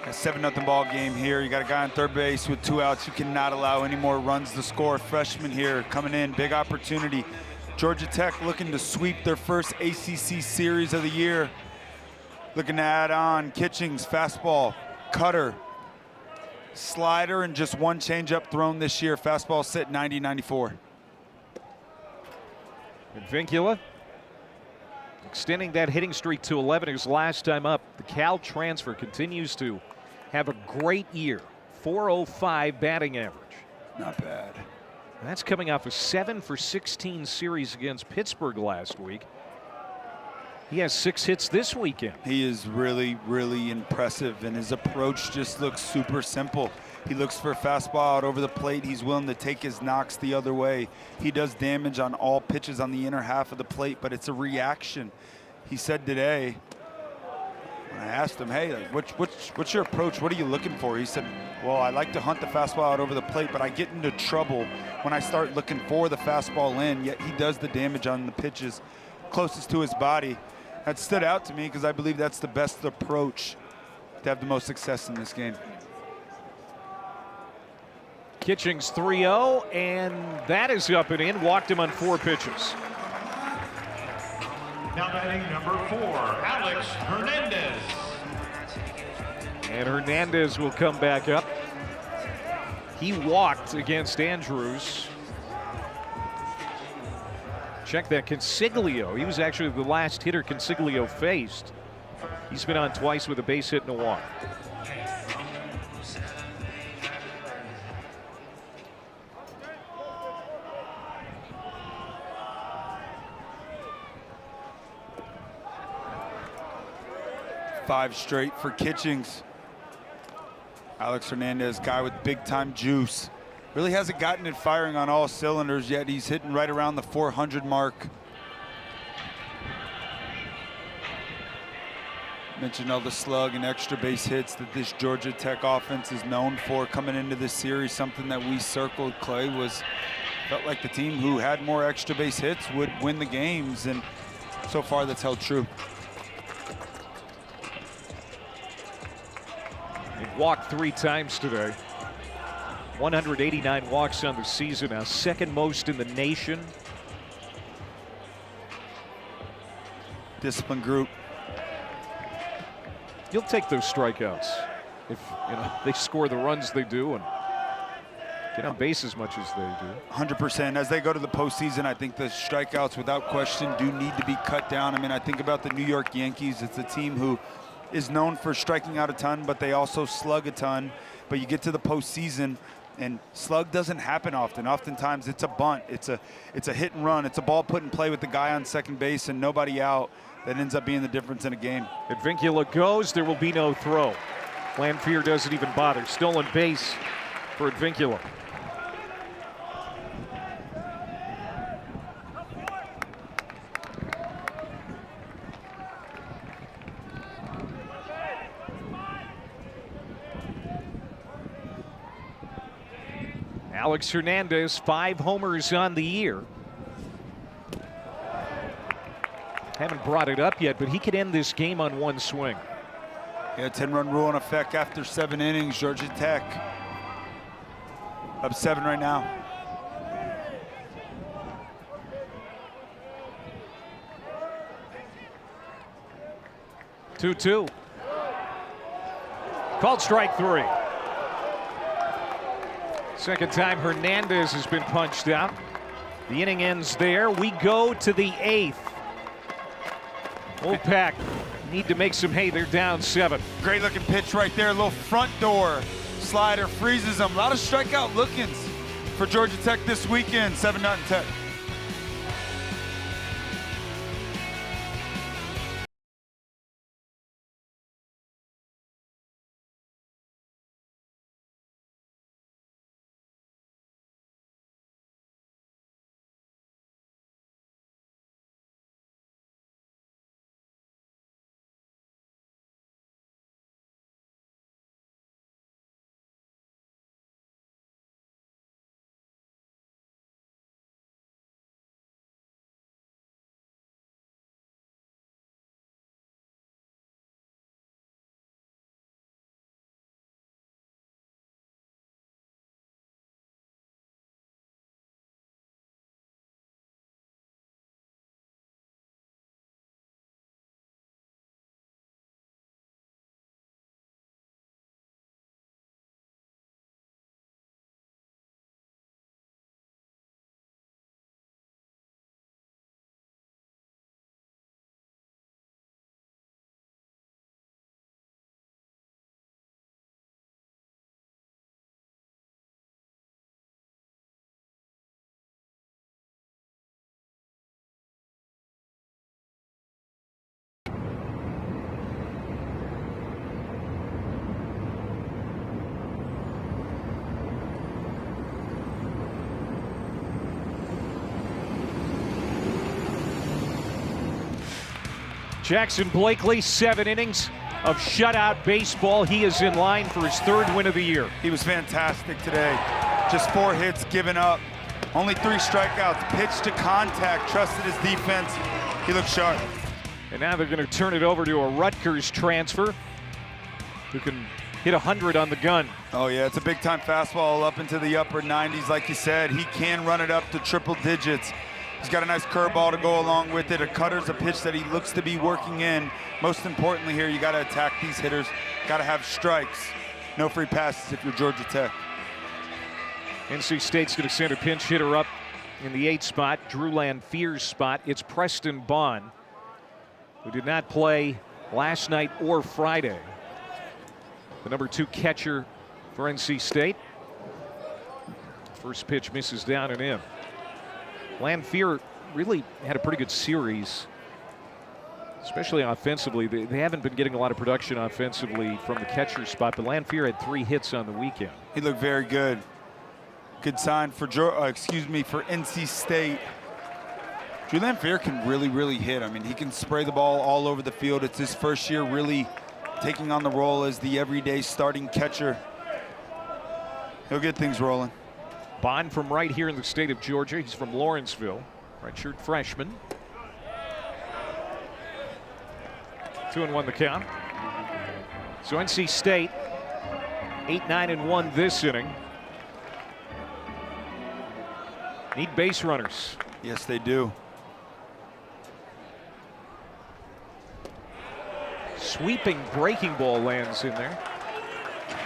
A 7-0 ball game here. You got a guy on third base with 2 outs. You cannot allow any more runs to score. Freshman here coming in, big opportunity. Georgia Tech looking to sweep their first ACC series of the year. Looking to add on Kitchings, fastball, cutter, slider, and just 1 changeup thrown this year. Fastball sit 90-94. And Vincula extending that hitting streak to 11 his last time up. The Cal transfer continues to have a great year. .405 batting average. Not bad. That's coming off a 7 for 16 series against Pittsburgh last week. He has 6 hits this weekend. He is really, really impressive, and his approach just looks super simple. He looks for a fastball out over the plate. He's willing to take his knocks the other way. He does damage on all pitches on the inner half of the plate, but it's a reaction. He said today, when I asked him, hey, what's your approach? What are you looking for? He said, well, I like to hunt the fastball out over the plate, but I get into trouble when I start looking for the fastball in, yet he does the damage on the pitches closest to his body. That stood out to me because I believe that's the best approach to have the most success in this game. Kitchings 3-0, and that is up and in. Walked him on 4 pitches. Now batting number 4, Alex Hernandez. And Hernandez will come back up. He walked against Andrews. Check that, Consiglio. He was actually the last hitter Consiglio faced. He's been on twice with a base hit and a walk. Five straight for Kitchings. Alex Hernandez, guy with big time juice. Really hasn't gotten it firing on all cylinders yet. He's hitting right around the 400 mark. Mentioned all the slug and extra base hits that this Georgia Tech offense is known for coming into this series. Something that we circled, Clay, was felt like the team who had more extra base hits would win the games, and so far that's held true. They've walked 3 times today. 189 walks on the season, now 2nd most in the nation. Disciplined group. You'll take those strikeouts if they score the runs they do and get on base as much as they do. 100%. As they go to the postseason, I think the strikeouts, without question, do need to be cut down. I mean, I think about the New York Yankees. It's a team who is known for striking out a ton, but they also slug a ton. But you get to the postseason, and slug doesn't happen often. Oftentimes it's a bunt, it's a hit and run, it's a ball put in play with the guy on second base and nobody out that ends up being the difference in a game. If Vincula goes, there will be no throw. Lanfear doesn't even bother. Stolen base for Vincula. Alex Hernandez, 5 homers on the year. Haven't brought it up yet, but he could end this game on 1 swing. Yeah, 10-run rule in effect after 7 innings. Georgia Tech up 7 right now. Two. Called strike 3. Second time Hernandez has been punched out. The inning ends there. We go to the 8th. Wolfpack need to make some hay. They're down 7. Great looking pitch right there. A little front door slider freezes them. A lot of strikeout lookings for Georgia Tech this weekend, 7-0 Tech. Jackson Blakely, 7 innings of shutout baseball. He is in line for his 3rd win of the year. He was fantastic today. Just 4 hits given up. Only 3 strikeouts. Pitch to contact. Trusted his defense. He looked sharp. And now they're going to turn it over to a Rutgers transfer who can hit 100 on the gun. Oh yeah, it's a big time fastball up into the upper 90s. Like you said, he can run it up to triple digits. He's got a nice curveball to go along with it. A cutter's a pitch that he looks to be working in. Most importantly here, you got to attack these hitters. Got to have strikes. No free passes if you're Georgia Tech. NC State's going to send a pinch hitter up in the 8th spot, Drew Lanfear's spot. It's Preston Bond, who did not play last night or Friday. The number 2 catcher for NC State. First pitch misses down and in. Lanfear really had a pretty good series, especially offensively. They haven't been getting a lot of production offensively from the catcher spot, but Lanfear had 3 hits on the weekend. He looked very good. Good sign for for NC State. Drew Lanfear can really hit. I mean, he can spray the ball all over the field. It's his first year really taking on the role as the everyday starting catcher. He'll get things rolling. Bond from right here in the state of Georgia. He's from Lawrenceville, redshirt freshman. 2-1 the count. So NC State 8-9-1 this inning. Need base runners. Yes, they do. Sweeping breaking ball lands in there.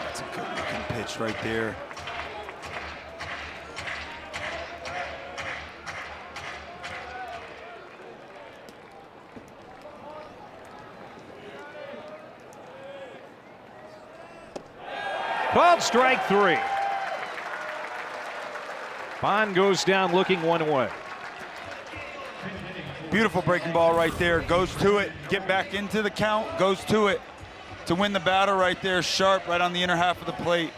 That's a good looking pitch right there. Called strike 3. Bond goes down looking one away. Beautiful breaking ball right there. Goes to it, get back into the count, goes to it to win the battle right there. Sharp right on the inner half of the plate.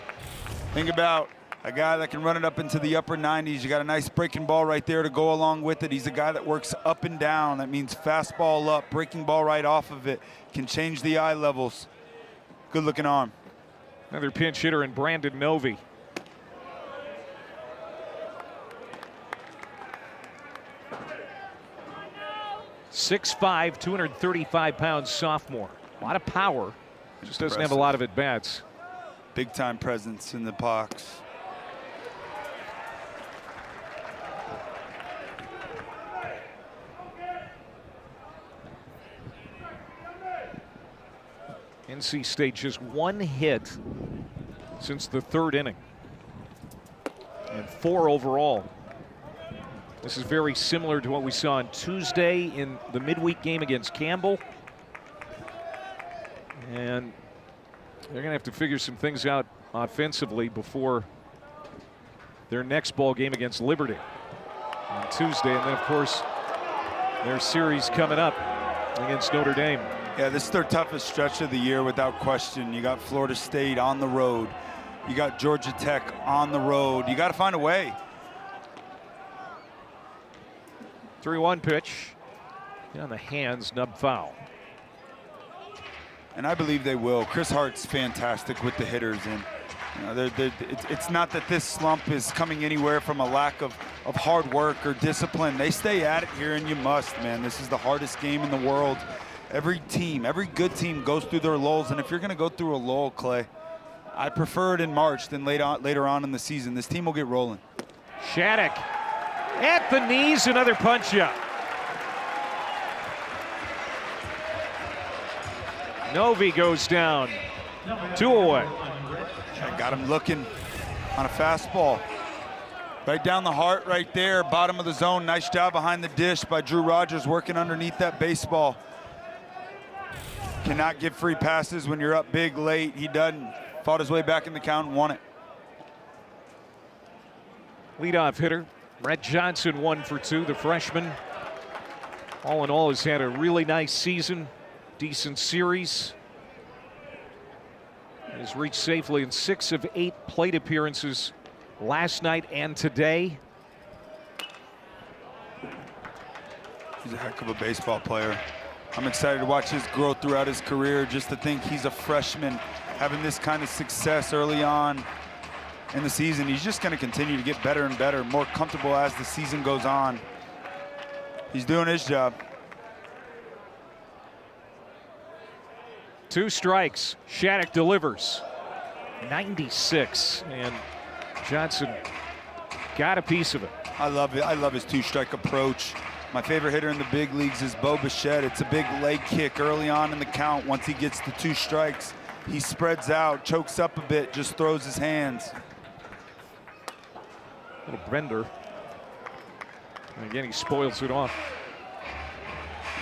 Think about a guy that can run it up into the upper 90s. You got a nice breaking ball right there to go along with it. He's a guy that works up and down. That means fastball up, breaking ball right off of it. Can change the eye levels. Good looking arm. Another pinch hitter in Brandon Novy. .6'5", 235-pound sophomore. A lot of power. Just doesn't have a lot of at-bats. Big time presence in the box. NC State just 1 hit since the 3rd inning. And 4 overall. This is very similar to what we saw on Tuesday in the midweek game against Campbell. And they're going to have to figure some things out offensively before their next ball game against Liberty on Tuesday. And then, of course, their series coming up against Notre Dame. Yeah, this is their toughest stretch of the year without question. You got Florida State on the road. You got Georgia Tech on the road. You got to find a way. 3-1 pitch. On the hands, nub foul. And I believe they will. Chris Hart's fantastic with the hitters. And you know, it's not that this slump is coming anywhere from a lack of hard work or discipline. They stay at it here, and you must, man. This is the hardest game in the world. Every team, every good team goes through their lulls. And if you're going to go through a lull, Clay, I prefer it in March than later on in the season. This team will get rolling. Shattuck at the knees, another punch up. Novi goes down, 2 away. I got him looking on a fastball. Right down the heart right there, bottom of the zone. Nice job behind the dish by Drew Rogers working underneath that baseball. Cannot give free passes when you're up big late. He doesn't. Fought his way back in the count and won it. Leadoff hitter, Rhett Johnson, 1 for 2, the freshman. All in all, has had a really nice season. Decent series. Has reached safely in 6 of 8 plate appearances last night and today. He's a heck of a baseball player. I'm excited to watch his growth throughout his career. Just to think he's a freshman having this kind of success early on in the season. He's just going to continue to get better and better, more comfortable as the season goes on. He's doing his job. 2 strikes. Shattuck delivers. 96, and Johnson got a piece of it. I love it. I love his 2-strike approach. My favorite hitter in the big leagues is Bo Bichette. It's a big leg kick early on in the count. Once he gets to 2 strikes, he spreads out, chokes up a bit, just throws his hands. Little bender. And again, he spoils it off.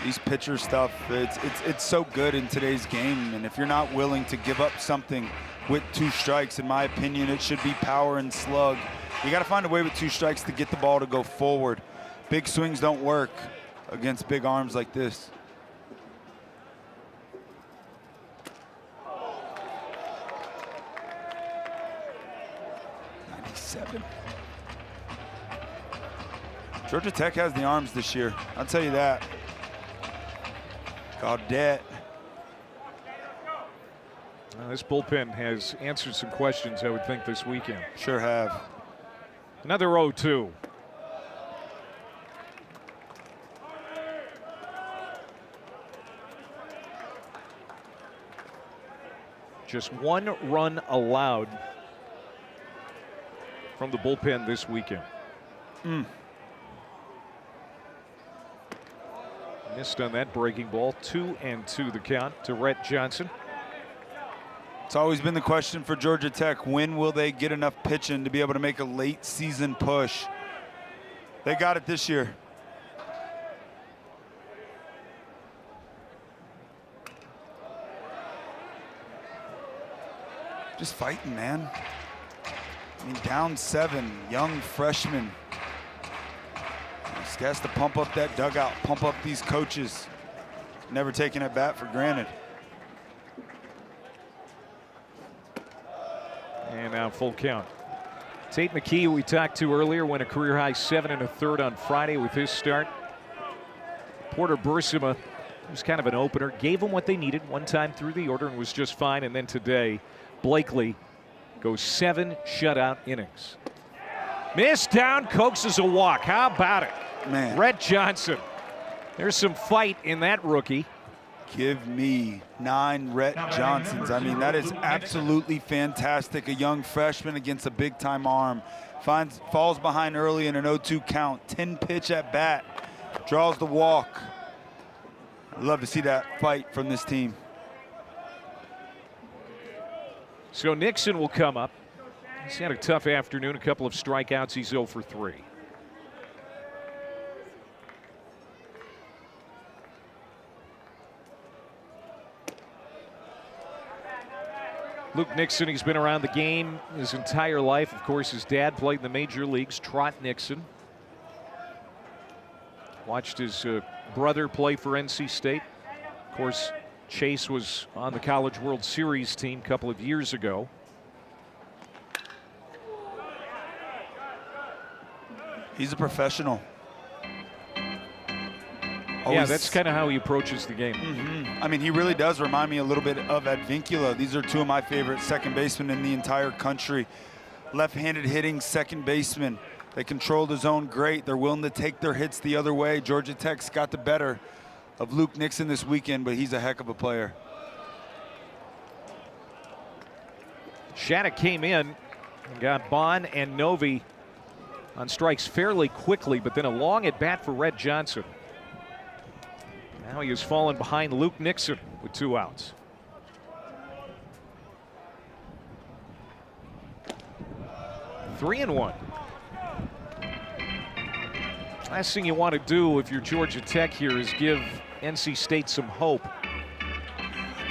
These pitcher stuff, it's so good in today's game. And if you're not willing to give up something with 2 strikes, in my opinion, it should be power and slug. You got to find a way with 2 strikes to get the ball to go forward. Big swings don't work against big arms like this. Georgia Tech has the arms this year. I'll tell you that. Gaudet. This bullpen has answered some questions, I would think, this weekend. Sure have. Another 0-2. Just 1 run allowed from the bullpen this weekend. Missed on that breaking ball. 2-2 the count to Rhett Johnson. It's always been the question for Georgia Tech. When will they get enough pitching to be able to make a late season push? They got it this year. Just fighting, man. I mean, down 7, young freshman. Just has to pump up that dugout, pump up these coaches. Never taking a bat for granted. And now full count. Tate McKee, who we talked to earlier, went a career high 7 1/3 on Friday with his start. Porter Bursima was kind of an opener, gave them what they needed 1 time through the order and was just fine. And then today, Blakely goes 7 shutout innings. Missed down, coaxes a walk. How about it? Man. Rhett Johnson. There's some fight in that rookie. Give me 9 Rhett Johnsons. I mean, that is absolutely fantastic. A young freshman against a big-time arm. Falls behind early in an 0-2 count. 10-pitch at bat. Draws the walk. I'd love to see that fight from this team. So Nixon will come up. He's had a tough afternoon, a couple of strikeouts. He's 0 for 3. Luke Nixon, he's been around the game his entire life. Of course, his dad played in the major leagues, Trot Nixon. Watched his brother play for NC State. Of course, Chase was on the College World Series team a couple of years ago. He's a professional. Yeah, that's kind of how he approaches the game. I mean, he really does remind me a little bit of Advincula. These are two of my favorite second basemen in the entire country. Left-handed hitting second baseman. They control the zone great. They're willing to take their hits the other way. Georgia Tech's got the better of Luke Nixon this weekend, but he's a heck of a player. Shattuck came in and got Bond and Novi on strikes fairly quickly, but then a long at bat for Red Johnson. Now he has fallen behind Luke Nixon with 2 outs. Three and 1. Last thing you want to do if you're Georgia Tech here is give NC State some hope.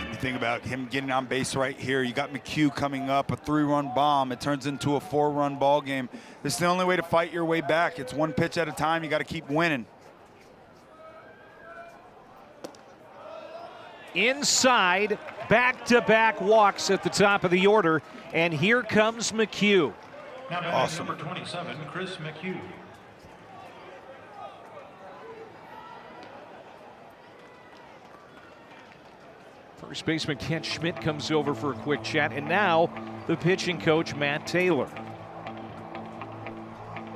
You think about him getting on base right here. You got McHugh coming up, a 3-run bomb. It turns into a 4-run ball game. This is the only way to fight your way back. It's one pitch at a time. You got to keep winning. Inside, back-to-back walks at the top of the order, and here comes McHugh. Now Awesome. number 27, Chris McHugh. First baseman Kent Schmidt comes over for a quick chat, and now the pitching coach, Matt Taylor.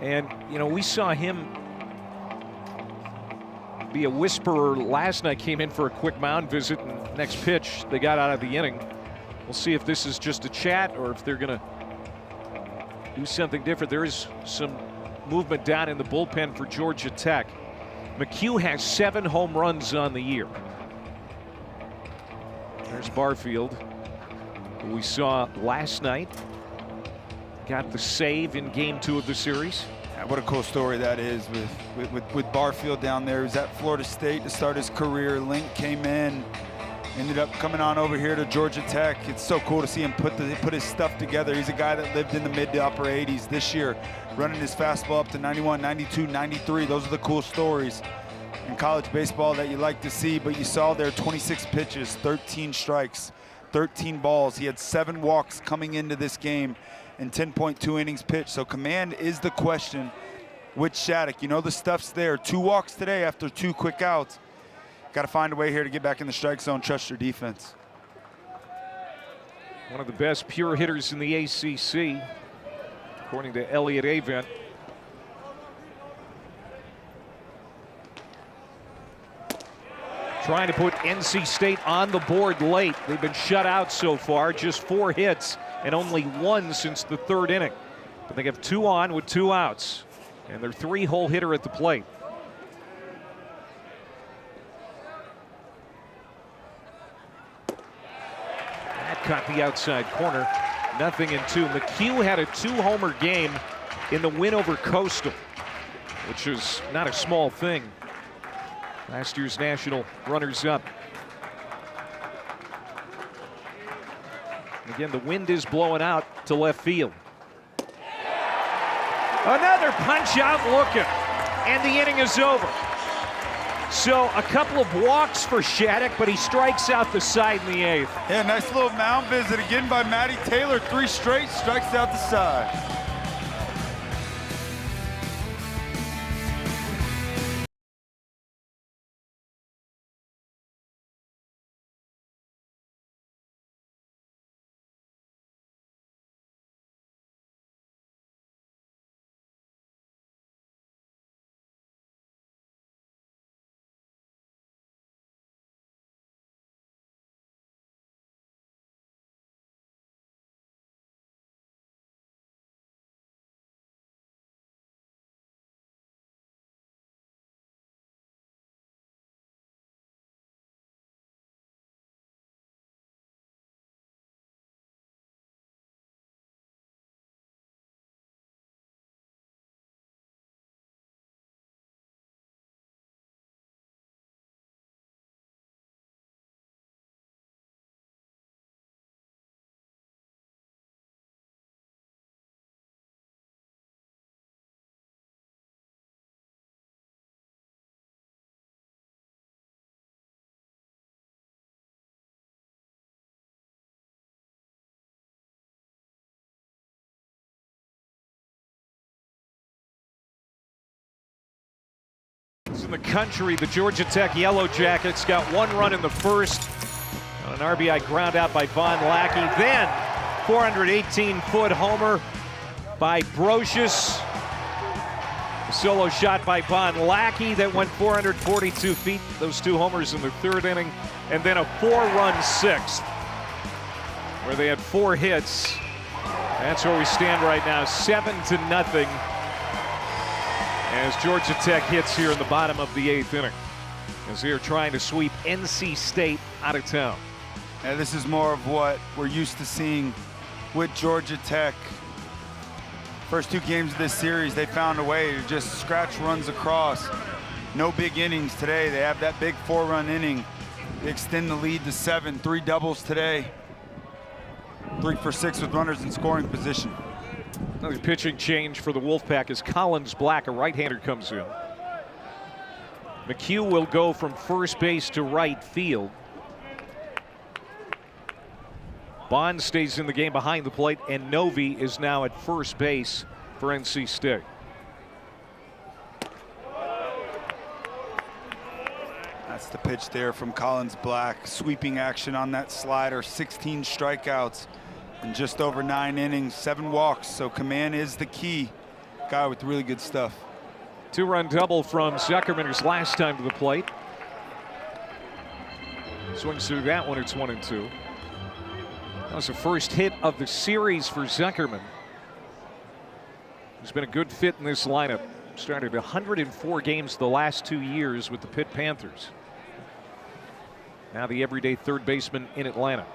And, you know, we saw him be a whisperer last night, came in for a quick mound visit, and next pitch, they got out of the inning. We'll see if this is just a chat or if they're going to do something different. There is some movement down in the bullpen for Georgia Tech. McHugh has 7 home runs on the year. There's Barfield, who we saw last night. Got the save in game 2 of the series. Yeah, what a cool story that is with Barfield down there. He was at Florida State to start his career. Link came in, ended up coming on over here to Georgia Tech. It's so cool to see him put his stuff together. He's a guy that lived in the mid to upper 80s this year, running his fastball up to 91, 92, 93. Those are the cool stories in college baseball that you like to see. But you saw there 26 pitches, 13 strikes, 13 balls. He had 7 walks coming into this game in 10.2 innings pitched. So command is the question with Shattuck. You know the stuff's there. 2 walks today after 2 quick outs. Got to find a way here to get back in the strike zone, trust your defense. One of the best pure hitters in the ACC, according to Elliott Avent. Trying to put NC State on the board late. They've been shut out so far, just 4 hits and only 1 since the 3rd inning. But they have 2 on with 2 outs, and their 3-hole hitter at the plate. That caught the outside corner. 0-2. McHugh had a 2-homer game in the win over Coastal, which is not a small thing. Last year's national runners-up. Again, the wind is blowing out to left field. Another punch out looking, and the inning is over. So a couple of walks for Shattuck, but he strikes out the side in the 8th. Yeah, nice little mound visit again by Matty Taylor. 3 straight, strikes out the side. It's in the country. The Georgia Tech Yellow Jackets got 1 run in the first on an RBI ground out by Von Lackey. Then 418-foot homer by Brocious. A solo shot by Von Lackey that went 442 feet. Those 2 homers in the 3rd inning. And then a 4-run 6th where they had 4 hits. That's where we stand right now, 7-0. As Georgia Tech hits here in the bottom of the 8th inning, as they're trying to sweep NC State out of town. And this is more of what we're used to seeing with Georgia Tech. First 2 games of this series, they found a way to just scratch runs across. No big innings today. They have that big 4-run inning. They extend the lead to 7, 3 doubles today. 3 for 6 with runners in scoring position. Another pitching change for the Wolfpack as Collins Black, a right-hander, comes in. McHugh will go from first base to right field. Bond stays in the game behind the plate, and Novi is now at first base for NC State. That's the pitch there from Collins Black. Sweeping action on that slider. 16 strikeouts in just over 9 innings, 7 walks. So command is the key. Guy with really good stuff. 2-run double from Zuckerman his last time to the plate. Swings through that one. It's 1-2. That was the first hit of the series for Zuckerman. He's been a good fit in this lineup. Started 104 games the last 2 years with the Pitt Panthers. Now the everyday third baseman in Atlanta.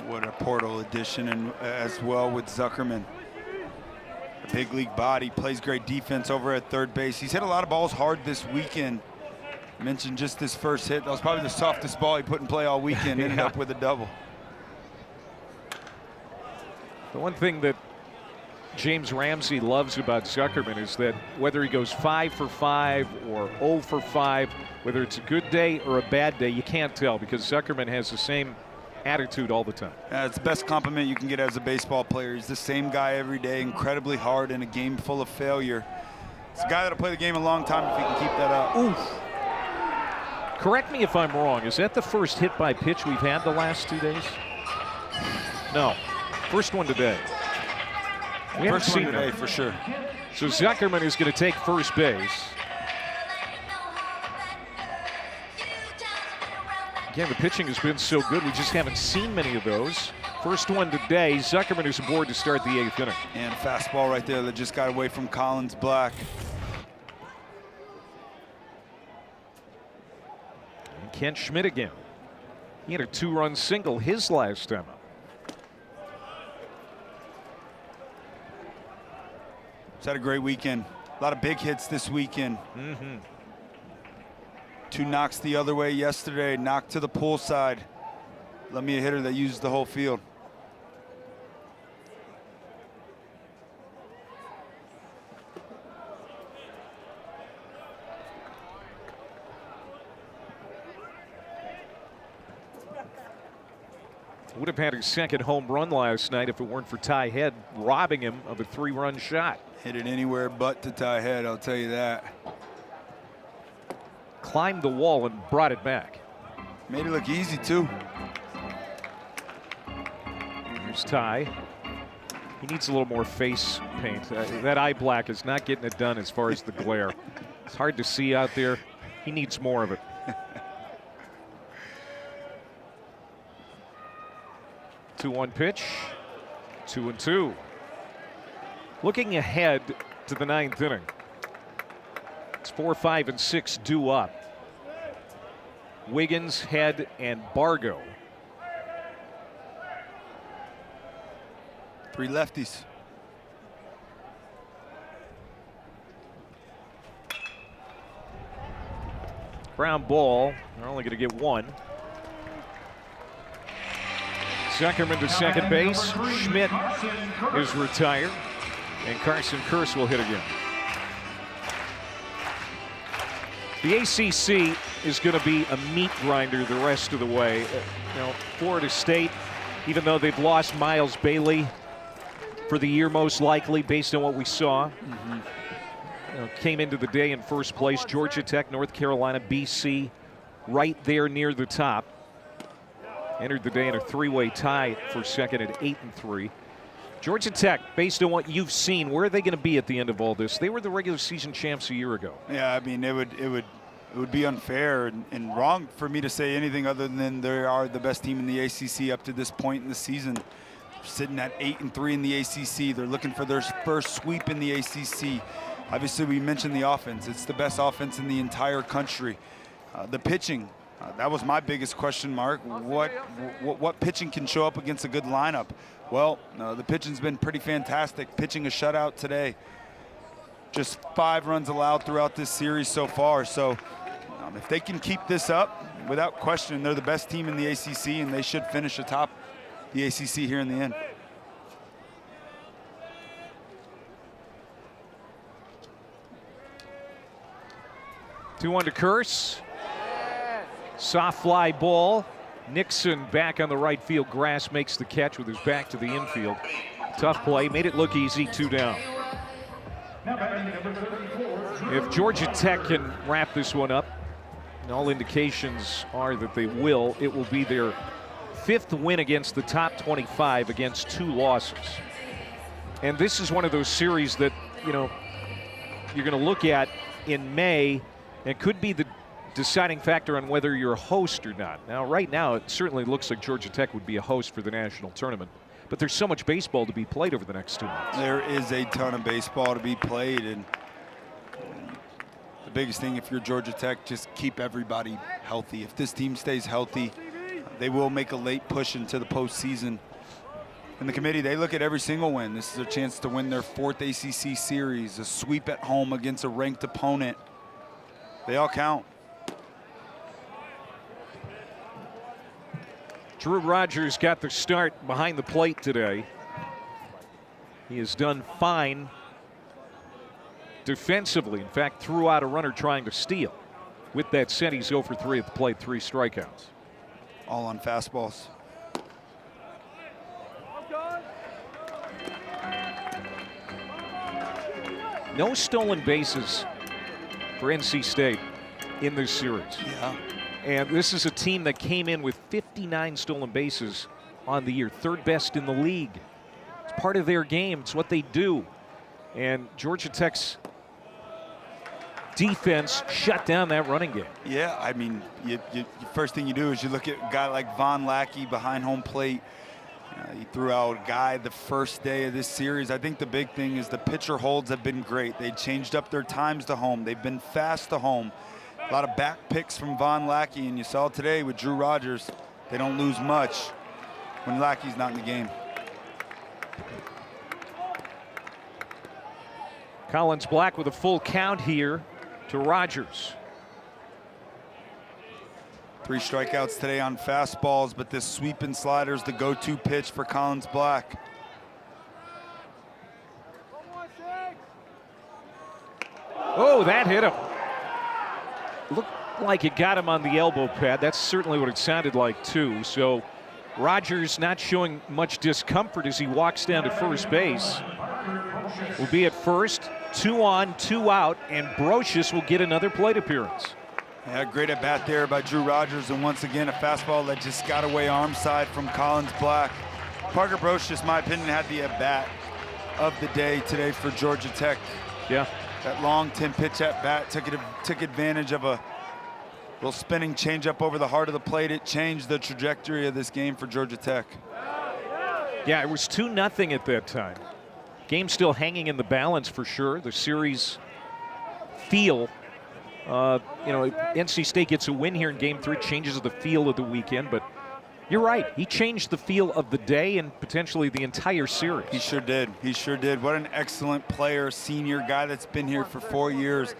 What a portal addition, and as well with Zuckerman. A big league body, plays great defense over at third base. He's hit a lot of balls hard this weekend. I mentioned just this first hit. That was probably the softest ball he put in play all weekend. Ended up with a double. The one thing that James Ramsey loves about Zuckerman is that whether he goes 5 for 5 or 0 for 5, whether it's a good day or a bad day, you can't tell because Zuckerman has the same attitude all the time. It's the best compliment you can get as a baseball player. He's the same guy every day, incredibly hard in a game full of failure. It's a guy that'll play the game a long time if he can keep that up. Oof. Correct me if I'm wrong. Is that the first hit by pitch we've had the last 2 days? No. First one today. We haven't seen one today him for sure. So Zuckerman is going to take first base. Again, the pitching has been so good, we just haven't seen many of those. First one today, Zuckerman is aboard to start the 8th inning. And fastball right there that just got away from Collins Black. And Kent Schmidt again. He had a 2-run single his last time up. He's had a great weekend. A lot of big hits this weekend. 2 knocks the other way yesterday, knocked to the pull side. Let me a hitter that uses the whole field. Would have had his second home run last night if it weren't for Ty Head robbing him of a 3-run shot. Hit it anywhere but to Ty Head, I'll tell you that. Climbed the wall and brought it back. Made it look easy too. Here's Ty. He needs a little more face paint. That eye black is not getting it done as far as the glare. It's hard to see out there. He needs more of it. 2-1 pitch. 2-2. Looking ahead to the 9th inning. It's 4, 5, and 6 due up. Wiggins, Head, and Bargo. 3 lefties. Ground ball. They're only going to get 1. Zuckerman to second base. Schmidt is retired. And Carson Kearse will hit again. The ACC is going to be a meat grinder the rest of the way. Florida State, even though they've lost Miles Bailey for the year most likely based on what we saw. came into the day in first place. Georgia Tech, North Carolina, BC, right there near the top. Entered the day in a three-way tie for second at 8-3. Georgia Tech, based on what you've seen, where are they going to be at the end of all this? They were the regular season champs a year ago. Yeah, I mean, it would be unfair and wrong for me to say anything other than they are the best team in the ACC up to this point in the season. Sitting at 8-3 in the ACC. They're looking for their first sweep in the ACC. Obviously, we mentioned the offense. It's the best offense in the entire country. The pitching, that was my biggest question mark. What pitching can show up against a good lineup? Well, the pitching's been pretty fantastic. Pitching a shutout today. Just 5 runs allowed throughout this series so far. So if they can keep this up, without question, they're the best team in the ACC, and they should finish atop the ACC here in the end. Two on to Curse. Soft fly ball. Nixon back on the right field grass makes the catch with his back to the infield. Tough play, made it look easy, 2 down. If Georgia Tech can wrap this one up, and all indications are that they will, it will be their 5th win against the top 25 against 2 losses. And this is one of those series that, you know, you're going to look at in May and could be the deciding factor on whether you're a host or not. Now, right now, it certainly looks like Georgia Tech would be a host for the national tournament. But there's so much baseball to be played over the next 2 months. There is a ton of baseball to be played, and the biggest thing, if you're Georgia Tech, just keep everybody healthy. If this team stays healthy, they will make a late push into the postseason. And the committee, they look at every single win. This is a chance to win their 4th ACC series, a sweep at home against a ranked opponent. They all count. Drew Rogers got the start behind the plate today. He has done fine defensively. In fact, threw out a runner trying to steal. With that said, he's 0 for 3 at the plate, 3 strikeouts. All on fastballs. No stolen bases for NC State in this series. Yeah. And this is a team that came in with 59 stolen bases on the year, 3rd best in the league. It's part of their game. It's what they do. And Georgia Tech's defense shut down that running game. Yeah, I mean, first thing you do is you look at a guy like Von Lackey behind home plate. He threw out a guy the first day of this series. I think the big thing is the pitcher holds have been great. They changed up their times to home. They've been fast to home. A lot of back picks from Von Lackey, and you saw today with Drew Rogers, they don't lose much when Lackey's not in the game. Collins Black with a full count here to Rogers. 3 strikeouts today on fastballs, but this sweep and slider is the go-to pitch for Collins Black. Oh, that hit him. Looked like it got him on the elbow pad. That's certainly what it sounded like, too. So Rogers not showing much discomfort as he walks down to first base. Will be at first, 2 on, 2 out, and Brocious will get another plate appearance. Yeah, great at bat there by Drew Rogers, and once again a fastball that just got away arm side from Collins Black. Parker Brocious, in my opinion, had the at bat of the day today for Georgia Tech. Yeah. That long 10-pitch at bat took advantage of a little spinning changeup over the heart of the plate. It changed the trajectory of this game for Georgia Tech. Yeah, it was 2-0 at that time. Game still hanging in the balance for sure. The series feel, NC State gets a win here in Game 3, changes the feel of the weekend, but you're right. He changed the feel of the day and potentially the entire series. He sure did. He sure did. What an excellent player, senior guy that's been here for 4 years.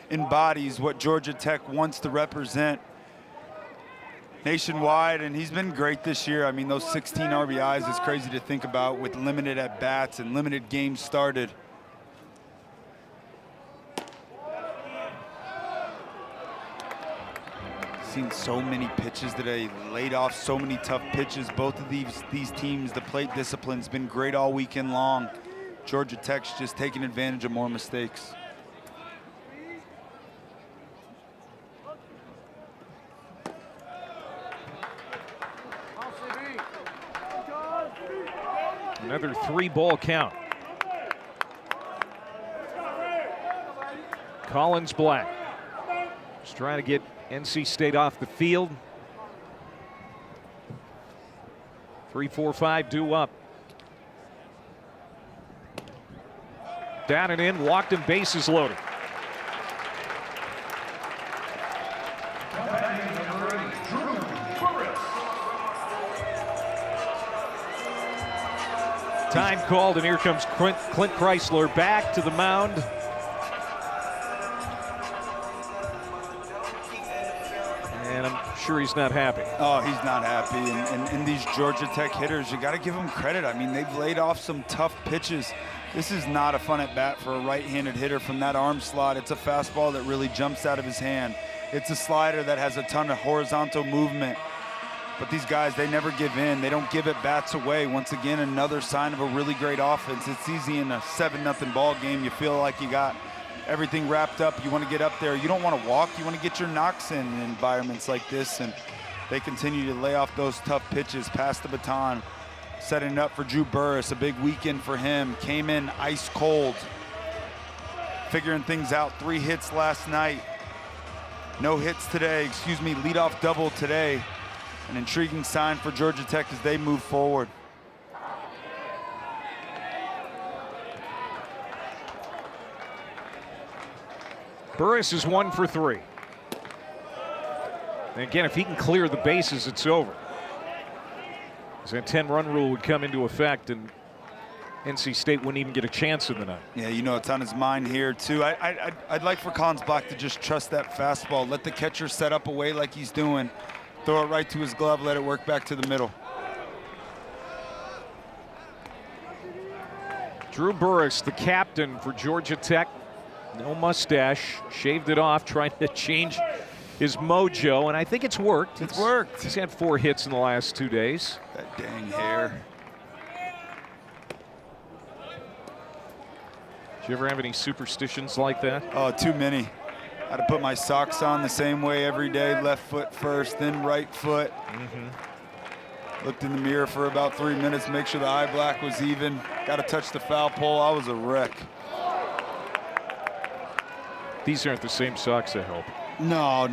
Embodies what Georgia Tech wants to represent nationwide, and he's been great this year. I mean, those 16 RBIs is crazy to think about with limited at-bats and limited games started. Seen so many pitches today, laid off so many tough pitches. Both of these teams, the plate discipline's been great all weekend long. Georgia Tech's just taking advantage of more mistakes. Another 3-ball count. Collins Black just trying to get NC State off the field. 3-4-5 due up. Down and in, walked him, bases loaded. Time called, and here comes Clint Chrysler back to the mound. And I'm sure he's not happy. Oh, he's not happy. And these Georgia Tech hitters, you got to give them credit. I mean, they've laid off some tough pitches. This is not a fun at bat for a right-handed hitter from that arm slot. It's a fastball that really jumps out of his hand. It's a slider that has a ton of horizontal movement. But these guys, they never give in. They don't give at bats away. Once again, another sign of a really great offense. It's easy in a 7-0 ball game. You feel like you got everything wrapped up. You want to get up there. You don't want to walk. You want to get your knocks in environments like this. And they continue to lay off those tough pitches, pass the baton, setting it up for Drew Burress. A big weekend for him. Came in ice cold, figuring things out. 3 hits last night. No hits today. Leadoff double today. An intriguing sign for Georgia Tech as they move forward. Burress is 1 for 3. And again, if he can clear the bases, it's over. That 10-run rule would come into effect, and NC State wouldn't even get a chance in the night. Yeah, you know, it's on his mind here, too. I'd like for Collins Black to just trust that fastball. Let the catcher set up away like he's doing. Throw it right to his glove, let it work back to the middle. Drew Burress, the captain for Georgia Tech. No mustache, shaved it off, trying to change his mojo, and I think it's worked. It's worked. He's had 4 hits in the last 2 days. That dang hair. Did you ever have any superstitions like that? Oh, too many. I had to put my socks on the same way every day, left foot first, then right foot. Looked in the mirror for about 3 minutes, make sure the eye black was even. Got to touch the foul pole. I was a wreck. These aren't the same socks, I hope. No.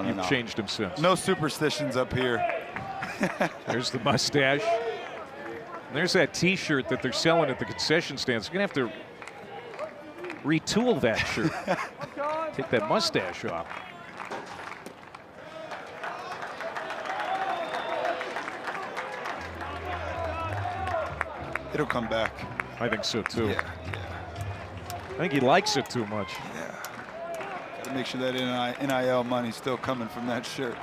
You've changed them since. No superstitions up here. There's the mustache. And there's that T-shirt that they're selling at the concession stands. You're going to have to retool that shirt. Take that mustache off. It'll come back. I think so, too. Yeah. I think he likes it too much. Yeah. Got to make sure that NIL money's still coming from that shirt.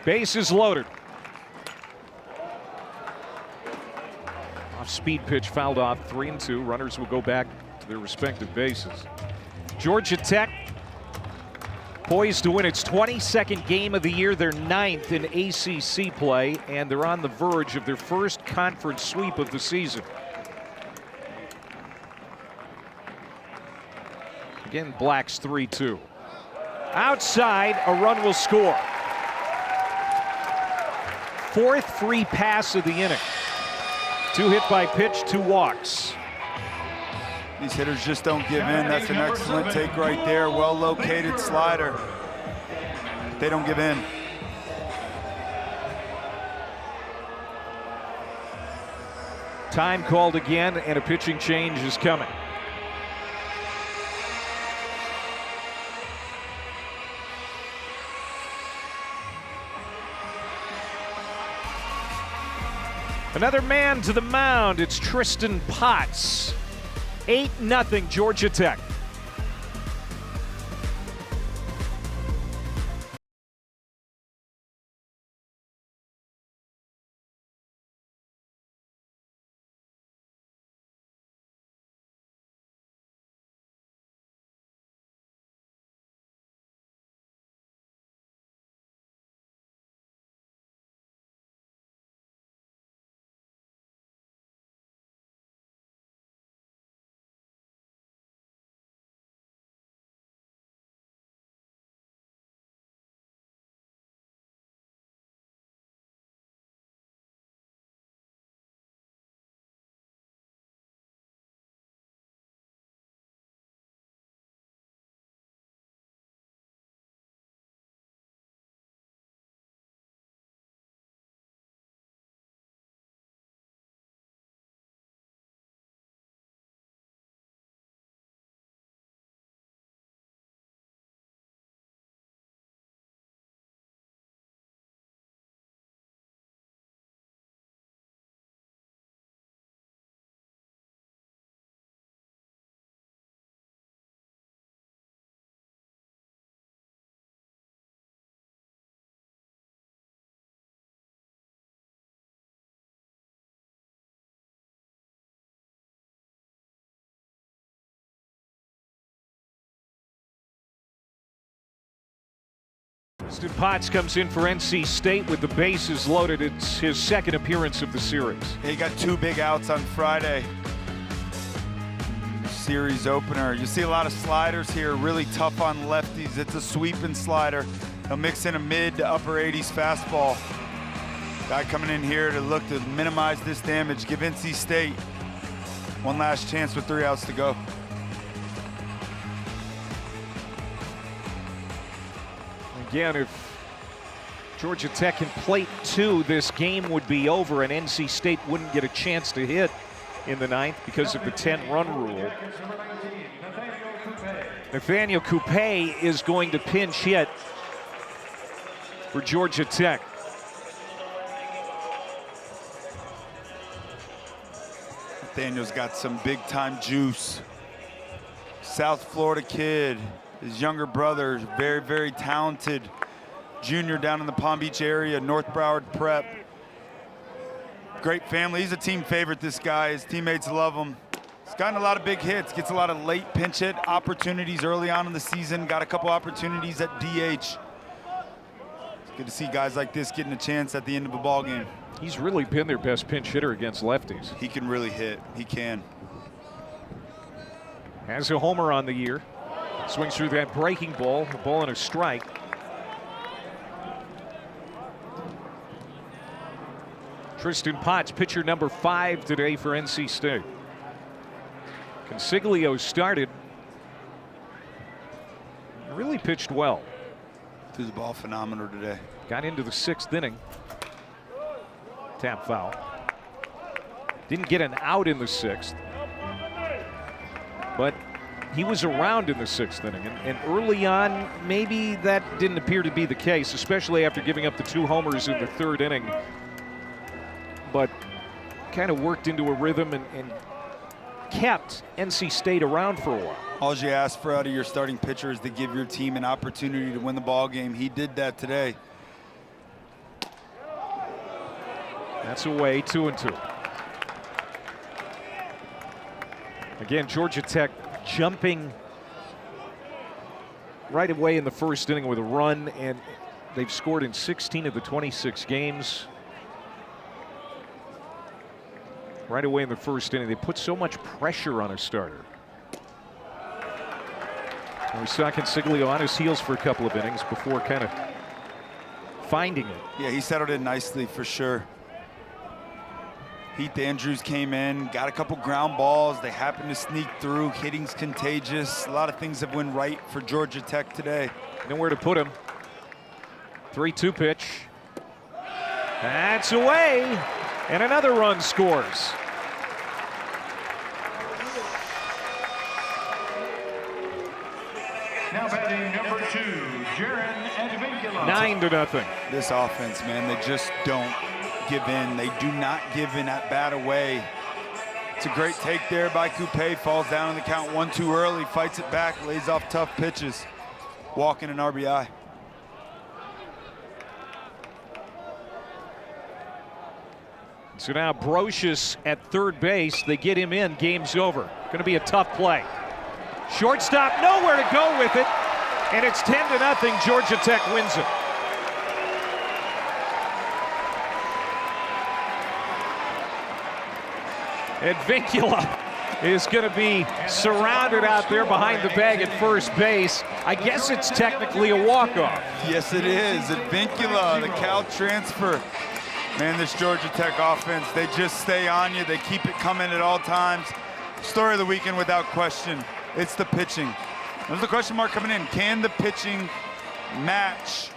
Bases loaded. Off speed pitch fouled off, 3-2. Runners will go back to their respective bases. Georgia Tech poised to win its 22nd game of the year, their 9th in ACC play, and they're on the verge of their first conference sweep of the season. Again, Black's 3-2. Outside, a run will score. 4th free pass of the inning. 2 hit by pitch, 2 walks. These hitters just don't give in. That's an excellent take right there. Well-located slider. They don't give in. Time called again, and a pitching change is coming. Another man to the mound. It's Tristan Potts. 8-0 Georgia Tech. Tristan Potts comes in for NC State with the bases loaded. It's his second appearance of the series. He got 2 big outs on Friday. Series opener. You see a lot of sliders here, really tough on lefties. It's a sweeping slider. He'll mix in a mid to upper 80s fastball. Guy coming in here to look to minimize this damage, give NC State one last chance with 3 outs to go. Again, if Georgia Tech can plate 2, this game would be over and NC State wouldn't get a chance to hit in the 9th because of the 10-run rule. Nathaniel Coupe is going to pinch hit for Georgia Tech. Nathaniel's got some big-time juice. South Florida kid. His younger brother, very, very talented junior down in the Palm Beach area, North Broward Prep. Great family. He's a team favorite, this guy. His teammates love him. He's gotten a lot of big hits, gets a lot of late pinch hit opportunities early on in the season, got a couple opportunities at DH. It's good to see guys like this getting a chance at the end of a ball game. He's really been their best pinch hitter against lefties. He can really hit. He can. Has a homer on the year. Swings through that breaking ball, a ball and a strike. Tristan Potts, pitcher number 5 today for NC State. Consiglio started. Really pitched well. Threw the ball phenomenal today. Got into the 6th inning. Tap foul. Didn't get an out in the 6th. But he was around in the 6th inning, and early on, maybe that didn't appear to be the case, especially after giving up the 2 homers in the 3rd inning. But kind of worked into a rhythm and kept NC State around for a while. All you ask for out of your starting pitcher is to give your team an opportunity to win the ball game. He did that today. That's away, 2-2. Again, Georgia Tech jumping right away in the 1st inning with a run, and they've scored in 16 of the 26 games. Right away in the 1st inning, they put so much pressure on a starter. And we saw Consiglio on his heels for a couple of innings before kind of finding it. Yeah, he settled in nicely for sure. Heath Andrews came in, got a couple ground balls. They happened to sneak through. Hitting's contagious. A lot of things have went right for Georgia Tech today. Nowhere to put him. 3-2 pitch. That's away, and another run scores. Now batting number 2, Jaron Advincula. 9-0. This offense, man, they just don't give in. They do not give in at bat away. It's a great take there by Coupe. Falls down in the count 1-2 early, fights it back, lays off tough pitches. Walking an RBI. So now Brocious at 3rd base. They get him in. Game's over. Going to be a tough play. Shortstop nowhere to go with it. And it's 10-0. Georgia Tech wins it. Advincula is going to be surrounded out there behind the bag at 1st base. I guess it's technically a walk-off. Yes, it is. Advincula, the Cal transfer. Man, this Georgia Tech offense, they just stay on you. They keep it coming at all times. Story of the weekend without question. It's the pitching. There's a question mark coming in. Can the pitching match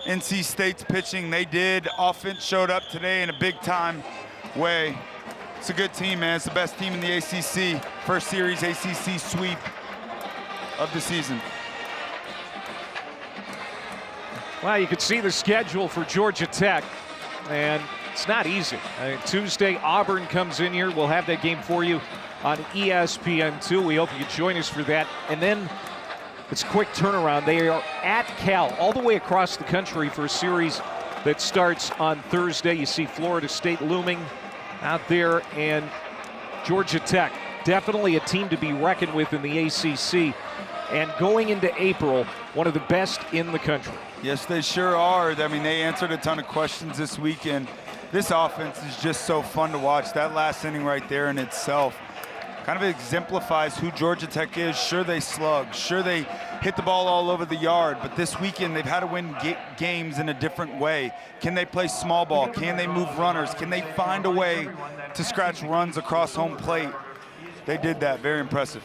NC State's pitching? They did. Offense showed up today in a big-time way. It's a good team, man. It's the best team in the ACC. First series ACC sweep of the season. Well, you can see the schedule for Georgia Tech, and it's not easy. Tuesday, Auburn comes in here. We'll have that game for you on ESPN2. We hope you can join us for that. And then it's a quick turnaround. They are at Cal, all the way across the country for a series that starts on Thursday. You see Florida State looming out there, and Georgia Tech, definitely a team to be reckoned with in the ACC. and going into April, one of the best in the country. Yes, they sure are. I mean, they answered a ton of questions this weekend. This offense is just so fun to watch. That last inning right there in itself kind of exemplifies who Georgia Tech is. Sure, they slug. Sure, they hit the ball all over the yard. But this weekend, they've had to win games in a different way. Can they play small ball? Can they move runners? Can they find a way to scratch runs across home plate? They did that. Very impressive.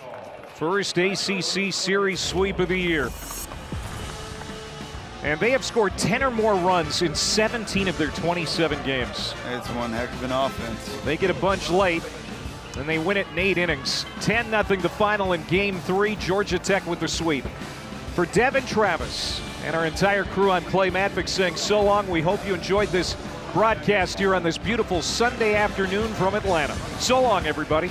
First ACC series sweep of the year. And they have scored 10 or more runs in 17 of their 27 games. It's one heck of an offense. They get a bunch late, and they win it in 8 innings. 10-0 the final in Game 3. Georgia Tech with the sweep. For Devin Travis and our entire crew, I'm Clay Matvick saying so long. We hope you enjoyed this broadcast here on this beautiful Sunday afternoon from Atlanta. So long, everybody.